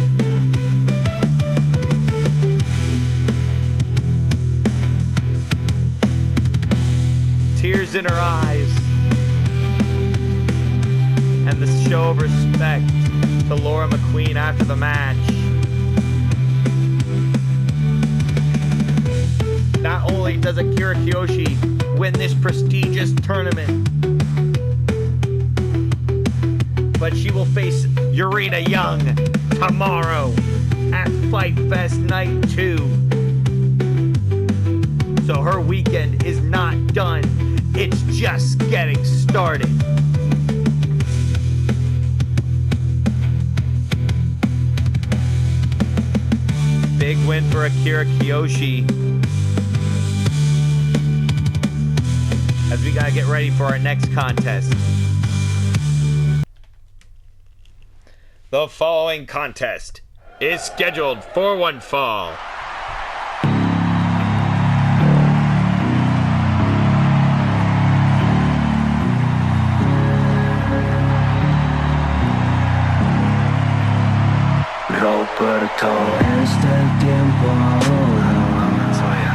Tears in her eyes, and the show of respect to Laura McQueen after the match. Not only does Akira Kiyoshi win this prestigious tournament, but she will face Urena Young tomorrow at Fight Fest Night 2. So her weekend is not done. It's just getting started. Big win for Akira Kiyoshi. As we gotta get ready for our next contest. The following contest is scheduled for one fall. Rope corto. Este tiempo ahora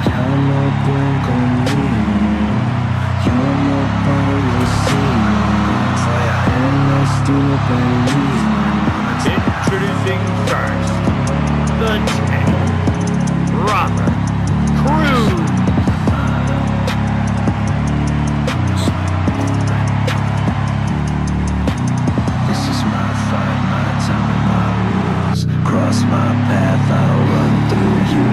ya no pueden conmigo. Yo no paro de decirlo. El destino perdido. Introducing first, the tank, Robert Cruz. This is my fight, my time and my rules. Cross my path, I'll run through you.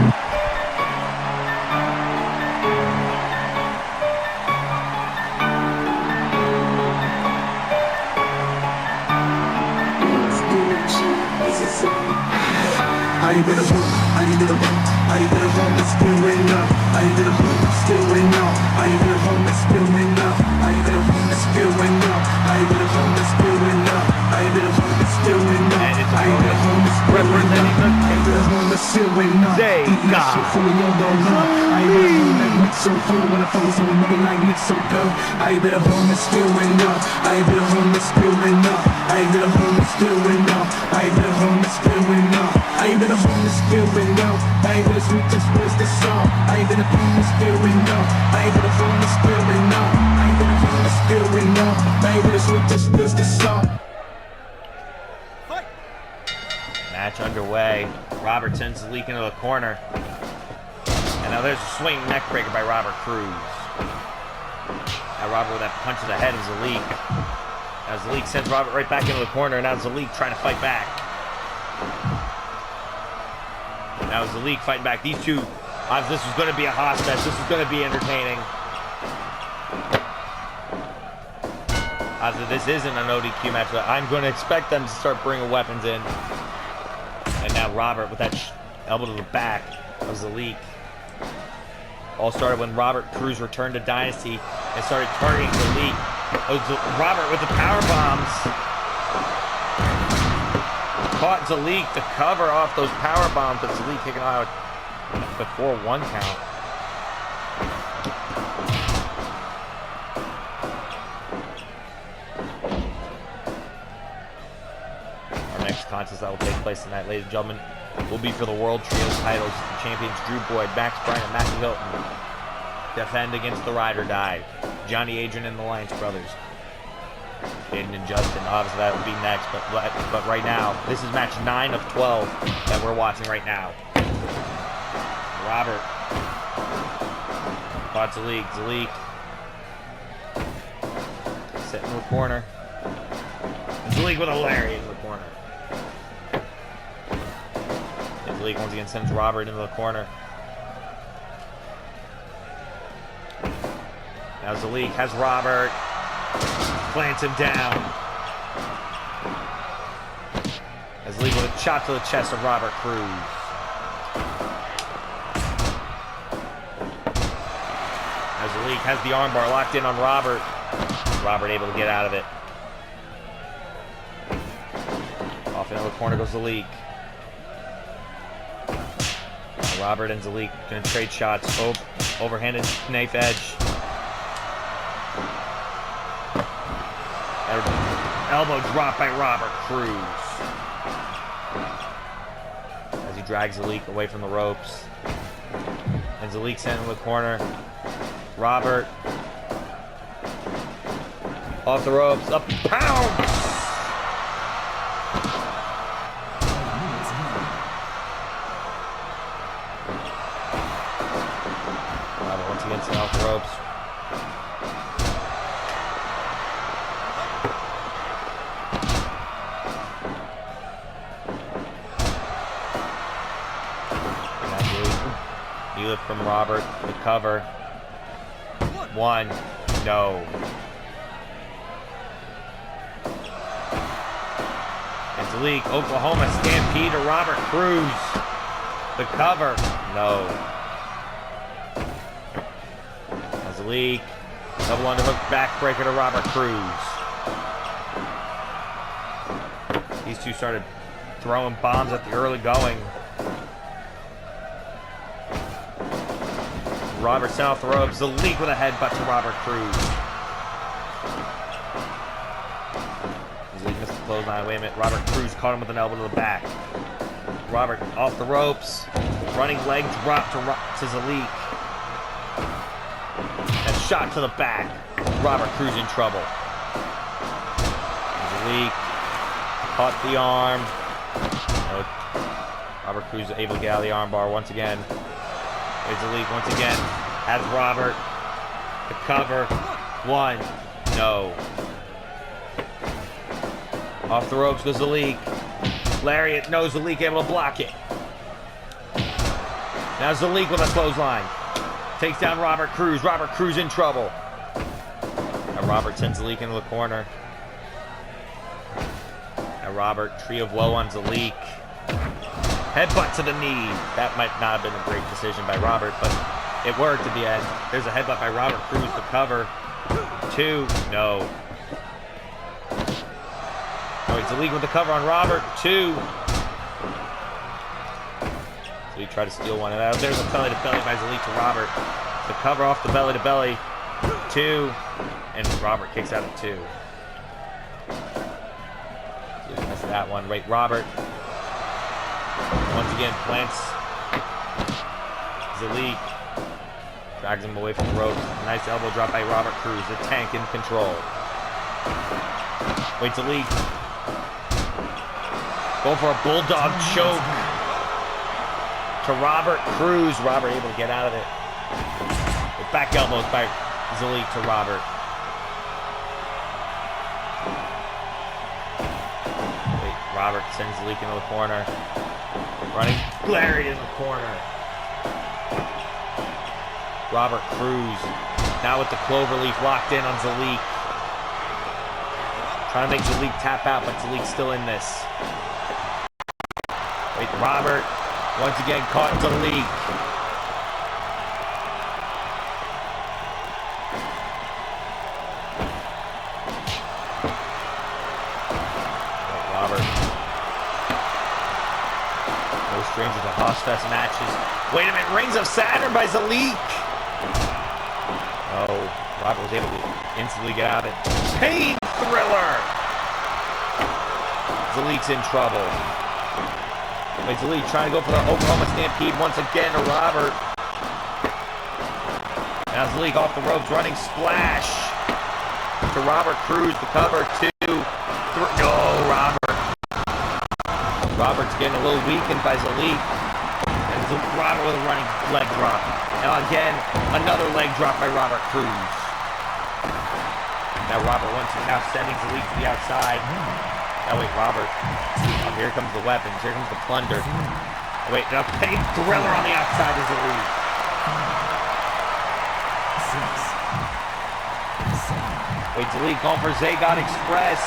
I ain't been a book, I ain't been a book, I ain't been a home that's spewing up. I ain't been a book, still waiting up. I ain't been a home that's spewing up. I ain't been a home that's spewing up. I ain't been a home that's spewing up. I ain't been a home that's spewing up. And it's I ain't been a home that's spewing up. representing the I ain't been a home that's spewing up. Zahliq. Eating that shit full of low, low, low. I ain't been a home that went so full when I focus on a nigga like Nick so go. I ain't been a home that's spewing up. I ain't been a home that's spewing up. I ain't been a home that's spewing up. I ain't been a home that's spewing up. I ain't been a home that's spewing up. I ain't been a sweet just where's the song. I ain't been a home that's spewing up. I ain't been a home that's spewing up. I ain't been a home that's spewing up. I ain't been a sweet just where's the song. Match underway. Robert sends Zahliq into the corner. And now there's a swinging neck breaker by Robert Cruz. Now Robert with that punch to the head of Zahliq. Now Zahliq sends Robert right back into the corner, and now Zahliq trying to fight back. Now Zahliq fighting back. These two, this was going to be a hostage. This was going to be entertaining. This isn't an ODQ match, but I'm going to expect them to start bringing weapons in. And now Robert with that elbow to the back of Zahliq. All started when Robert Cruz returned to Dynasty and started targeting Zahliq. Robert with the power bombs. Caught Zahliq to cover off those power bombs, but Zahliq kicking out before 1 count. Our next contest that will take place tonight, ladies and gentlemen, will be for the World Trios titles. The champions Drew Boyd, Max Bryan, and Matthew Hylton defend against the Ride or Die, Johnny Adrian and the Alliance Brothers. Aiden and Justin, obviously that would be next, but right now, this is match 9 of 12 that we're watching right now. Robert fought Zahliq. Zahliq set in the corner. And Zahliq with a lariat in the corner. And Zahliq once again sends Robert into the corner. Now Zahliq has Robert. Plants him down. As Zahliq with a chop to the chest of Robert Cruz. As Zahliq has the armbar locked in on Robert. Robert able to get out of it. Off into the corner goes Zahliq. Robert and Zahliq gonna trade shots. Overhanded knife edge. Elbow drop by Robert Cruz. As he drags Zahliq away from the ropes. And Zahliq sent in the corner. Robert. Off the ropes. Up. Pound! Robert once again sent off the ropes. Lift from Robert, the cover. 1, no. And Zahliq, Oklahoma stampede to Robert Cruz. The cover, no. And Zahliq, double underhook backbreaker to Robert Cruz. These two started throwing bombs at the early going. Robert sent off the ropes. Zahliq with a headbutt to Robert Cruz. Zahliq missed the clothesline. Wait a minute. Robert Cruz caught him with an elbow to the back. Robert off the ropes. Running leg drop to Zahliq. And shot to the back. Robert Cruz in trouble. Zahliq caught the arm. Robert Cruz able to get out of the armbar once again. There's Zahliq once again. Has Robert. The cover. One. No. Off the ropes goes Zahliq. Lariat. No, Zahliq able to block it. Now Zahliq with a clothesline. Takes down Robert Cruz. Robert Cruz in trouble. Now Robert sends Zahliq into the corner. Now Robert, tree of woe on Zahliq. Headbutt to the knee. That might not have been a great decision by Robert, but it worked at the end. There's a headbutt by Robert Cruz to cover. 2. No. Oh, wait, Zahliq with the cover on Robert. 2. So he tried to steal one of those. There's a belly to belly by Zahliq to Robert. The cover off the belly to belly. 2. And Robert kicks out of 2. Zahliq missed that one. Right, Robert. Once again, plants Zahliq. Drags him away from the ropes. Nice elbow drop by Robert Cruz. The tank in control. Wait, Zahliq. Going for a bulldog choke to Robert Cruz. Robert able to get out of it. The back elbows by Zahliq to Robert. Wait, Robert sends Zahliq into the corner. Running Larry in the corner. Robert Cruz now with the cloverleaf locked in on Zahliq. Trying to make Zahliq tap out, but Zahliq's still in this. Wait, Robert once again caught Zahliq. Wait, Robert. No stranger to Hossfest matches. Wait a minute, Rings of Saturn by Zahliq. Oh, Robert was able to instantly get out of it. Pain Thriller! Zahliq's in trouble. Wait, Zahliq trying to go for the Oklahoma Stampede once again to Robert. Now Zahliq off the ropes, running splash to Robert Cruz, the cover, 2, 3. No, Robert. Robert's getting a little weakened by Zahliq. And Robert with a running leg drop. Now again, another leg drop by Robert Cruz. Now Robert now sending Zahliq to the outside. Now wait, Robert. Oh, here comes the weapons. Here comes the plunder. Oh, wait, now Pain Thriller on the outside of Zahliq. 6. Wait, Zahliq going for Zagon Express.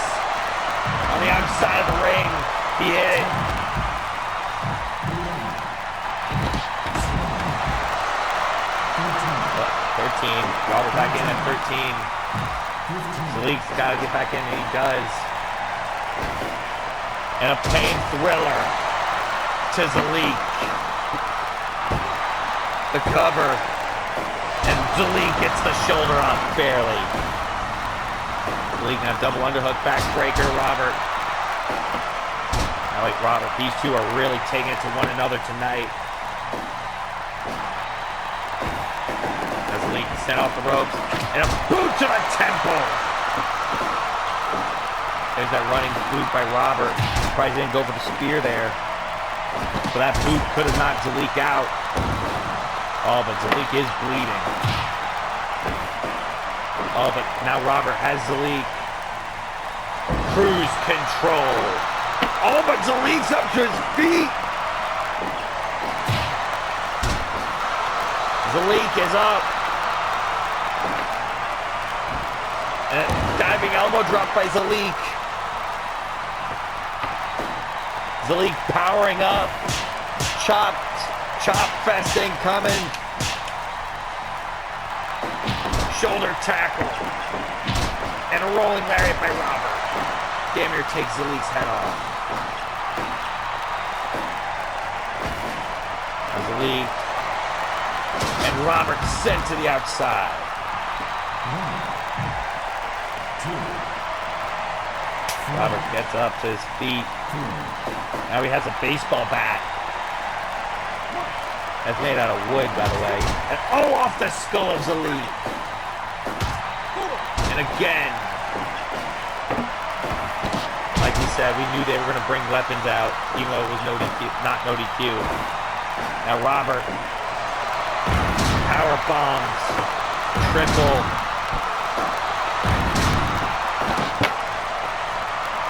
On the outside of the ring. He hit it. 13. Robert back in at 13. Zahliq's got to get back in, and he does. And a Pain Thriller to Zahliq. The cover. And Zahliq gets the shoulder off barely. Zahliq now double underhook backbreaker, Robert. Now wait, Robert, these two are really taking it to one another tonight. Zahliq sent off the ropes, and a boot to the temple. There's that running boot by Robert. Probably didn't go for the spear there. So that boot could have knocked Zahliq out. Oh, but Zahliq is bleeding. Oh, but now Robert has Zahliq. Cruise control. Oh, but Zahliq's up to his feet. Zahliq is up. And diving elbow drop by Zahliq. Zahliq powering up. Chop fest incoming. Shoulder tackle. And a rolling lariat by Robert. Damn near takes Zahliq's head off. Now Zahliq and Robert sent to the outside. 1, 2, 3. Robert gets up to his feet. Now he has a baseball bat. That's made out of wood, by the way. And off the skull of Zahliq. And again. Like we said, we knew they were going to bring weapons out, even though it was no DQ, not no DQ. Now Robert. Power bombs. Triple.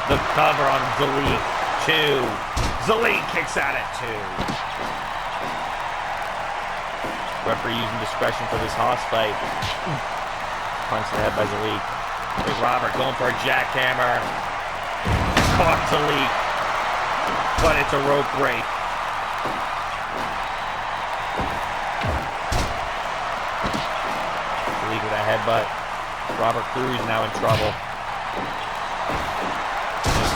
The cover on Zahliq. 2. Zahliq kicks out at 2. Referee using discretion for this hoss fight. Punch to the head by Zahliq. Here's Robert going for a jackhammer. Caught Zahliq. But it's a rope break. Zahliq with a headbutt. Robert Cruz now in trouble.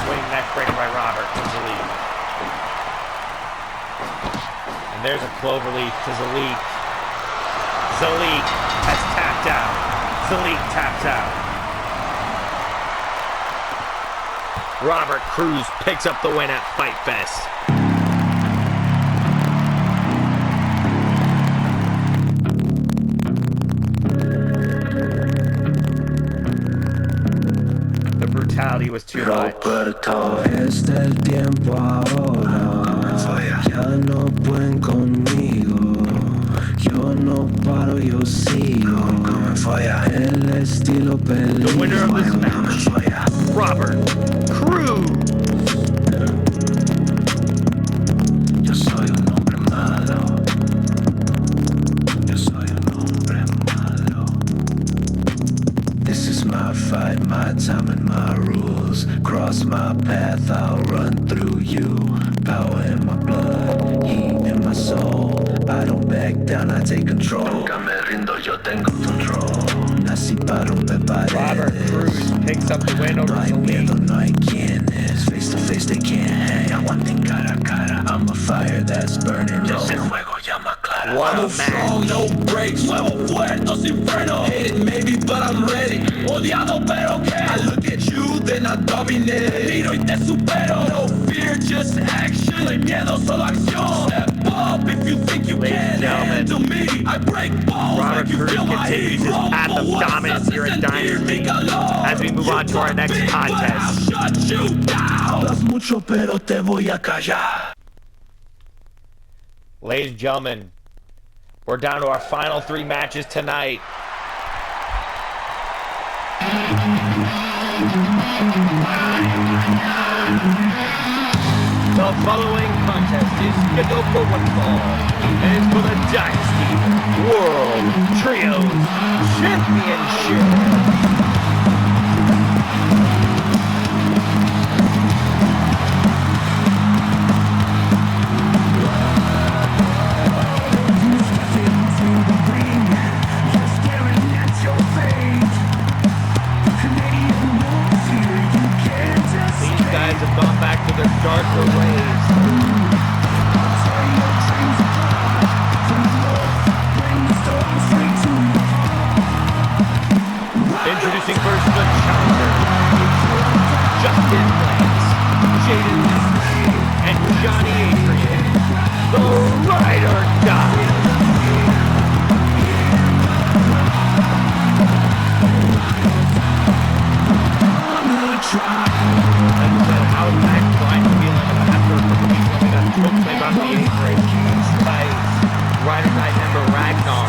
Swing neck breaker by Robert to Zahliq. And there's a cloverleaf to Zahliq. Zahliq has tapped out. Zahliq tapped out. Robert Cruz picks up the win at Fight Fest. The brutality was too much. Roberto, este el tiempo ahora. Ya no pueden conmigo. Yo no paro, yo sigo. El estilo peligro. The winner of this match, Robert Cruz. Yo soy un hombre malo. Yo soy un hombre malo. This is my fight, my time and my rules. Cross my path, I'll run through you. Power in my blood, heat in my soul. I don't back down, I take control. Nunca me rindo, yo tengo control. Nací para romper paredes. Robert Cruz picks up the win over No hay miedo, Zahliq. no hay quienes. Face to face, they can't hang. Aguanten cara a cara. I'm a fire that's burning. Ya ese juego llama clara. What I'm a a strong, match. no breaks, nuevo puertos inferno. Hate it maybe, but I'm ready. Odiado, pero que I look at you, then I dominate. Tiro y te supero. No fear, just action. No hay miedo, solo acción. Step up if you think you Ladies can and gentlemen, handle me. I break balls Robert like you Cruz feel my continues heat. his Roll path for of what? dominance here at Sentir Dynasty mi calor. as we move on to our next Big, but I'll contest. shut you down. Hablas mucho, pero te voy a callar. Ladies and gentlemen, we're down to our final 3 matches tonight. The following contest is scheduled for one fall and is for the Dynasty World Trios Championship. These guys have gone back to their darker ways. Introducing first the challenger, Justin Lance, Jaden Leslie, and Johnny Adrian, the Ride or Die. How's that grind feeling after we got choked by about the 8th race by Ride or Die member Ragnar?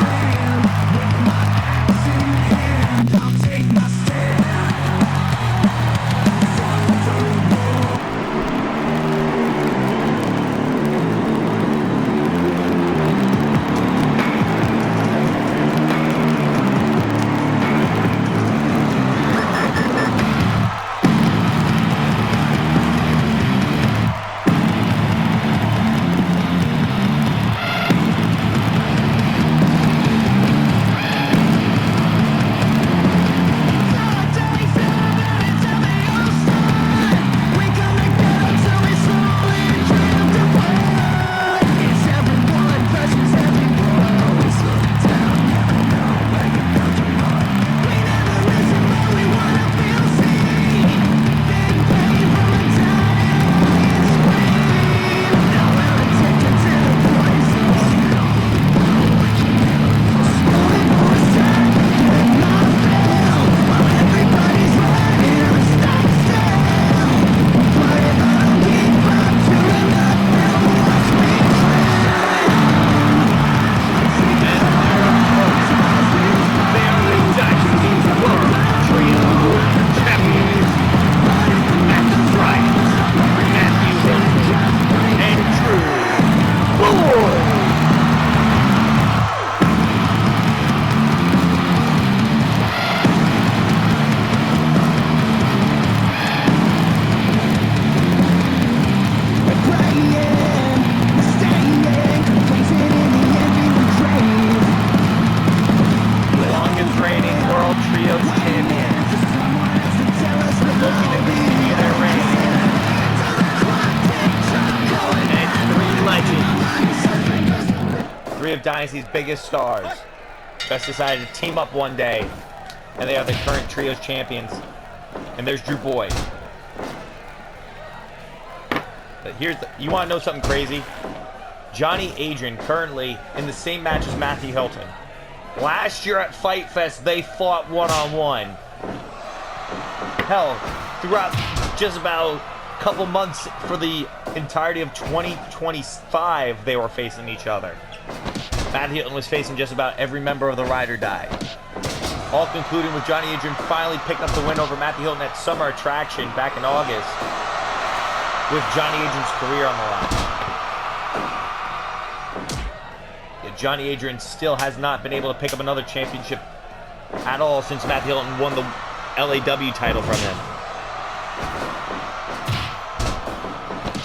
three of Dynasty's biggest stars just decided to team up one day, and they are the current Trios champions. And there's Drew Boyd. But you want to know something crazy? Johnny Adrian currently in the same match as Matthew Hylton. Last year at Fight Fest, they fought one-on-one. Hell, throughout just about a couple months for the entirety of 2025, they were facing each other. Matthew Hylton was facing just about every member of the Ride or Die. All concluding with Johnny Adrian finally picking up the win over Matthew Hylton at Summer Attraction back in August, with Johnny Adrian's career on the line. Yet Johnny Adrian still has not been able to pick up another championship at all since Matthew Hylton won the LAW title from him.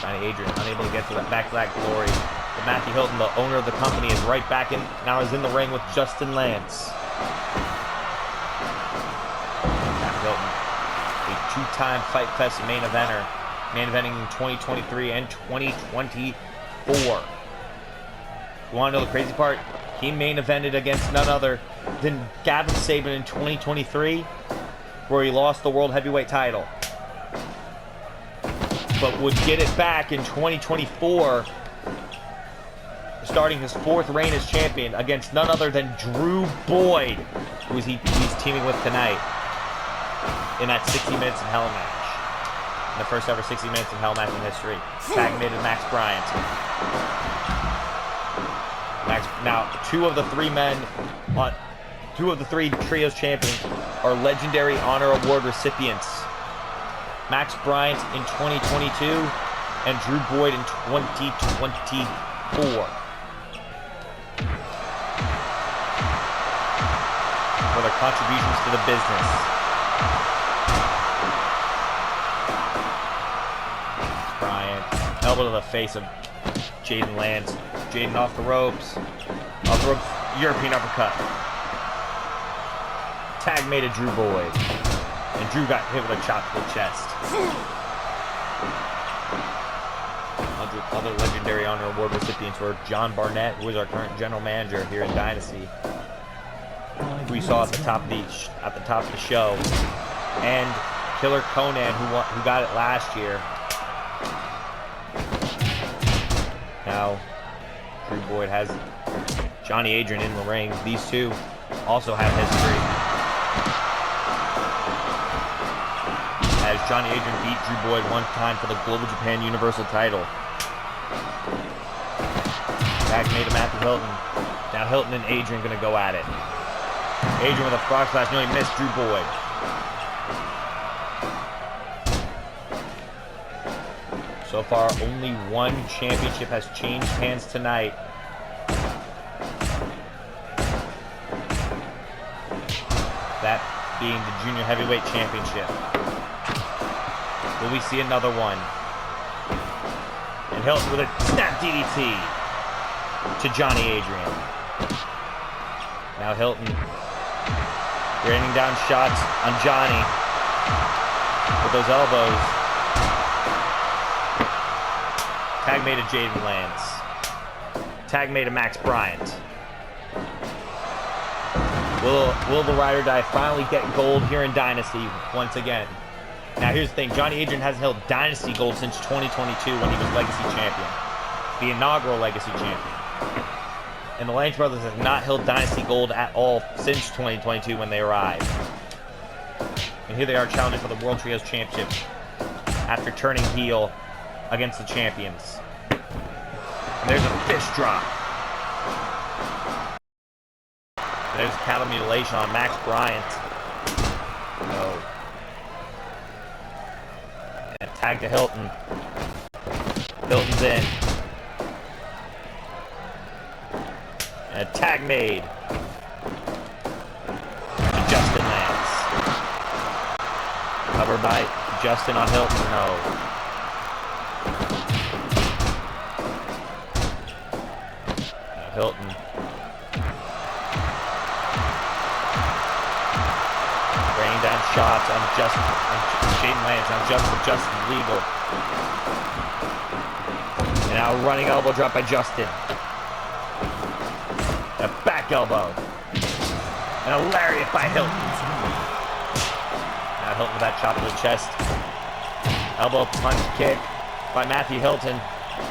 Johnny Adrian unable to get back to that glory. But Matthew Hylton, the owner of the company, is right back in. Now is in the ring with Justin Lance. Matthew Hylton, a two-time Fight Fest main eventer, main eventing in 2023 and 2024. You want to know the crazy part? He main evented against none other than Gavin Saban in 2023, where he lost the World Heavyweight title, but would get it back in 2024, starting his fourth reign as champion against none other than Drew Boyd, who he's teaming with tonight in that 60 Minutes in Hell match. In the first ever 60 Minutes in Hell match in history. Tag made to Max Bryant. Now, two of the three Trios champions are Legendary Honor Award recipients. Max Bryant in 2022 and Drew Boyd in 2024. For their contributions to the business. Bryant, elbow to the face of Jaden Lance. Jaden off the ropes. Off the ropes, European uppercut. Tag made to Drew Boyd. And Drew got hit with a chop to the chest. Other Legendary Honor Award recipients were John Barnett, who is our current general manager here in Dynasty, who we saw at the top of the show, and Killer Conan, who got it last year. Now, Drew Boyd has Johnny Adrian in the ring. These two also have history, as Johnny Adrian beat Drew Boyd one time for the Global Japan Universal title. Tag made to Matthew Hylton. Now Hylton and Adrian gonna go at it. Adrian with a frog splash nearly missed Drew Boyd. So far, only one championship has changed hands tonight. That being the Junior Heavyweight Championship. Will we see another one? And Hylton with a snap DDT to Johnny Adrian. Now Hylton raining down shots on Johnny with those elbows. Tag made to Jaden Lance. Tag made to Max Bryant. Will the Ride or Die finally get gold here in Dynasty once again? Now here's the thing, Johnny Adrian hasn't held Dynasty gold since 2022 when he was Legacy Champion. The inaugural Legacy Champion. And the Lance brothers have not held Dynasty gold at all since 2022 when they arrived. And here they are challenging for the World Trios Championship after turning heel against the champions. And there's a fist drop. There's a cattle mutilation on Max Bryant. Oh. And tag to Hylton. Hylton's in. And a tag made to Justin Lance. Covered by Justin on Hylton. No. Hylton. Raining down shots on Jaden Lance, on Justin Legal. And now running elbow drop by Justin. back elbow. And a lariat by Hylton. Now Hylton with that chop to the chest. Elbow punch kick by Matthew Hylton.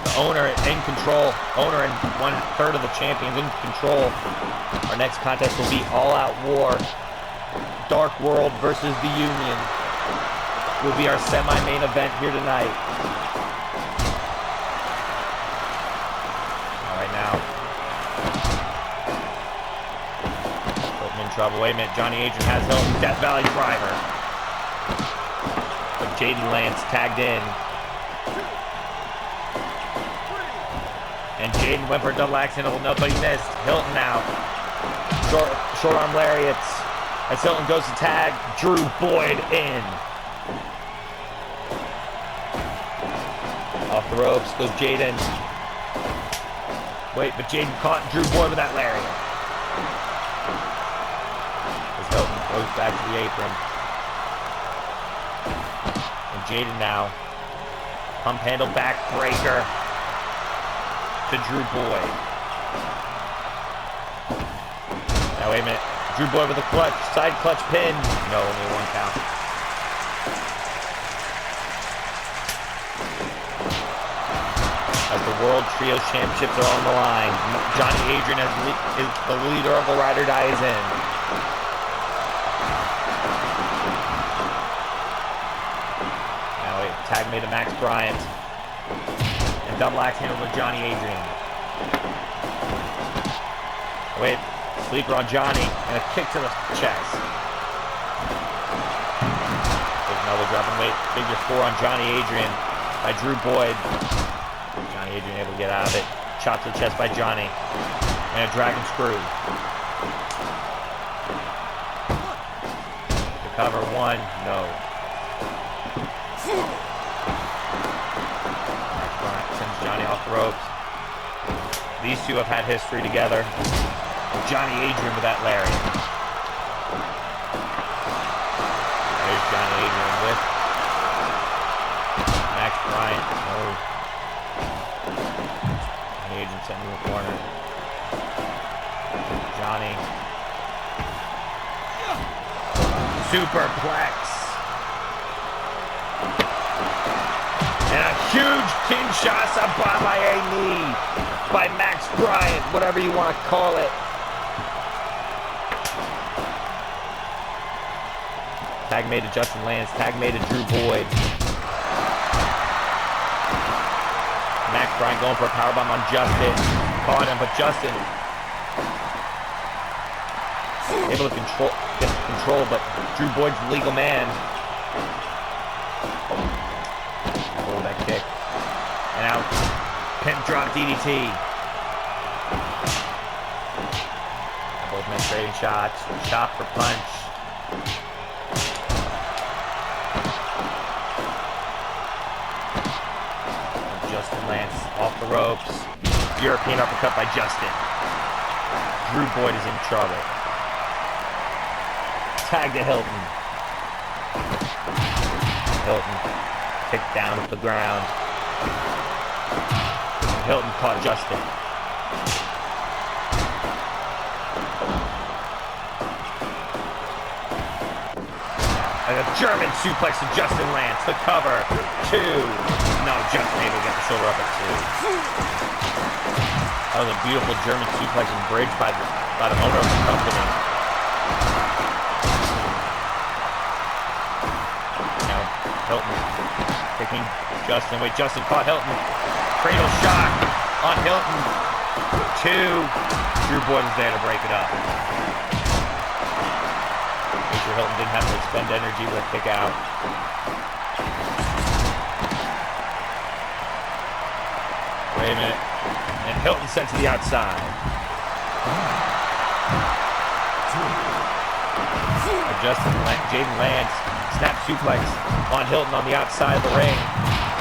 The owner in control. Owner and 1/3 of the champions in control. Our next contest will be All Out War. Dark World versus the Union will be our semi-main event here tonight. All right, now. Hylton in trouble. Wait a minute. Johnny Adrian has Hylton. Death Valley driver. But Jaden Lance tagged in. And Jaden went for a double axe handle. Nobody missed. Hylton now. Short arm lariats. As Hylton goes to tag Drew Boyd in. Off the ropes goes Jaden. Wait, but Jaden caught Drew Boyd with that lariat. As Hylton goes back to the apron. And Jaden now. Pump handle backbreaker to Drew Boyd. Now wait a minute. Drew Boyd with a clutch, side clutch pin. No, only 1 count. As the World Trios Championships are on the line, Johnny Adrian is the leader of the Ride or Die is in. Now wait, tag made to Max Bryant. And double axe handle with Johnny Adrian. Wait. Sleeper on Johnny, and a kick to the chest. There's another dropping weight. Figure 4 on Johnny Adrian by Drew Boyd. Johnny Adrian able to get out of it. Chop to the chest by Johnny. And a dragon screw. To cover 1, no. Sends Johnny off the ropes. These two have had history together. Johnny Adrian with that lariat. There's Johnny Adrian with Max Bryant. Oh. Johnny Adrian sent in the corner. Johnny. Superplex. And a huge Kinshasa Babaye knee by Max Bryant, whatever you want to call it. Tag made to Justin Lance. Tag made to Drew Boyd. Max Bryant going for a powerbomb on Justin. Caught him, but Justin able to get control, but Drew Boyd's the legal man. Oh, that kick. And out. Pin drop DDT. Both men trading shots. Shot for punch. Justin Lance off the ropes. European uppercut by Justin. Drew Boyd is in trouble. Tag to Hylton. Hylton kicked down to the ground. Hylton caught Justin. And a German suplex to Justin Lance. The cover. 2. No, Justin able to get the shoulder up at 2. That was a beautiful German suplex and bridge by the owner of the company. Now, Hylton kicking Justin. Wait, Justin caught Hylton. Cradle shot on Hylton. 2. Drew Boyd was there to break it up. Make sure Hylton didn't have to expend energy with a kick out. Wait a minute. And Hylton sent to the outside. Jaden Lance snap suplex on Hylton on the outside of the ring.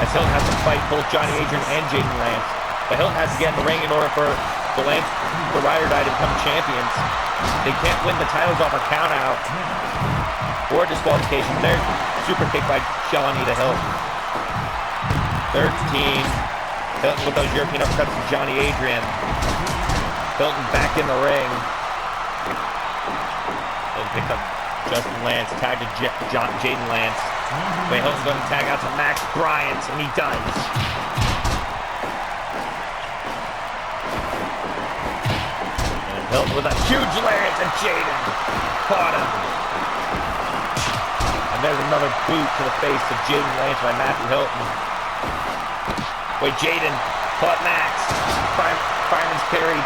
As Hylton has to fight both Johnny Adrian and Jaden Lance. But Hylton has to get in the ring in order for the Ride or Die to become champions. They can't win the titles off a count out or disqualification. There's super kick by Shalonita Hylton. 13. Hylton with those European uppercuts to Johnny Adrian. Hylton back in the ring. He'll pick up Justin Lance, tag to Jaden Lance. Wait, Hylton's going to tag out to Max Bryant, and he does. And Hylton with a huge lariat to Jaden. Caught him. And there's another boot to the face of Jaden Lance by Matthew Hylton. Wait, Jaden caught Max. Fireman's carry.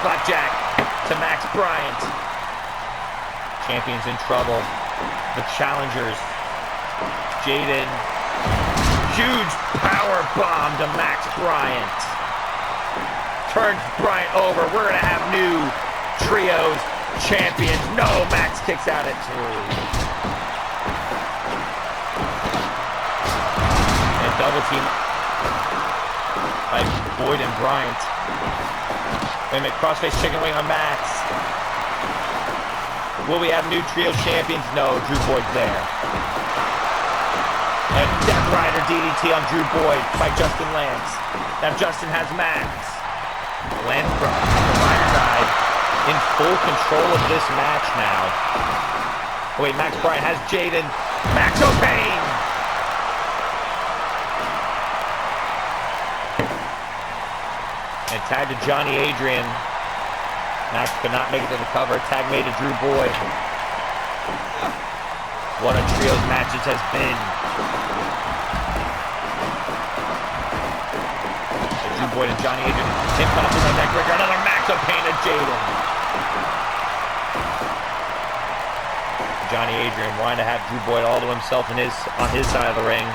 Blackjack to Max Bryant. Champions in trouble. The challengers. Jaden. Huge power bomb to Max Bryant. Turns Bryant over. We're going to have new trios champions. No, Max kicks out at 2. And double team by Boyd and Bryant. Wait a minute, crossface chicken wing on Max. Will we have new trio champions? No, Drew Boyd's there. And Death Rider DDT on Drew Boyd by Justin Lance. Now Justin has Max. Lance from the Rider side in full control of this match now. Oh wait, Max Bryant has Jaden. Max O'Payne! And tag to Johnny Adrian. Max could not make it to the cover. Tag made to Drew Boyd. What a trios match this has been. And Drew Boyd and Johnny Adrian. Him coming through the neck breaker. Another Max O'Payne to Jaden. Johnny Adrian wanting to have Drew Boyd all to himself on his side of the ring.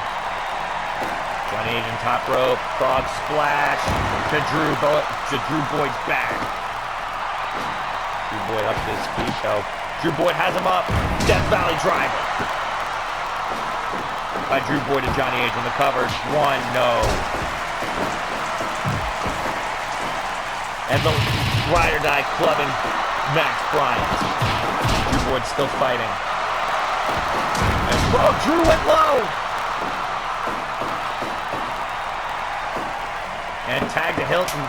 Johnny Adrian top rope, frog splash to Drew Boyd's back. Drew Boyd up to his feet though. Drew Boyd has him up. Death Valley driver. By Drew Boyd and Johnny Adrian. The cover. 1, no. And the ride or die clubbing Max Bryant. Drew Boyd's still fighting. And whoa, Drew went low. And tag to Hylton.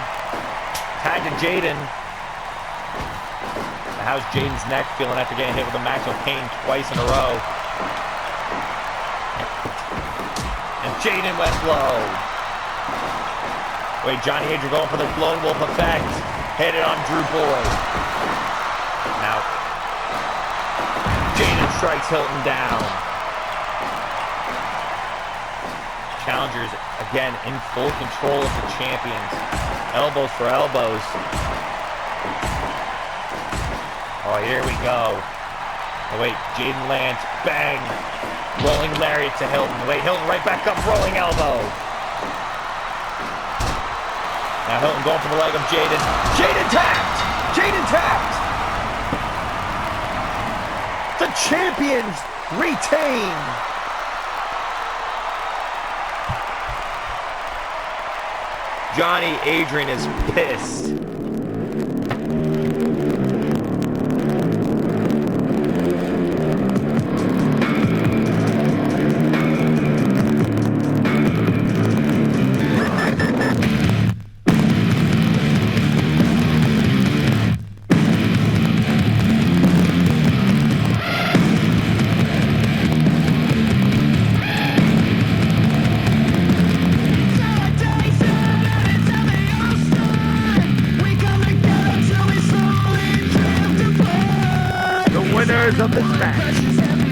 Tag to Jaden. How's Jaden's neck feeling after getting hit with a Max O'Payne twice in a row? And Jaden went low. Wait, Johnny Adrian going for the Lone Wolf effect. Hit it on Drew Boyd. Now, Jaden strikes Hylton down. Challengers, again, in full control of the champions. Elbows for elbows. Oh, here we go. Oh, wait, Jaden Lance, bang. Rolling lariat to Hylton. Wait, Hylton right back up, rolling elbow. Now Hylton going for the leg of Jaden. Jaden tapped! Jaden tapped! The champions retain! Johnny Adrian is pissed. Of this match,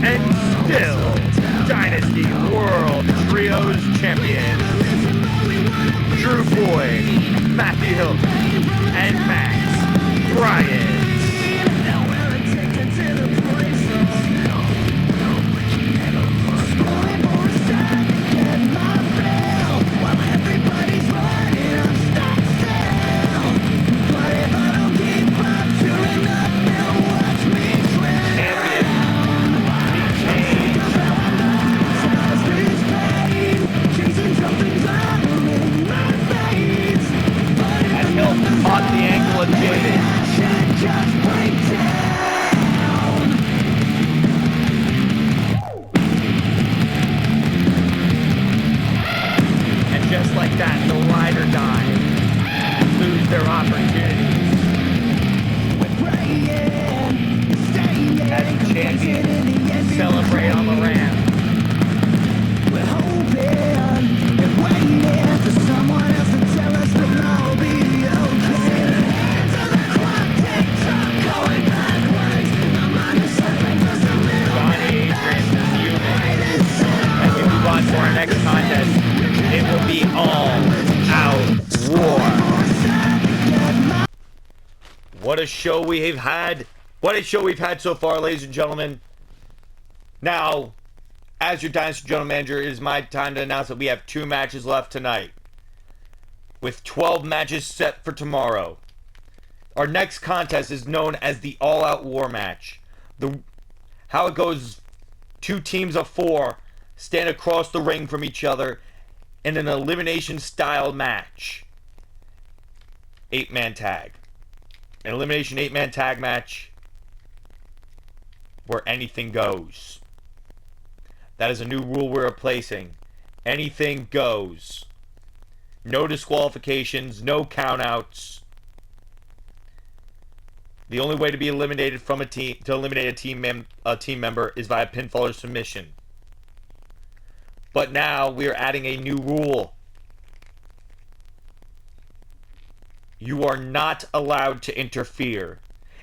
and still Dynasty World Trios Champions, Drew Boyd, Matthew Hylton, and Max Bryant. Lose their opportunities. as the champions celebrate on the ramp. We're hoping and waiting for someone else to tell us we'll all be okay. Hands on the clock, tick-tock, going backwards. My mind is slipping just a little Johnny Adrian's unit. As we move on to our next contest, it will be all-out war. What a show we have had. What a show we've had so far, ladies and gentlemen. Now, as your Dynasty General Manager, it is my time to announce that we have 2 matches left tonight, with 12 matches set for tomorrow. Our next contest is known as the All-Out War match. How it goes, 2 teams of 4 stand across the ring from each other in an elimination-style match. 8-man tag. An elimination 8-man tag match where anything goes. That is a new rule we're replacing. Anything goes. No disqualifications, no countouts. The only way to be eliminated from a team, to eliminate a team member, is via pinfall or submission. But now we are adding a new rule. You are not allowed to interfere.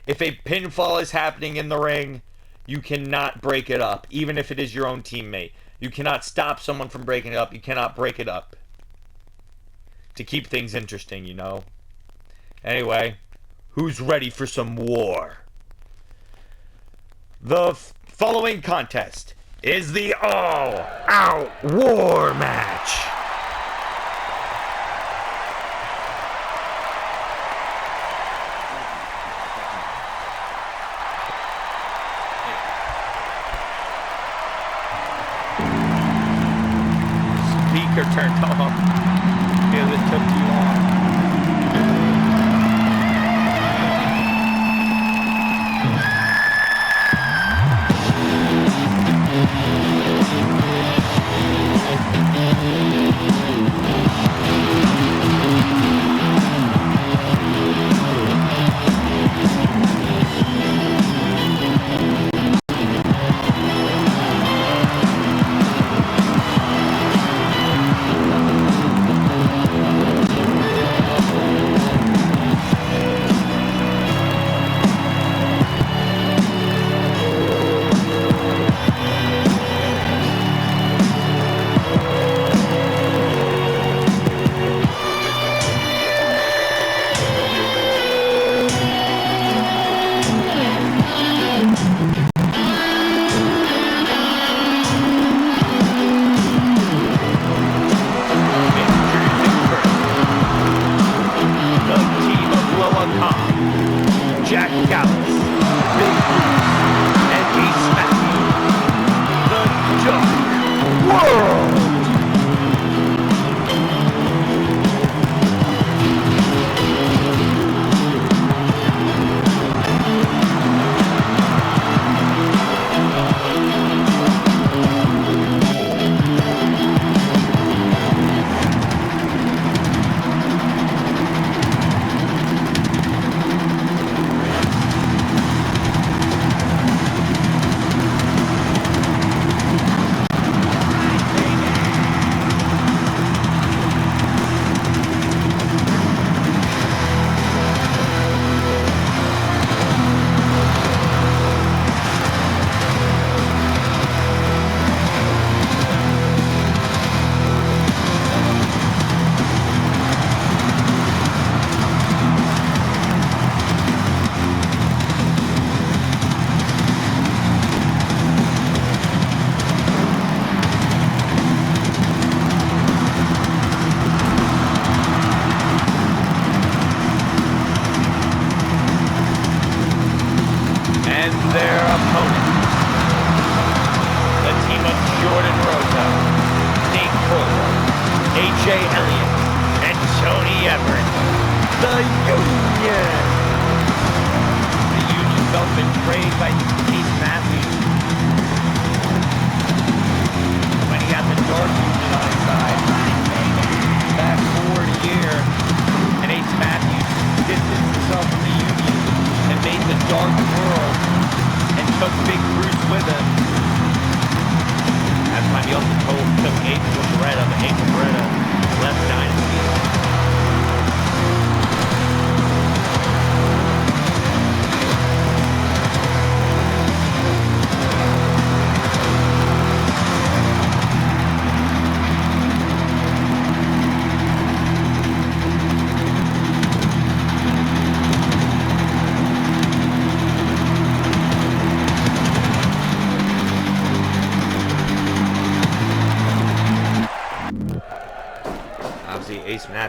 If a pinfall is happening in the ring, you cannot break it up, even if it is your own teammate. You cannot stop someone from breaking it up. You cannot break it up. To keep things interesting, you know. Anyway, who's ready for some war? The following contest is the All-Out War match. Speaker turned off because it took too long.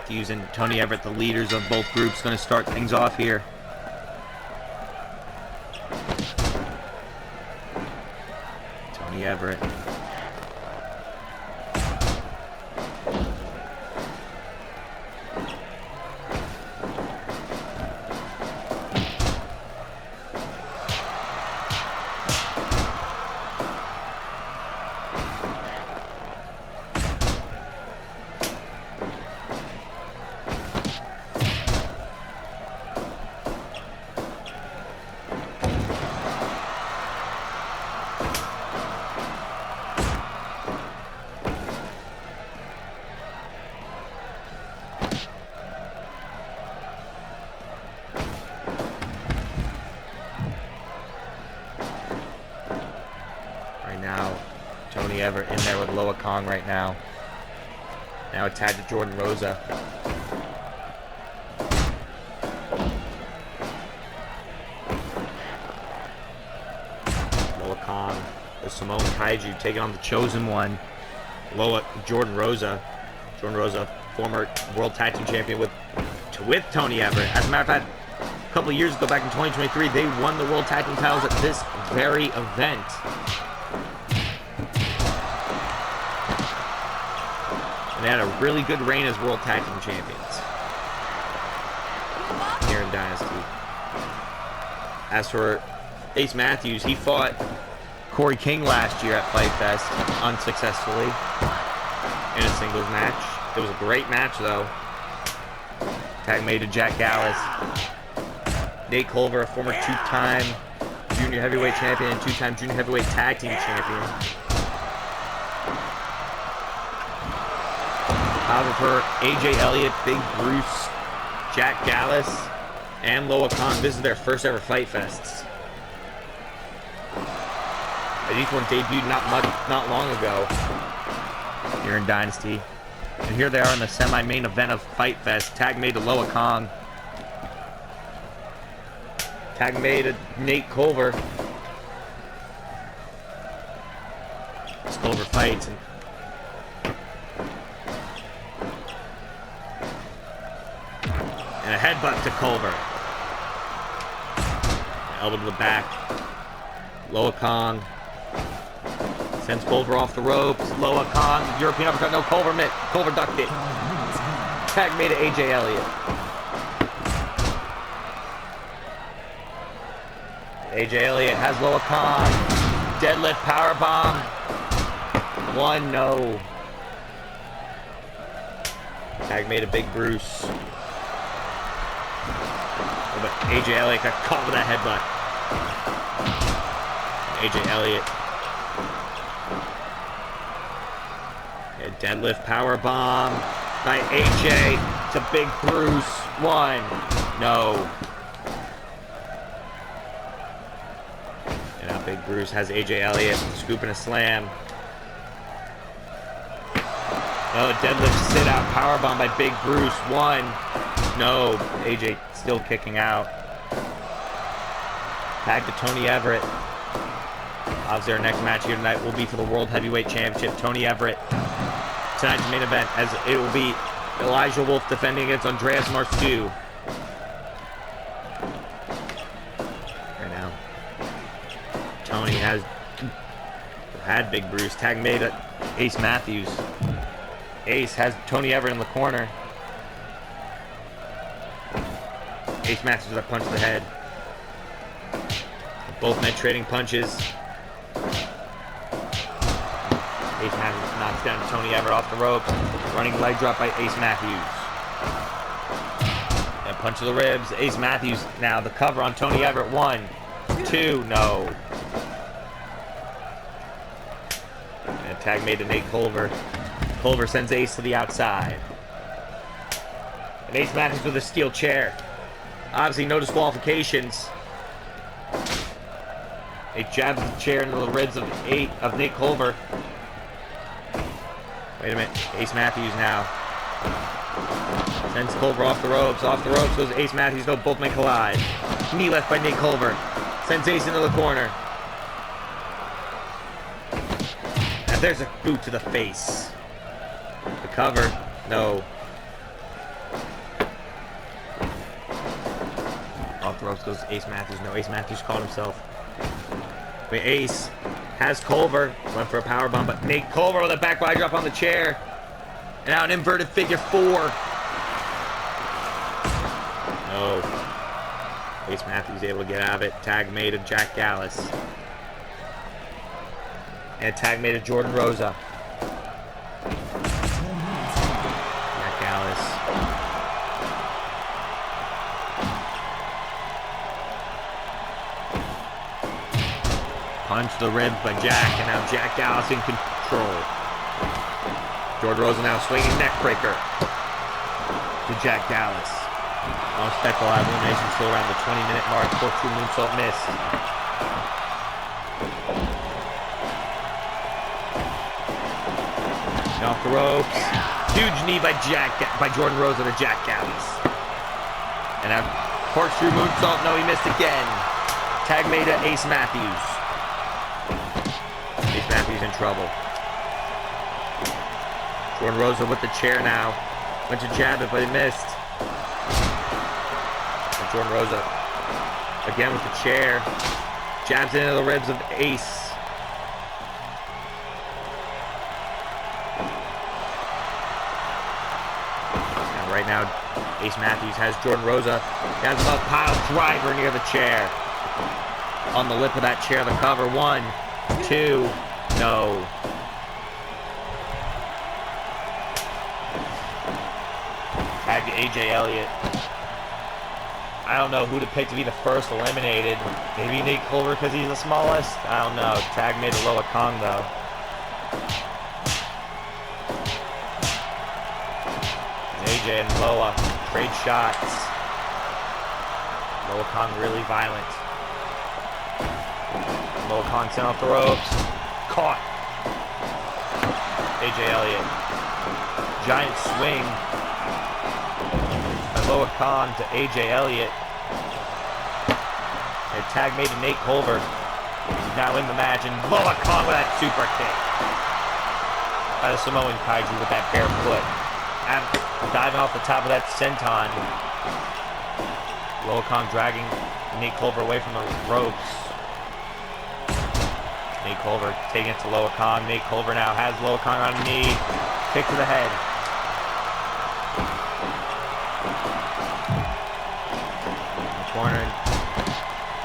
Matthews and Tony Everett, the leaders of both groups, going to start things off here. Tony Everett. Tony Everett in there with Loa Kong right now. Now attached to Jordan Rosa. Loa Kong, the Samoan Kaiju taking on the Chosen One. Jordan Rosa. Jordan Rosa, former World Tag Team Champion with Tony Everett. As a matter of fact, a couple of years ago, back in 2023, they won the World Tag Team titles at this very event. And they had a really good reign as World Tag Team Champions here in Dynasty. As for Ace Matthews, he fought Corey King last year at Fight Fest unsuccessfully in a singles match. It was a great match though. Tag made to Jack Gallus. Nate Culver, a former two-time junior heavyweight champion and two-time junior heavyweight tag team champion. However, AJ Elliott, Big Bruce, Jack Gallus, and Loa Khan, this is their first ever Fight Fests. And each one debuted not long ago here in Dynasty. And here they are in the semi-main event of Fight Fest. Tag made to Loa Kong. Tag made to Nate Culver. As Culver fights. And a headbutt to Culver. Elbow to the back. Loa Kong sends Culver off the ropes. Loa Kong, European uppercut, no, Culver ducked it. Tag made to AJ Elliott. AJ Elliott has Loa Kong. Deadlift powerbomb. 1, no. Tag made to Big Bruce. Oh, but AJ Elliott got caught with that headbutt. AJ Elliott. A deadlift powerbomb by AJ to Big Bruce. 1, no. And now Big Bruce has AJ Elliott scooping a slam. Oh, deadlift sit out powerbomb by Big Bruce. 1, no. AJ still kicking out. Tag to Tony Everett. Obviously, our next match here tonight will be for the World Heavyweight Championship. Tony Everett. Tonight's main event, as it will be Elijah Wolf defending against Andreas Marçu. Right now, Tony had Big Bruce. Tag made at Ace Matthews. Ace has Tony Everett in the corner. Ace Matthews with a punch to the head. Both men trading punches. Ace Matthews knocks down Tony Everett off the ropes. Running leg drop by Ace Matthews. And punch to the ribs. Ace Matthews now the cover on Tony Everett. 1, 2, no. And a tag made to Nate Culver. Culver sends Ace to the outside. And Ace Matthews with a steel chair. Obviously no disqualifications. He jabs the chair into the ribs of Nate Culver. Wait a minute. Ace Matthews now. Sends Culver off the ropes. Off the ropes goes Ace Matthews. No, both men collide. Knee left by Nate Culver. Sends Ace into the corner. And there's a boot to the face. The cover. No. ropes goes Ace Matthews. No, Ace Matthews caught himself. But Ace has Culver. Went for a powerbomb, but Nate Culver with a back body drop on the chair. And now an inverted figure 4. No. Ace Matthews able to get out of it. Tag made of Jack Gallus. And tag made of Jordan Rosa. Jack Gallus. Punch the ribs by Jack, and now Jack Gallus in control. Jordan Rosa now swinging neck breaker to Jack Gallus. On spectacle elimination still around the 20-minute mark. Corkscrew moonsault missed. Off the ropes. Huge knee by Jordan Rosa to Jack Gallus. And a corkscrew moonsault. No, he missed again. Tag made to Ace Matthews. Ace Matthews in trouble. Jordan Rosa with the chair now. Went to jab it, but he missed. And Jordan Rosa again with the chair. Jabs into the ribs of Ace. And right now, Ace Matthews has Jordan Rosa. He has a pile driver near the chair. On the lip of that chair, the cover. 1, 2, no. Tag to AJ Elliott. I don't know who to pick to be the first eliminated. Maybe Nate Culver because he's the smallest. I don't know. Tag made to Loa Kong though. And AJ and Loa trade shots. Loa Kong really violent. Loa Kong sent off the ropes. Caught. AJ Elliott. Giant swing. Loa Kong to AJ Elliott. A tag made to Nate Culver. He's now in the match, and Loa Kong with that super kick. By the Samoan Kaiju with that bare foot. And diving off the top of that senton. Loa Kong dragging Nate Culver away from the ropes. Nate Culver taking it to Loa Kong. Nate Culver now has Loa Kong on a knee. Kick to the head. Corner.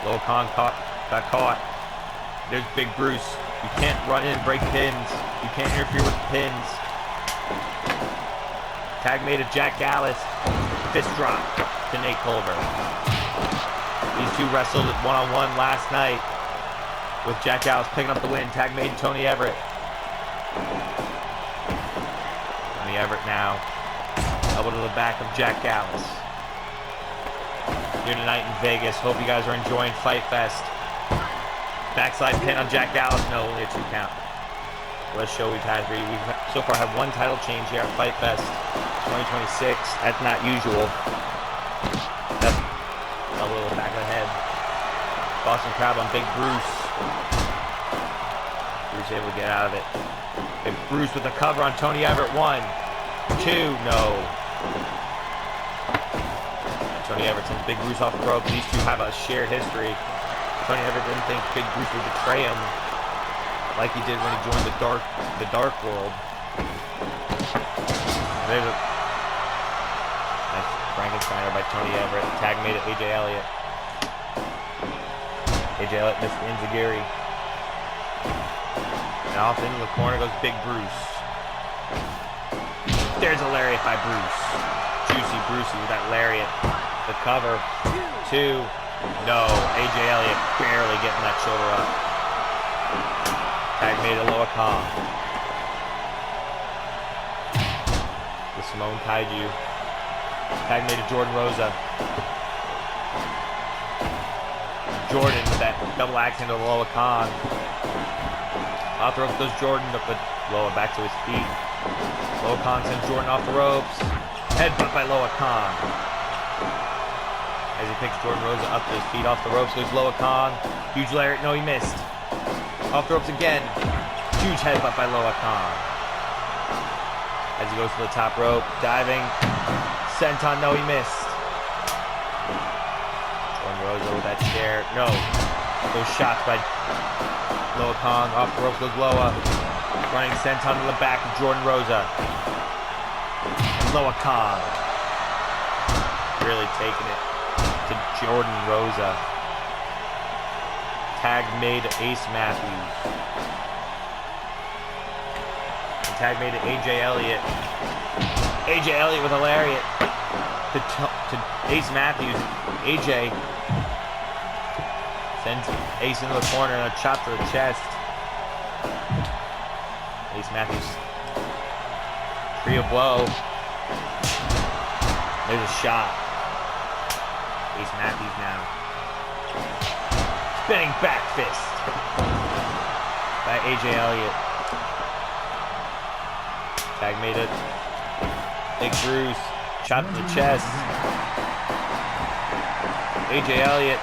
Loa Kong got caught. There's Big Bruce. You can't run in and break pins. You can't interfere with the pins. Tag made of Jack Gallus. Fist drop to Nate Culver. These two wrestled one-on-one last night with Jack Gallus picking up the win. Tag made Tony Everett. Tony Everett now. Elbow to the back of Jack Gallus. Here tonight in Vegas. Hope you guys are enjoying Fight Fest. Backslide pin on Jack Gallus. No, only a 2 count. Let's show we've had for you. We've so far had 1 title change here at Fight Fest 2026. That's not usual. That's a little back of the head. Boston Crab on Big Bruce. Bruce able to get out of it. Big Bruce with the cover on Tony Everett. 1, 2, no. Tony Everett sends Big Bruce off the rope. These two have a shared history. Tony Everett didn't think Big Bruce would betray him like he did when he joined the dark world. There's a nice Frankensteiner by Tony Everett. Tag made it AJ Elliott. AJ Elliott missed the Enziguri. And off into the corner goes Big Bruce. There's a lariat by Bruce. Juicy Brucey with that lariat. The cover. 2. No. AJ Elliott barely getting that shoulder up. Tag made to Loa Kong. The Samoan Kaiju. Tag made to Jordan Rosa. Jordan with that double axe into Loa Kong. Off the ropes goes Jordan, but Loa back to his feet. Loa Kong sends Jordan off the ropes. Headbutt by Loa Kong. As he picks Jordan Rosa up to his feet. Off the ropes goes Loa Kong. Huge lariat. No, he missed. Off the ropes again. Huge headbutt by Loa Kong. As he goes to the top rope. Diving. Senton. No, he missed. Jordan Rosa with that chair. No. Those shots by Loa Kong. Off the ropes goes Loa. Running senton to the back of Jordan Rosa. And Loa Kong. Really taking it to Jordan Rosa. Tag made to Ace Matthews. And tag made to AJ Elliott. AJ Elliott with a lariat to Ace Matthews. AJ sends Ace into the corner and a chop to the chest. Ace Matthews. Trio blow. There's a shot. Ace Matthews now. Spinning back fist by AJ Elliott. Tag made it. Big Cruz. Chop to the chest. AJ Elliott.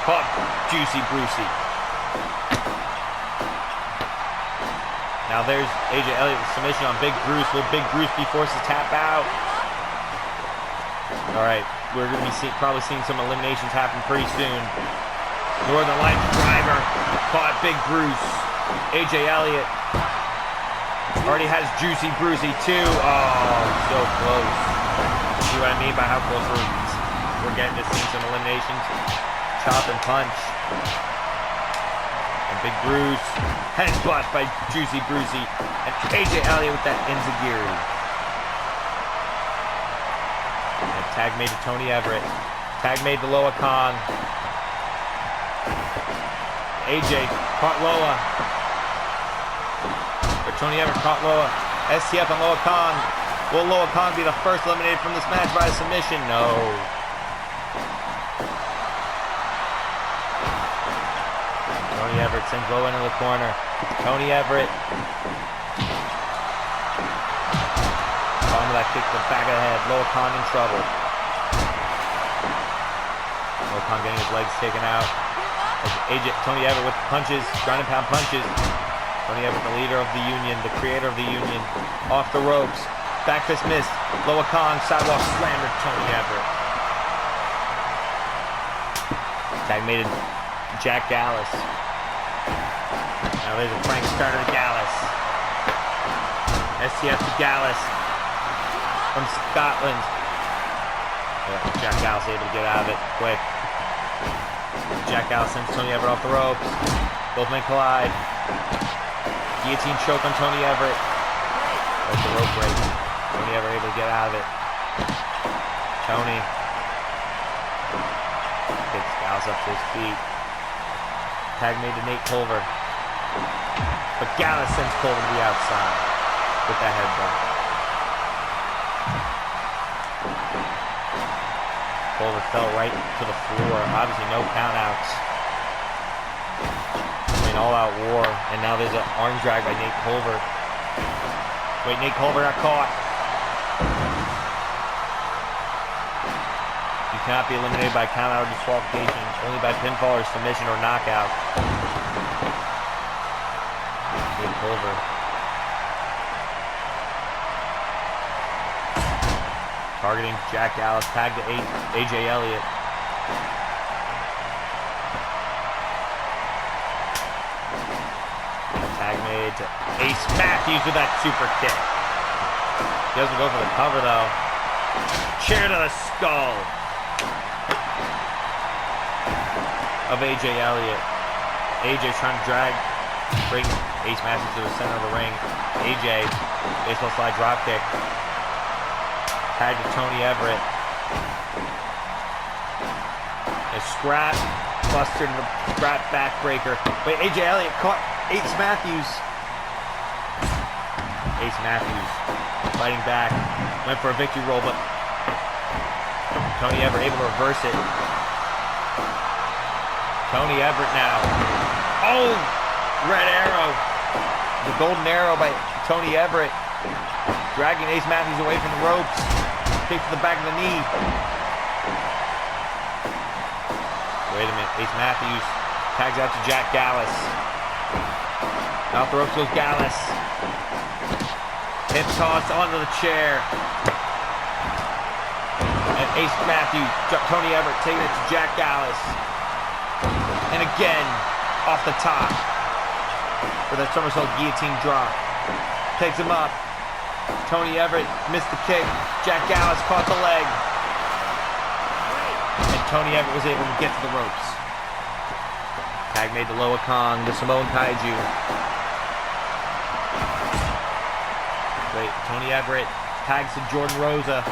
Caught Juicy Brucey. Now there's AJ Elliott with submission on Big Bruce. Will Big Bruce be forced to tap out? Alright, we're going to be probably seeing some eliminations happen pretty soon. Northern Lights driver caught Big Bruce. AJ Elliott already has Juicy Brucey too. Oh, so close. See what I mean by how close we're getting to seeing some eliminations? Chop and punch. And Big Bruce headbutt by Juicy Brucey. And AJ Elliott with that enziguri. And tag made to Tony Everett. Tag made to Loa Kong. AJ caught Loa. Or Tony Everett caught Loa. STF on Loa Kong. Will Loa Kong be the first eliminated from this match by submission? No. Tony Everett sends Loa into the corner. Tony Everett. Onto that kick to the back of the head. Loa Kong in trouble. Loa Kong getting his legs taken out. Tony Everett with punches, ground and pound punches. Tony Everett, the leader of the Union, the creator of the Union. Off the ropes. Back fist missed. Loa Kong, sidewalk slammer, Tony Everett. Tag made it Jack Gallus. Now there's a Frank Starter to Gallus. STF to Gallus from Scotland. Jack Gallus able to get out of it quick. Jack Gallus sends Tony Everett off the ropes. Both men collide. Guillotine choke on Tony Everett. There's the rope break. Tony Everett able to get out of it. Tony picks Gallus up to his feet. Tag made to Nate Culver. But Gallus sends Culver to the outside with that headbutt. Culver fell right to the floor. Obviously no countouts. An all-out war. And now there's an arm drag by Nate Culver. Wait, Nate Culver got caught. You cannot be eliminated by countout or disqualification. Only by pinfall or submission or knockout. Nate Culver. Targeting Jack Gallus, tag to AJ Elliott. Tag made to Ace Matthews with that super kick. He doesn't go for the cover though. Chair to the skull of AJ Elliott. AJ's trying to bring Ace Matthews to the center of the ring. AJ, baseball slide drop kick. Tag to Tony Everett. A scrap buster to the scrap backbreaker. Wait, AJ Elliott caught Ace Matthews. Ace Matthews fighting back. Went for a victory roll, but Tony Everett able to reverse it. Tony Everett now. Oh! Red arrow. The golden arrow by Tony Everett. Dragging Ace Matthews away from the ropes. Kick to the back of the knee. Wait a minute. Ace Matthews tags out to Jack Gallus. Off the ropes goes Gallus. Hip toss onto the chair. And Ace Matthews, Tony Everett taking it to Jack Gallus. And again, off the top for that somersault guillotine drop. Takes him up. Tony Everett missed the kick. Jack Gallus caught the leg. And Tony Everett was able to get to the ropes. Tag made to Loa Kong, the Samoan Kaiju. Wait, Tony Everett tags to Jordan Rosa.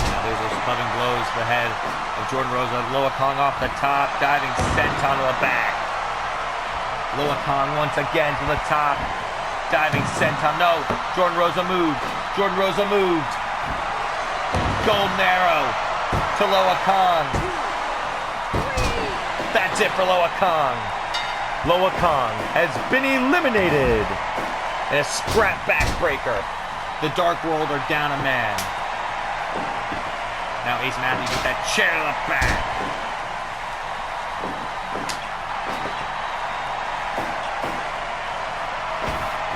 Now there's those clubbing blows to the head of Jordan Rosa. Loa Kong off the top, diving senton to the back. Loa Kong once again to the top, diving senton. No, Jordan Rosa moved. Jordan Rosa moved. Golden arrow to Loa Kong. That's it for Loa Kong. Loa Kong has been eliminated. And a scrap backbreaker. The Dark World are down a man. Now Ace Matthews with that chair to the back.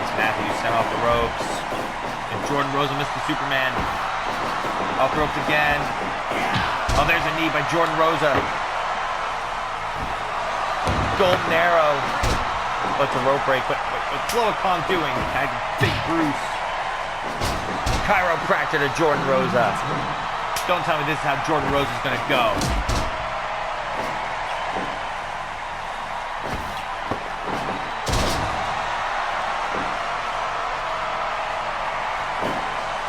Ace Matthews sent off the ropes. And Jordan Rosa missed the Superman. Off the ropes again. Oh, there's a knee by Jordan Rosa. Golden arrow. What's a rope break? What's Loa Kong doing? Tagged Big Bruce. Chiropractor to Jordan Rosa. Don't tell me this is how Jordan Rosa is going to go.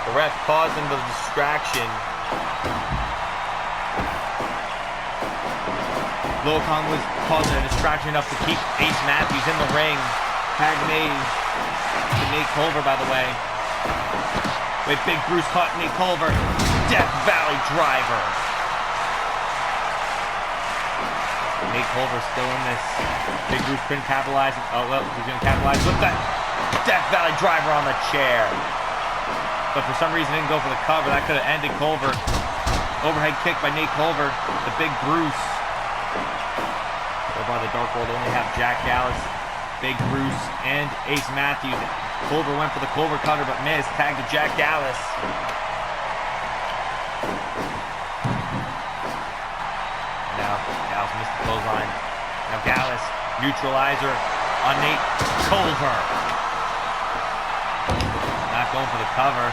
The ref causing the distraction. Loa Kong was causing a distraction enough to keep Ace Matthews in the ring. Tag made to Nate Culver, by the way. Wait, Big Bruce caught Nate Culver. Death Valley driver. Nate Culver still in this. Big Bruce couldn't capitalize. Oh, well, he's going to capitalize with that Death Valley driver on the chair. But for some reason didn't go for the cover. That could have ended Culver. Overhead kick by Nate Culver. The Big Bruce. By the Dark World only have Jack Gallus, Big Bruce, and Ace Matthews. Culver went for the Culver cutter but missed. Tagged to Jack Gallus. Now Gallus missed the clothesline. Now Gallus, neutralizer on Nate Culver. Not going for the cover.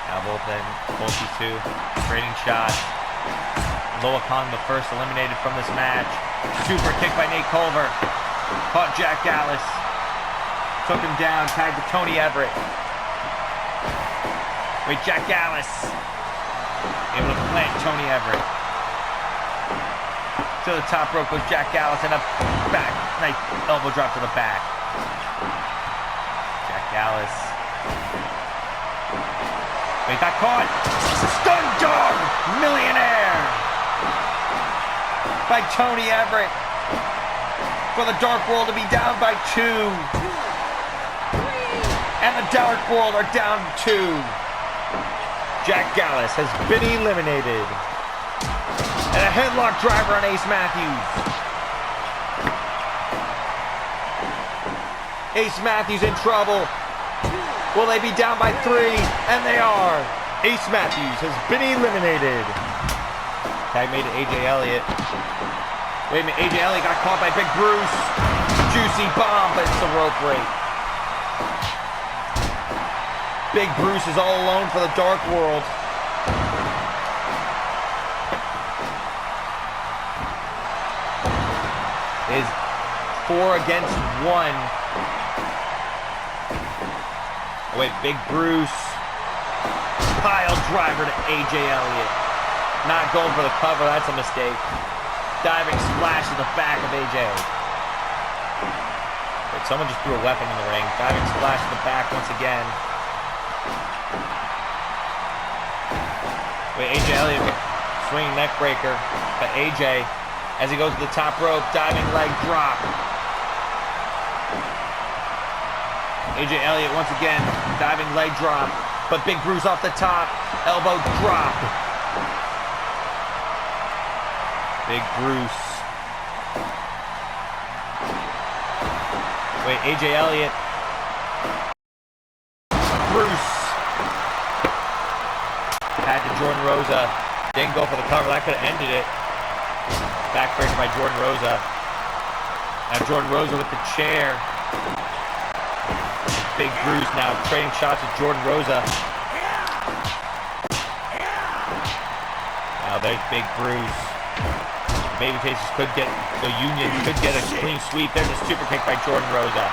Now both these two trading shots. Loa Kong, the first eliminated from this match. Super kick by Nate Culver. Caught Jack Gallus. Took him down. Tagged to Tony Everett. Wait, Jack Gallus. Able to plant Tony Everett. To the top rope with Jack Gallus and a back. Nice elbow drop to the back. Jack Gallus. Wait, got caught. Stun dog. Millionaire. By Tony Everett. For the Dark World to be down by 2. And the Dark World are down 2. Jack Gallus has been eliminated. And a headlock driver on Ace Matthews. Ace Matthews in trouble. Will they be down by 3? And they are. Ace Matthews has been eliminated. Tag made to AJ Elliott. Wait a minute, AJ Elliott got caught by Big Bruce. Juicy bomb, but it's a rope break. Big Bruce is all alone for the Dark World. It is 4 against 1. Oh, wait, Big Bruce. Pile driver to AJ Elliott. Not going for the cover, that's a mistake. Diving splash to the back of AJ. Wait, someone just threw a weapon in the ring. Diving splash to the back once again. Wait, AJ Elliott swinging neck breaker. But AJ, as he goes to the top rope, diving leg drop. AJ Elliott once again, diving leg drop. But Big Bruce off the top, elbow drop. Big Bruce. Wait, AJ Elliott Bruce. Had to Jordan Rosa. Didn't go for the cover. That could have ended it. Backbreaker by Jordan Rosa. Now Jordan Rosa with the chair. Big Bruce now trading shots with Jordan Rosa. Now there's Big Bruce. Babyfaces could get, the Union could get a clean sweep. There's a super kick by Jordan Rosa.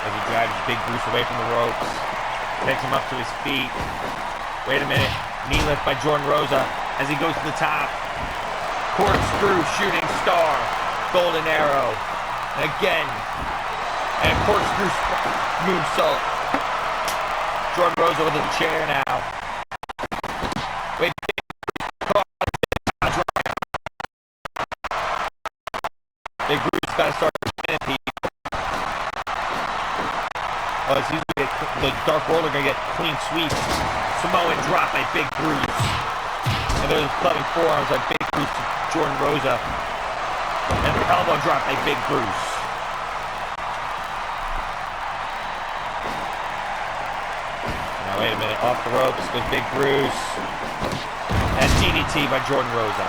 As he drives Big Bruce away from the ropes. Takes him up to his feet. Wait a minute. Knee lift by Jordan Rosa as he goes to the top. Corkscrew, shooting star. Golden arrow. And again. And corkscrew moonsault. Jordan Rosa with a chair now. Wait. Big Bruce got to start pinning people. Oh, it's usually the Dark World are going to get clean sweeps. Samoan drop by Big Bruce. And there's clubbing forearms by Big Bruce to Jordan Rosa. And the elbow drop by Big Bruce. Now wait a minute, off the ropes goes Big Bruce. And DDT by Jordan Rosa.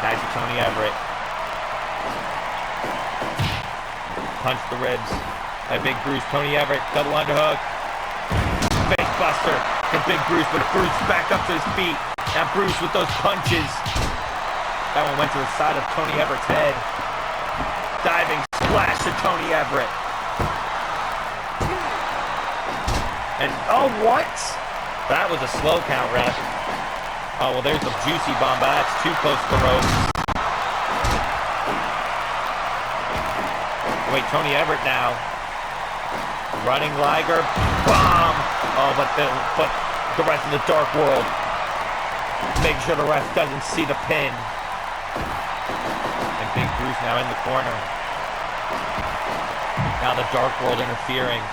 Nice to Tony Everett. Punch the ribs by Big Bruce. Tony Everett, double underhook. Face buster for Big Bruce, but Bruce back up to his feet. Now Bruce with those punches. That one went to the side of Tony Everett's head. Diving splash to Tony Everett. And, oh, what? That was a slow count, ref. Oh, well, there's the juicy bomb, but that's too close to the ropes. Wait, Tony Everett now. Running Liger. Bomb! Oh, but the rest of the Dark World. Make sure the ref doesn't see the pin. And Big Bruce now in the corner. Now the Dark World interfering.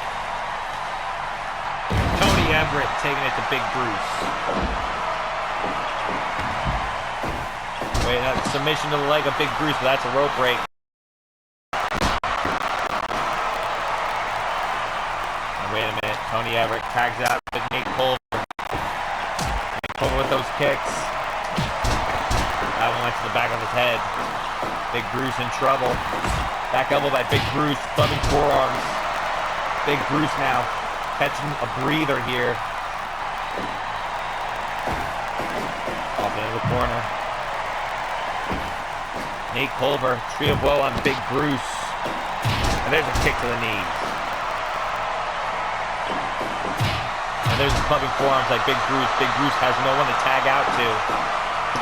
Tony Everett taking it to Big Bruce. Wait, submission to the leg of Big Bruce, but that's a rope break. Wait a minute, Tony Everett tags out with Nate Culver. Nate Culver with those kicks. That one went to the back of his head. Big Bruce in trouble. Back elbow by Big Bruce, clubbing forearms. Big Bruce now catching a breather here. Off into the corner. Nate Culver, trio blow on Big Bruce. And there's a kick to the knees. And there's the clubbing forearms like Big Bruce. Big Bruce has no one to tag out to.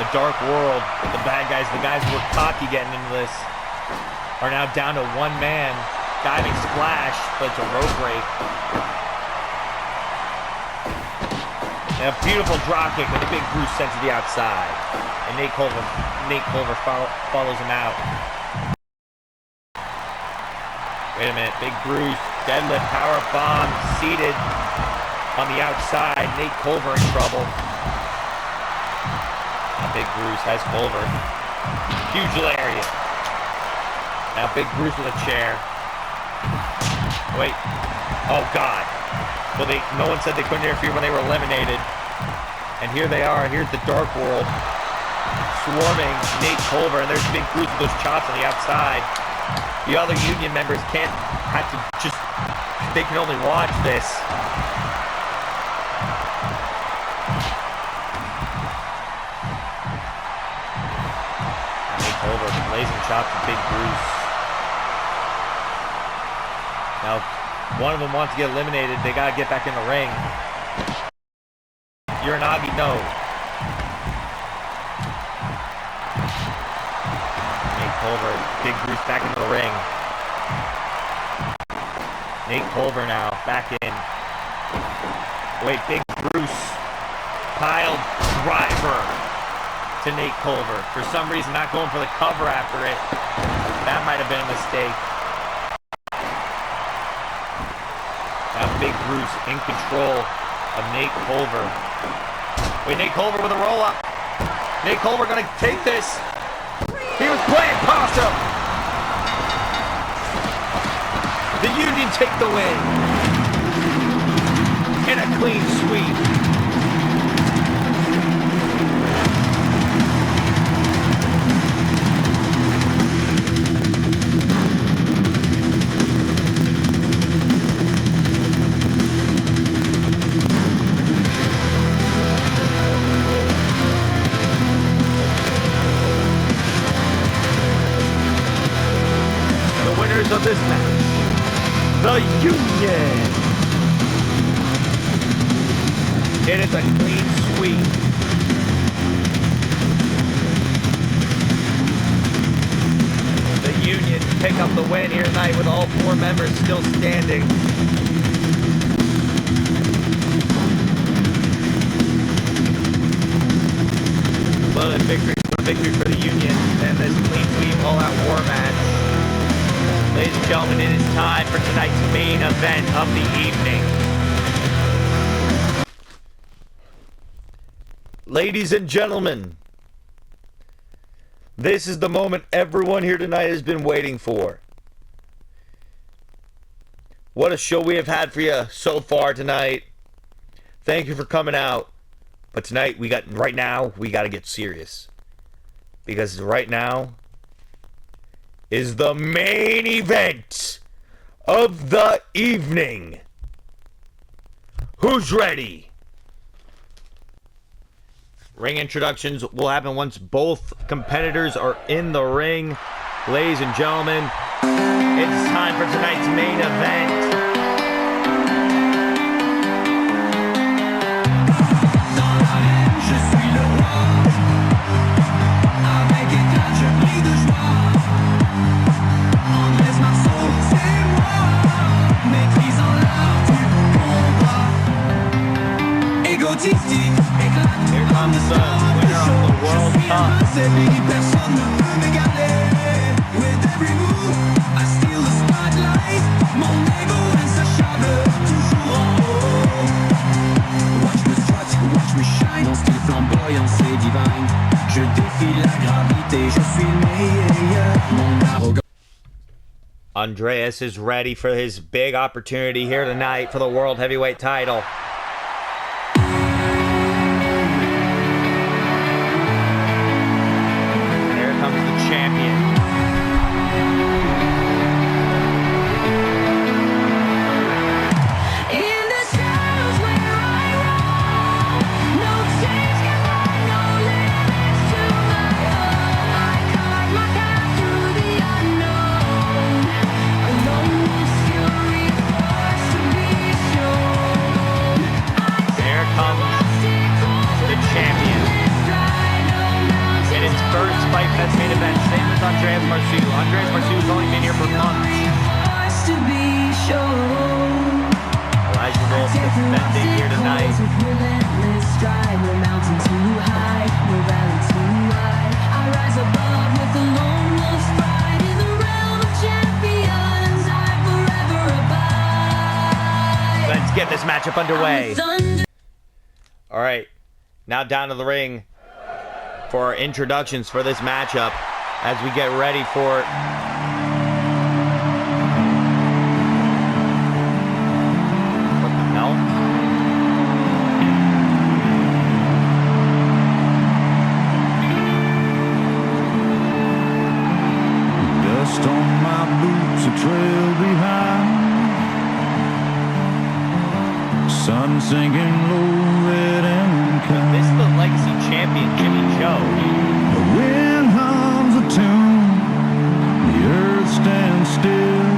The Dark World, the bad guys, the guys who were cocky getting into this, are now down to one man. Diving splash, but it's a rope break. And a beautiful drop kick that Big Bruce sent to the outside. And Nate Culver follows him out. Wait a minute, Big Bruce, deadlift, power bomb, seated. On the outside, Nate Culver in trouble. Now Big Bruce has Culver. Huge lariat. Now Big Bruce with a chair. Wait. Oh, God. Well, no one said they couldn't interfere when they were eliminated. And here they are. Here's the Dark World. Swarming Nate Culver. And there's Big Bruce with those chops on the outside. The other Union members they can only watch this. Over blazing chop to Big Bruce. Now, one of them wants to get eliminated. They got to get back in the ring. Uranagi, no. Nate Culver, Big Bruce back into the ring. Nate Culver now back in. Wait, Big Bruce. Pile driver to Nate Culver. For some reason, not going for the cover after it. That might have been a mistake. Now Big Bruce in control of Nate Culver. Wait, Nate Culver with a roll-up. Nate Culver gonna take this. He was playing possum. The Union take the win. In a clean sweep. Of this match, the Union. It is a clean sweep. The Union pick up the win here tonight with all 4 members still standing. Well, victory for the Union and this clean sweep all-out war match. Ladies and gentlemen, it is time for tonight's main event of the evening. Ladies and gentlemen, this is the moment everyone here tonight has been waiting for. What a show we have had for you so far tonight. Thank you for coming out. But tonight, right now, we got to get serious. Because right now is the main event of the evening. Who's ready? Ring introductions will happen once both competitors are in the ring. Ladies and gentlemen, it's time for tonight's main event. Here comes the winner of the World Cup. Andreas is ready for his big opportunity here tonight for the World Heavyweight title. Get this matchup underway. All right, now down to the ring for our introductions for this matchup as we get ready for what the hell? Dust on my boots, a trail behind. Sun sinking low, red and kind. This is the Legacy Champion, Jimmy Joe. The wind hums a tune, the earth stands still.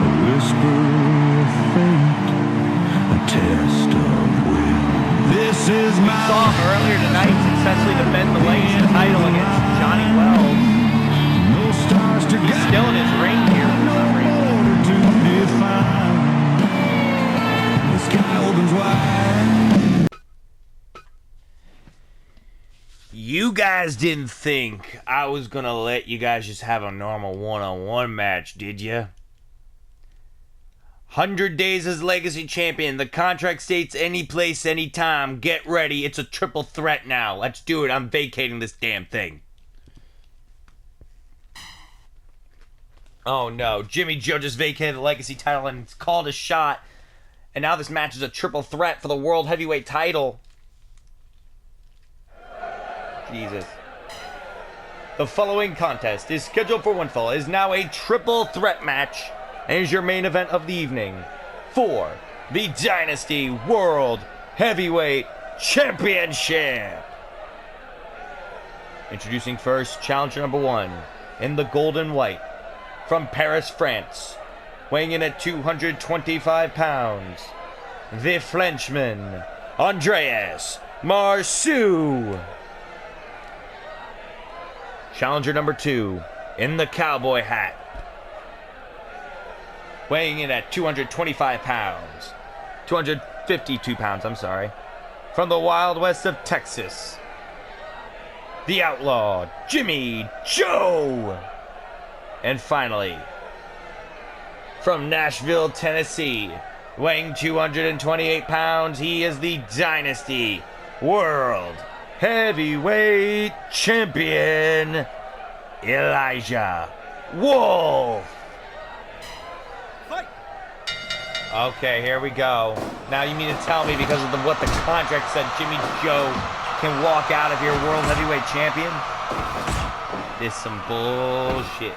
A whisper of fate, a test of will. This is We my saw him earlier tonight successfully defend the Legacy title against Johnny Wells. no stars to He's still in his ring here for some reason. order to define. The sky opens wide. You guys didn't think I was gonna let you guys just have a normal one-on-one match, did you? 100 days as Legacy Champion. The contract states any place, anytime. Get ready. It's a triple threat now. Let's do it. I'm vacating this damn thing. Oh no, Jimmy Joe just vacated the Legacy title and called a shot. And now this match is a triple threat for the World Heavyweight title. Jesus. The following contest is scheduled for one fall. Is now a triple threat match and is your main event of the evening for the Dynasty World Heavyweight Championship. Introducing first, challenger number 1 in the gold and white from Paris, France, weighing in at 225 pounds, the Frenchman, Andreas Marceau. Challenger number 2 in the cowboy hat, weighing in at 225 pounds, 252 pounds, I'm sorry, from the Wild West of Texas, the Outlaw, Jimmy Joe. And finally, from Nashville, Tennessee, weighing 228 pounds, he is the Dynasty World Heavyweight Champion, Elijah Wolf. Okay, here we go. Now you mean to tell me because of what the contract said, Jimmy Joe can walk out of here World Heavyweight Champion? This is some bullshit.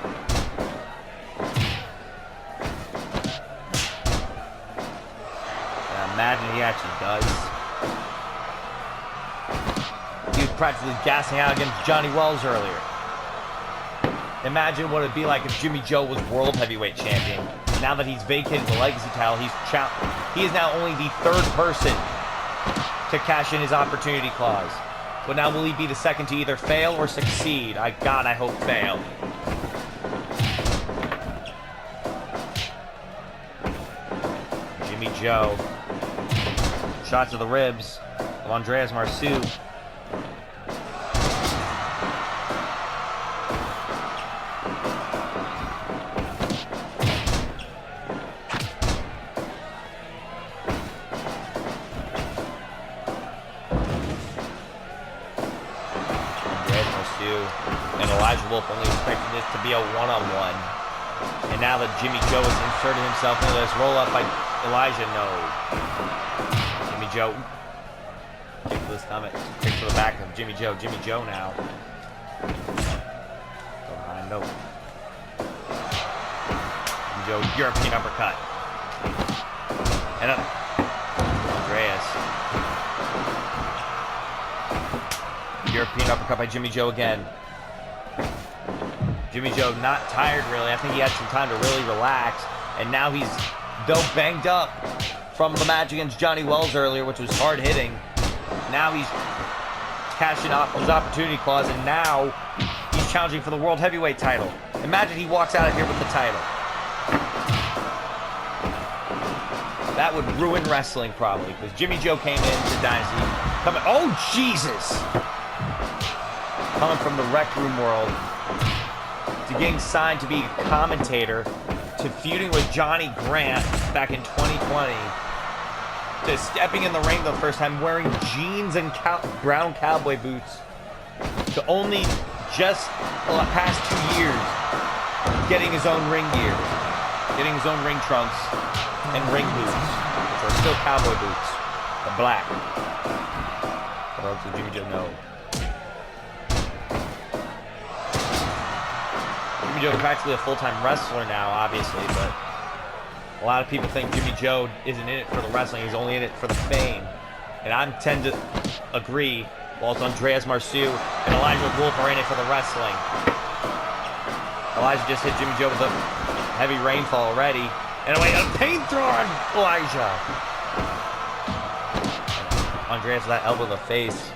Imagine he actually does. He was practically gassing out against Johnny Wells earlier. Imagine what it'd be like if Jimmy Joe was World Heavyweight Champion. Now that he's vacated the Legacy title, he is now only the third person to cash in his opportunity clause. But now will he be the second to either fail or succeed? God, I hope fail. Jimmy Joe. Shot to the ribs of Andreas Marceau. And Elijah Wolf only expecting this to be a one-on-one. And now that Jimmy Joe has inserted himself into this roll-up by Elijah, no. Jimmy Joe. Kick to the stomach. Kick to the back of Jimmy Joe. Jimmy Joe now. Go behind, no. Jimmy Joe, European uppercut. And up. Andreas. European uppercut by Jimmy Joe again. Jimmy Joe not tired really. I think he had some time to really relax. And now he's, though banged up from the match against Johnny Wells earlier, which was hard hitting. Now he's cashing up his opportunity clause, and now he's challenging for the World Heavyweight title. Imagine he walks out of here with the title. That would ruin wrestling probably, because Jimmy Joe came into Dynasty. Oh, Jesus! Coming from the Rec Room world to getting signed to be a commentator, to feuding with Johnny Grant back in 2020, to stepping in the ring the first time wearing jeans and brown cowboy boots, to only just the past 2 years getting his own ring gear, getting his own ring trunks and ring boots, which are still cowboy boots, the black. What else did Jimmy Joe know? Jimmy Joe is practically a full-time wrestler now, obviously, but a lot of people think Jimmy Joe isn't in it for the wrestling, he's only in it for the fame. And I tend to agree, whilst Andreas Marceau and Elijah Wolf are in it for the wrestling. Elijah just hit Jimmy Joe with a heavy rainfall already. And a pain thrower on Elijah. Andreas with that elbow in the face.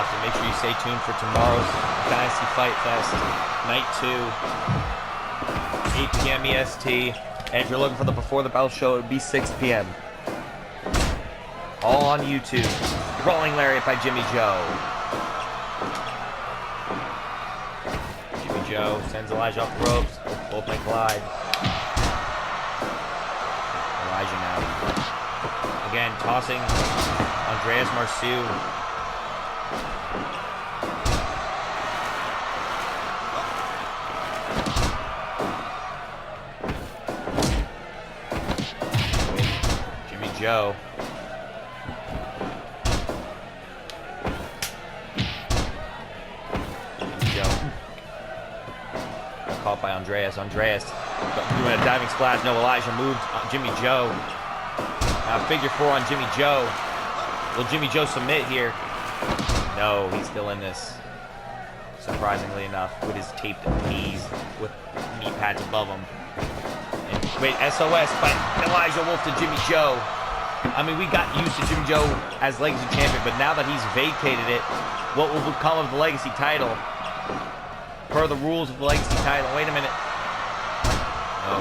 So make sure you stay tuned for tomorrow's Dynasty Fight Fest, Night 2, 8 p.m. EST. And if you're looking for the Before the Bell show, it would be 6 p.m. All on YouTube. Rolling Lariat by Jimmy Joe. Jimmy Joe sends Elijah off the ropes. Both may collide. Elijah now. Again, tossing Andreas Marceau. Joe. Caught by Andreas. Andreas doing a diving splash. No, Elijah moved on Jimmy Joe. Now figure 4 on Jimmy Joe. Will Jimmy Joe submit here? No, he's still in this. Surprisingly enough, with his taped knees with knee pads above him. And wait, SOS by Elijah Wolf to Jimmy Joe. I mean, we got used to Jimmy Joe as Legacy Champion, but now that he's vacated it, what will become of the Legacy title? Per the rules of the Legacy title. Wait a minute. No.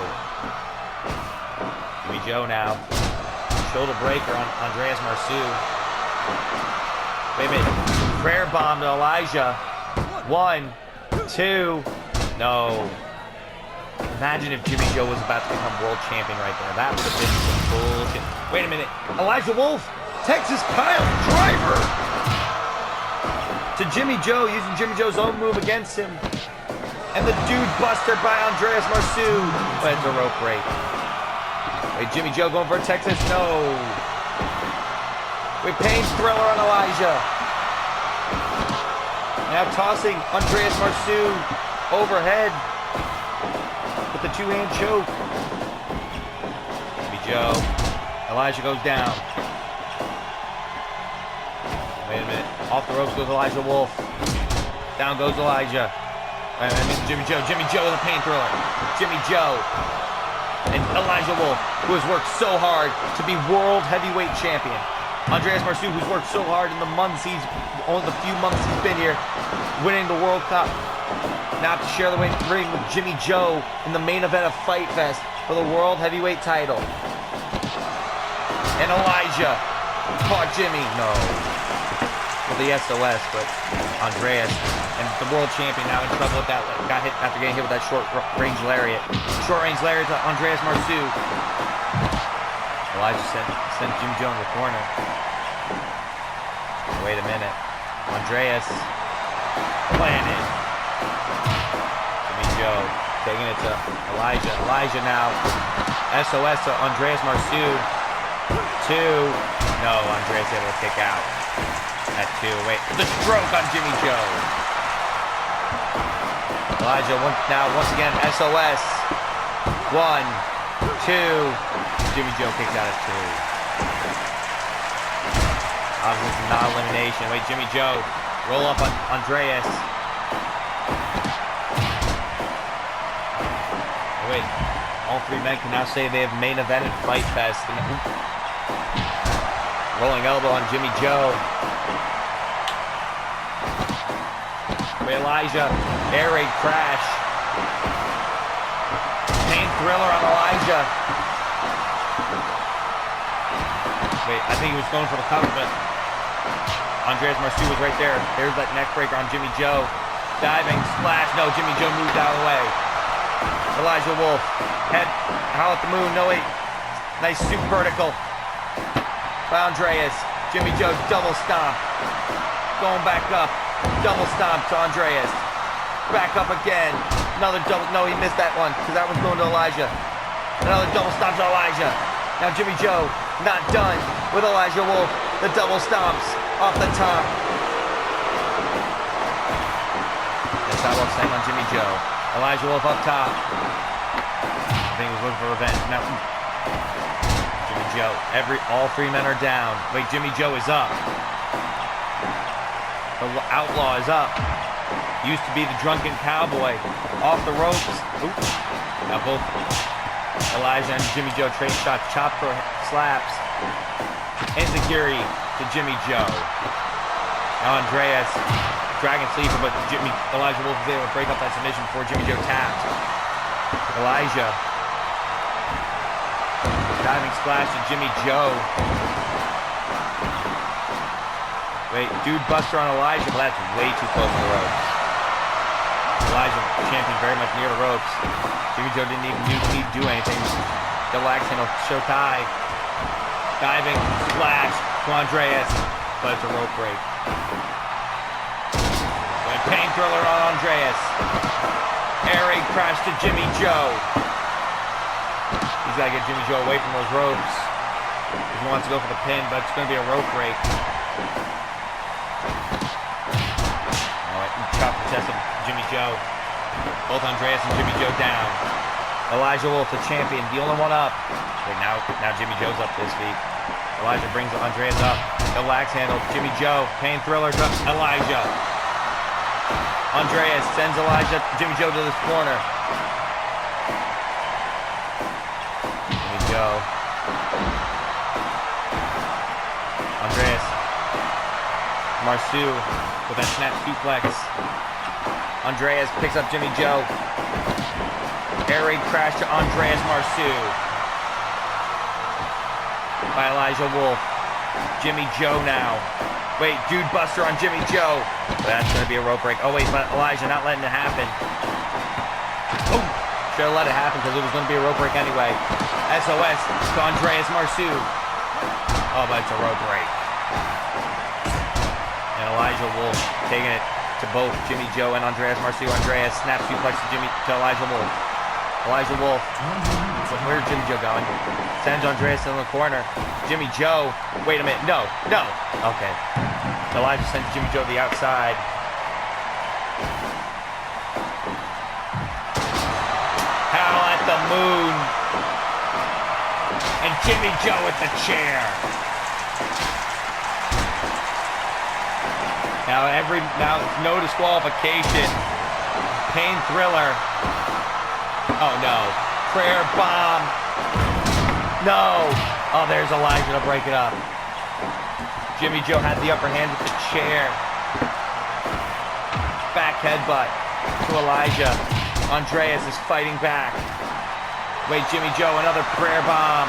Jimmy Joe now. Shoulder breaker on Andreas Marceau. Wait a minute. Prayer bomb to Elijah. 1, 2. No. Imagine if Jimmy Joe was about to become world champion right there. That would have been some bullshit. Wait a minute. Elijah Wolf. Texas pile driver. To Jimmy Joe, using Jimmy Joe's own move against him. And the dude buster by Andreas Marceau. But it's a rope break. Wait, Jimmy Joe going for a Texas? No. Wait, Pain's thriller on Elijah. Now tossing Andreas Marceau overhead with the 2-hand choke. Jimmy Joe. Elijah goes down. Wait a minute. Off the ropes goes Elijah Wolf. Down goes Elijah. I mean, Jimmy Joe. Jimmy Joe with a pain thriller. Jimmy Joe. And Elijah Wolf, who has worked so hard to be world heavyweight champion. Andreas Marceau, who's worked so hard in the only the few months he's been here, winning the World Cup. Now to share the ring with Jimmy Joe in the main event of Fight Fest for the world heavyweight title. And Elijah caught Jimmy. No. Well, the SOS, but Andreas and the world champion now in trouble with that. Got hit after getting hit with that short range lariat. Short range lariat to Andreas Marceau. Elijah sent Jimmy Joe in the corner. Wait a minute. Andreas planted. Jimmy Joe taking it to Elijah. Elijah now. SOS to Andreas Marceau. 2. No, Andreas able to kick out. At 2. Wait, the stroke on Jimmy Joe. Elijah once again SOS. 1, 2. Jimmy Joe kicks out at 2. Obviously not elimination. Wait, Jimmy Joe roll up on Andreas. Wait, all 3 men can now say they have main evented Fight Fest. Rolling elbow on Jimmy Joe. Wait, Elijah, air raid crash. Pain thriller on Elijah. Wait, I think he was going for the cover, but Andreas Marceau was right there. There's that neck breaker on Jimmy Joe. Diving, splash. No, Jimmy Joe moved out of the way. Elijah Wolf, head, howl at the moon. No, wait. Nice super vertical by Andreas. Jimmy Joe double stomp. Going back up. Double stomp to Andreas. Back up again. Another double. No, he missed that one because that one's going to Elijah. Another double stomp to Elijah. Now Jimmy Joe not done with Elijah Wolf. The double stomps off the top. That's how Wolf saying on Jimmy Joe. Elijah Wolf up top. I think he was looking for revenge. Now Jimmy Joe. All 3 men are down. Wait, Jimmy Joe is up. The outlaw is up. Used to be the drunken cowboy. Off the ropes. Oops. Now both Elijah and Jimmy Joe trade shots. Chop for slaps. Enziguri to Jimmy Joe. Now Andreas. Dragon sleeper, but Elijah Wolf is able to break up that submission before Jimmy Joe tapped. Elijah. Diving splash to Jimmy Joe. Wait, dude buster on Elijah, but that's way too close to the ropes. Elijah, champion, very much near the ropes. Jimmy Joe didn't even need to do anything. Double axe handle, Shotai. Diving, splash to Andreas, but it's a rope break. Pain thriller on Andreas. Air raid crash to Jimmy Joe. He's got to get Jimmy Joe away from those ropes. He wants to go for the pin, but it's going to be a rope break. Alright, chop the chest of Jimmy Joe. Both Andreas and Jimmy Joe down. Elijah Wolf, the champion, the only one up. Wait, now Jimmy Joe's up to his feet. Elijah brings Andreas up. The lax handle, Jimmy Joe. Pain thriller to Elijah. Andreas sends Jimmy Joe to this corner. Jimmy Joe. Andreas. Marceau with that snap suplex. Andreas picks up Jimmy Joe. Air raid crash to Andreas Marceau. By Elijah Wolf. Jimmy Joe now. Wait, dude buster on Jimmy Joe. That's going to be a rope break. Oh, wait, but Elijah not letting it happen. Oh, should have let it happen because it was going to be a rope break anyway. SOS to Andreas Marceau. Oh, but it's a rope break. And Elijah Wolf taking it to both Jimmy Joe and Andreas Marceau. Andreas snap suplex to Elijah Wolf. Elijah Wolf. Where's Jimmy Joe going? Sends Andreas in the corner. Jimmy Joe. Wait a minute. No. Okay. Elijah sends Jimmy Joe to the outside. Howl at the moon. And Jimmy Joe with the chair. Now no disqualification. Pain thriller. Oh no. Prayer bomb. No. Oh, there's Elijah to break it up. Jimmy Joe had the upper hand with the chair. Back headbutt to Elijah. Andreas is fighting back. Wait, Jimmy Joe, another prayer bomb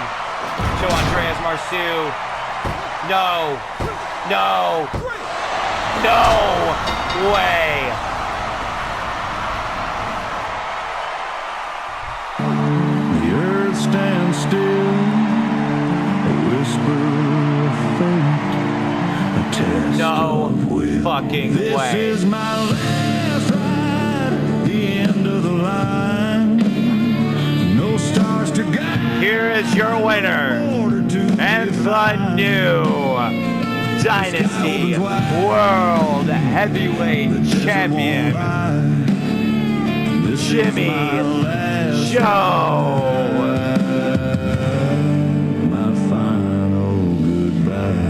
to Andreas Marceau. No. Way. The earth stands still, a whisper of fate, a test No of will. fucking This way. is my last ride, the end of the line. No stars to guide. Here is your winner and the new Dynasty World Heavyweight Champion, Jimmy Joe. My final goodbye.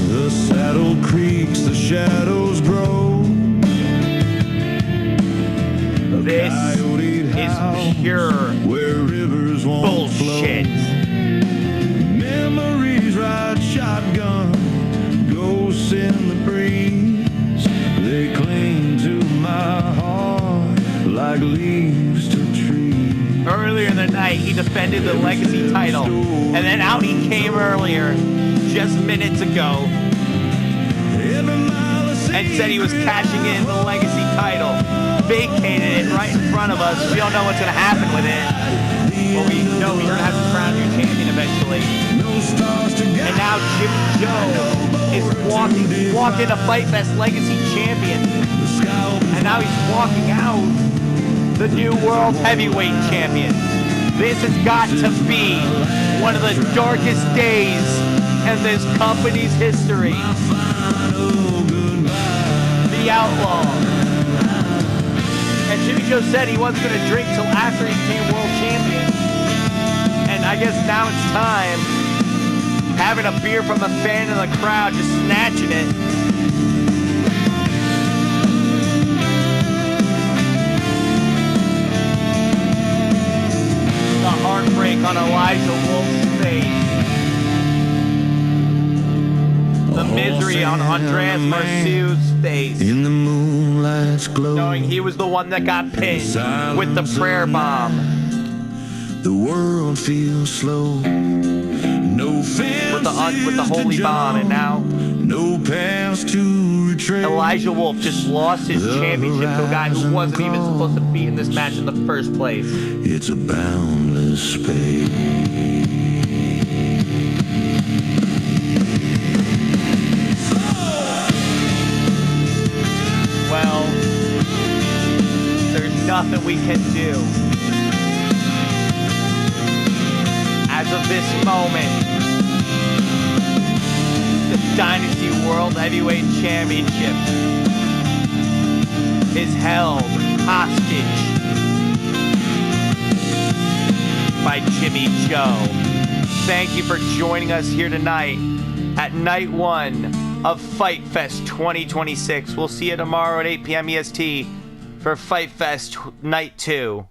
The saddle creaks, the shadows grow. This is pure where rivers won't bullshit. flow. Memories ride shotgun, ghosts in the breeze. They cling to my heart like leaves to trees. Earlier in the night, he defended the Legacy title, and then out he came earlier, just minutes ago, and said he was cashing in the Legacy title. Vacated it right in front of us. We don't know what's going to happen with it. But we know we're going to have to crown new champion eventually. And now Jimmy Joe is walking to Fight Fest Legacy champion. And now he's walking out the new World Heavyweight champion. This has got to be one of the darkest days in this company's history. The Outlaw. And Jimmy Joe said he wasn't going to drink till after he became world champion. And I guess now it's time. Having a beer from a fan in the crowd, just snatching it. The heartbreak on Elijah Wolf's face. The misery on Andreas Marceau's face. In the moonlight's glow, Knowing he was the one that got pinned with the prayer bomb. the world feels slow. No fence With the holy bomb, and now no paths to retrace. Elijah Wolf just lost his championship to a guy who wasn't even supposed to be in this match in the first place. It's a boundless space. nothing we can do. As of this moment, the Dynasty World Heavyweight Championship is held hostage by Jimmy Joe. Thank you for joining us here tonight at night 1 of Fight Fest 2026. We'll see you tomorrow at 8 p.m. EST for Fight Fest night 2.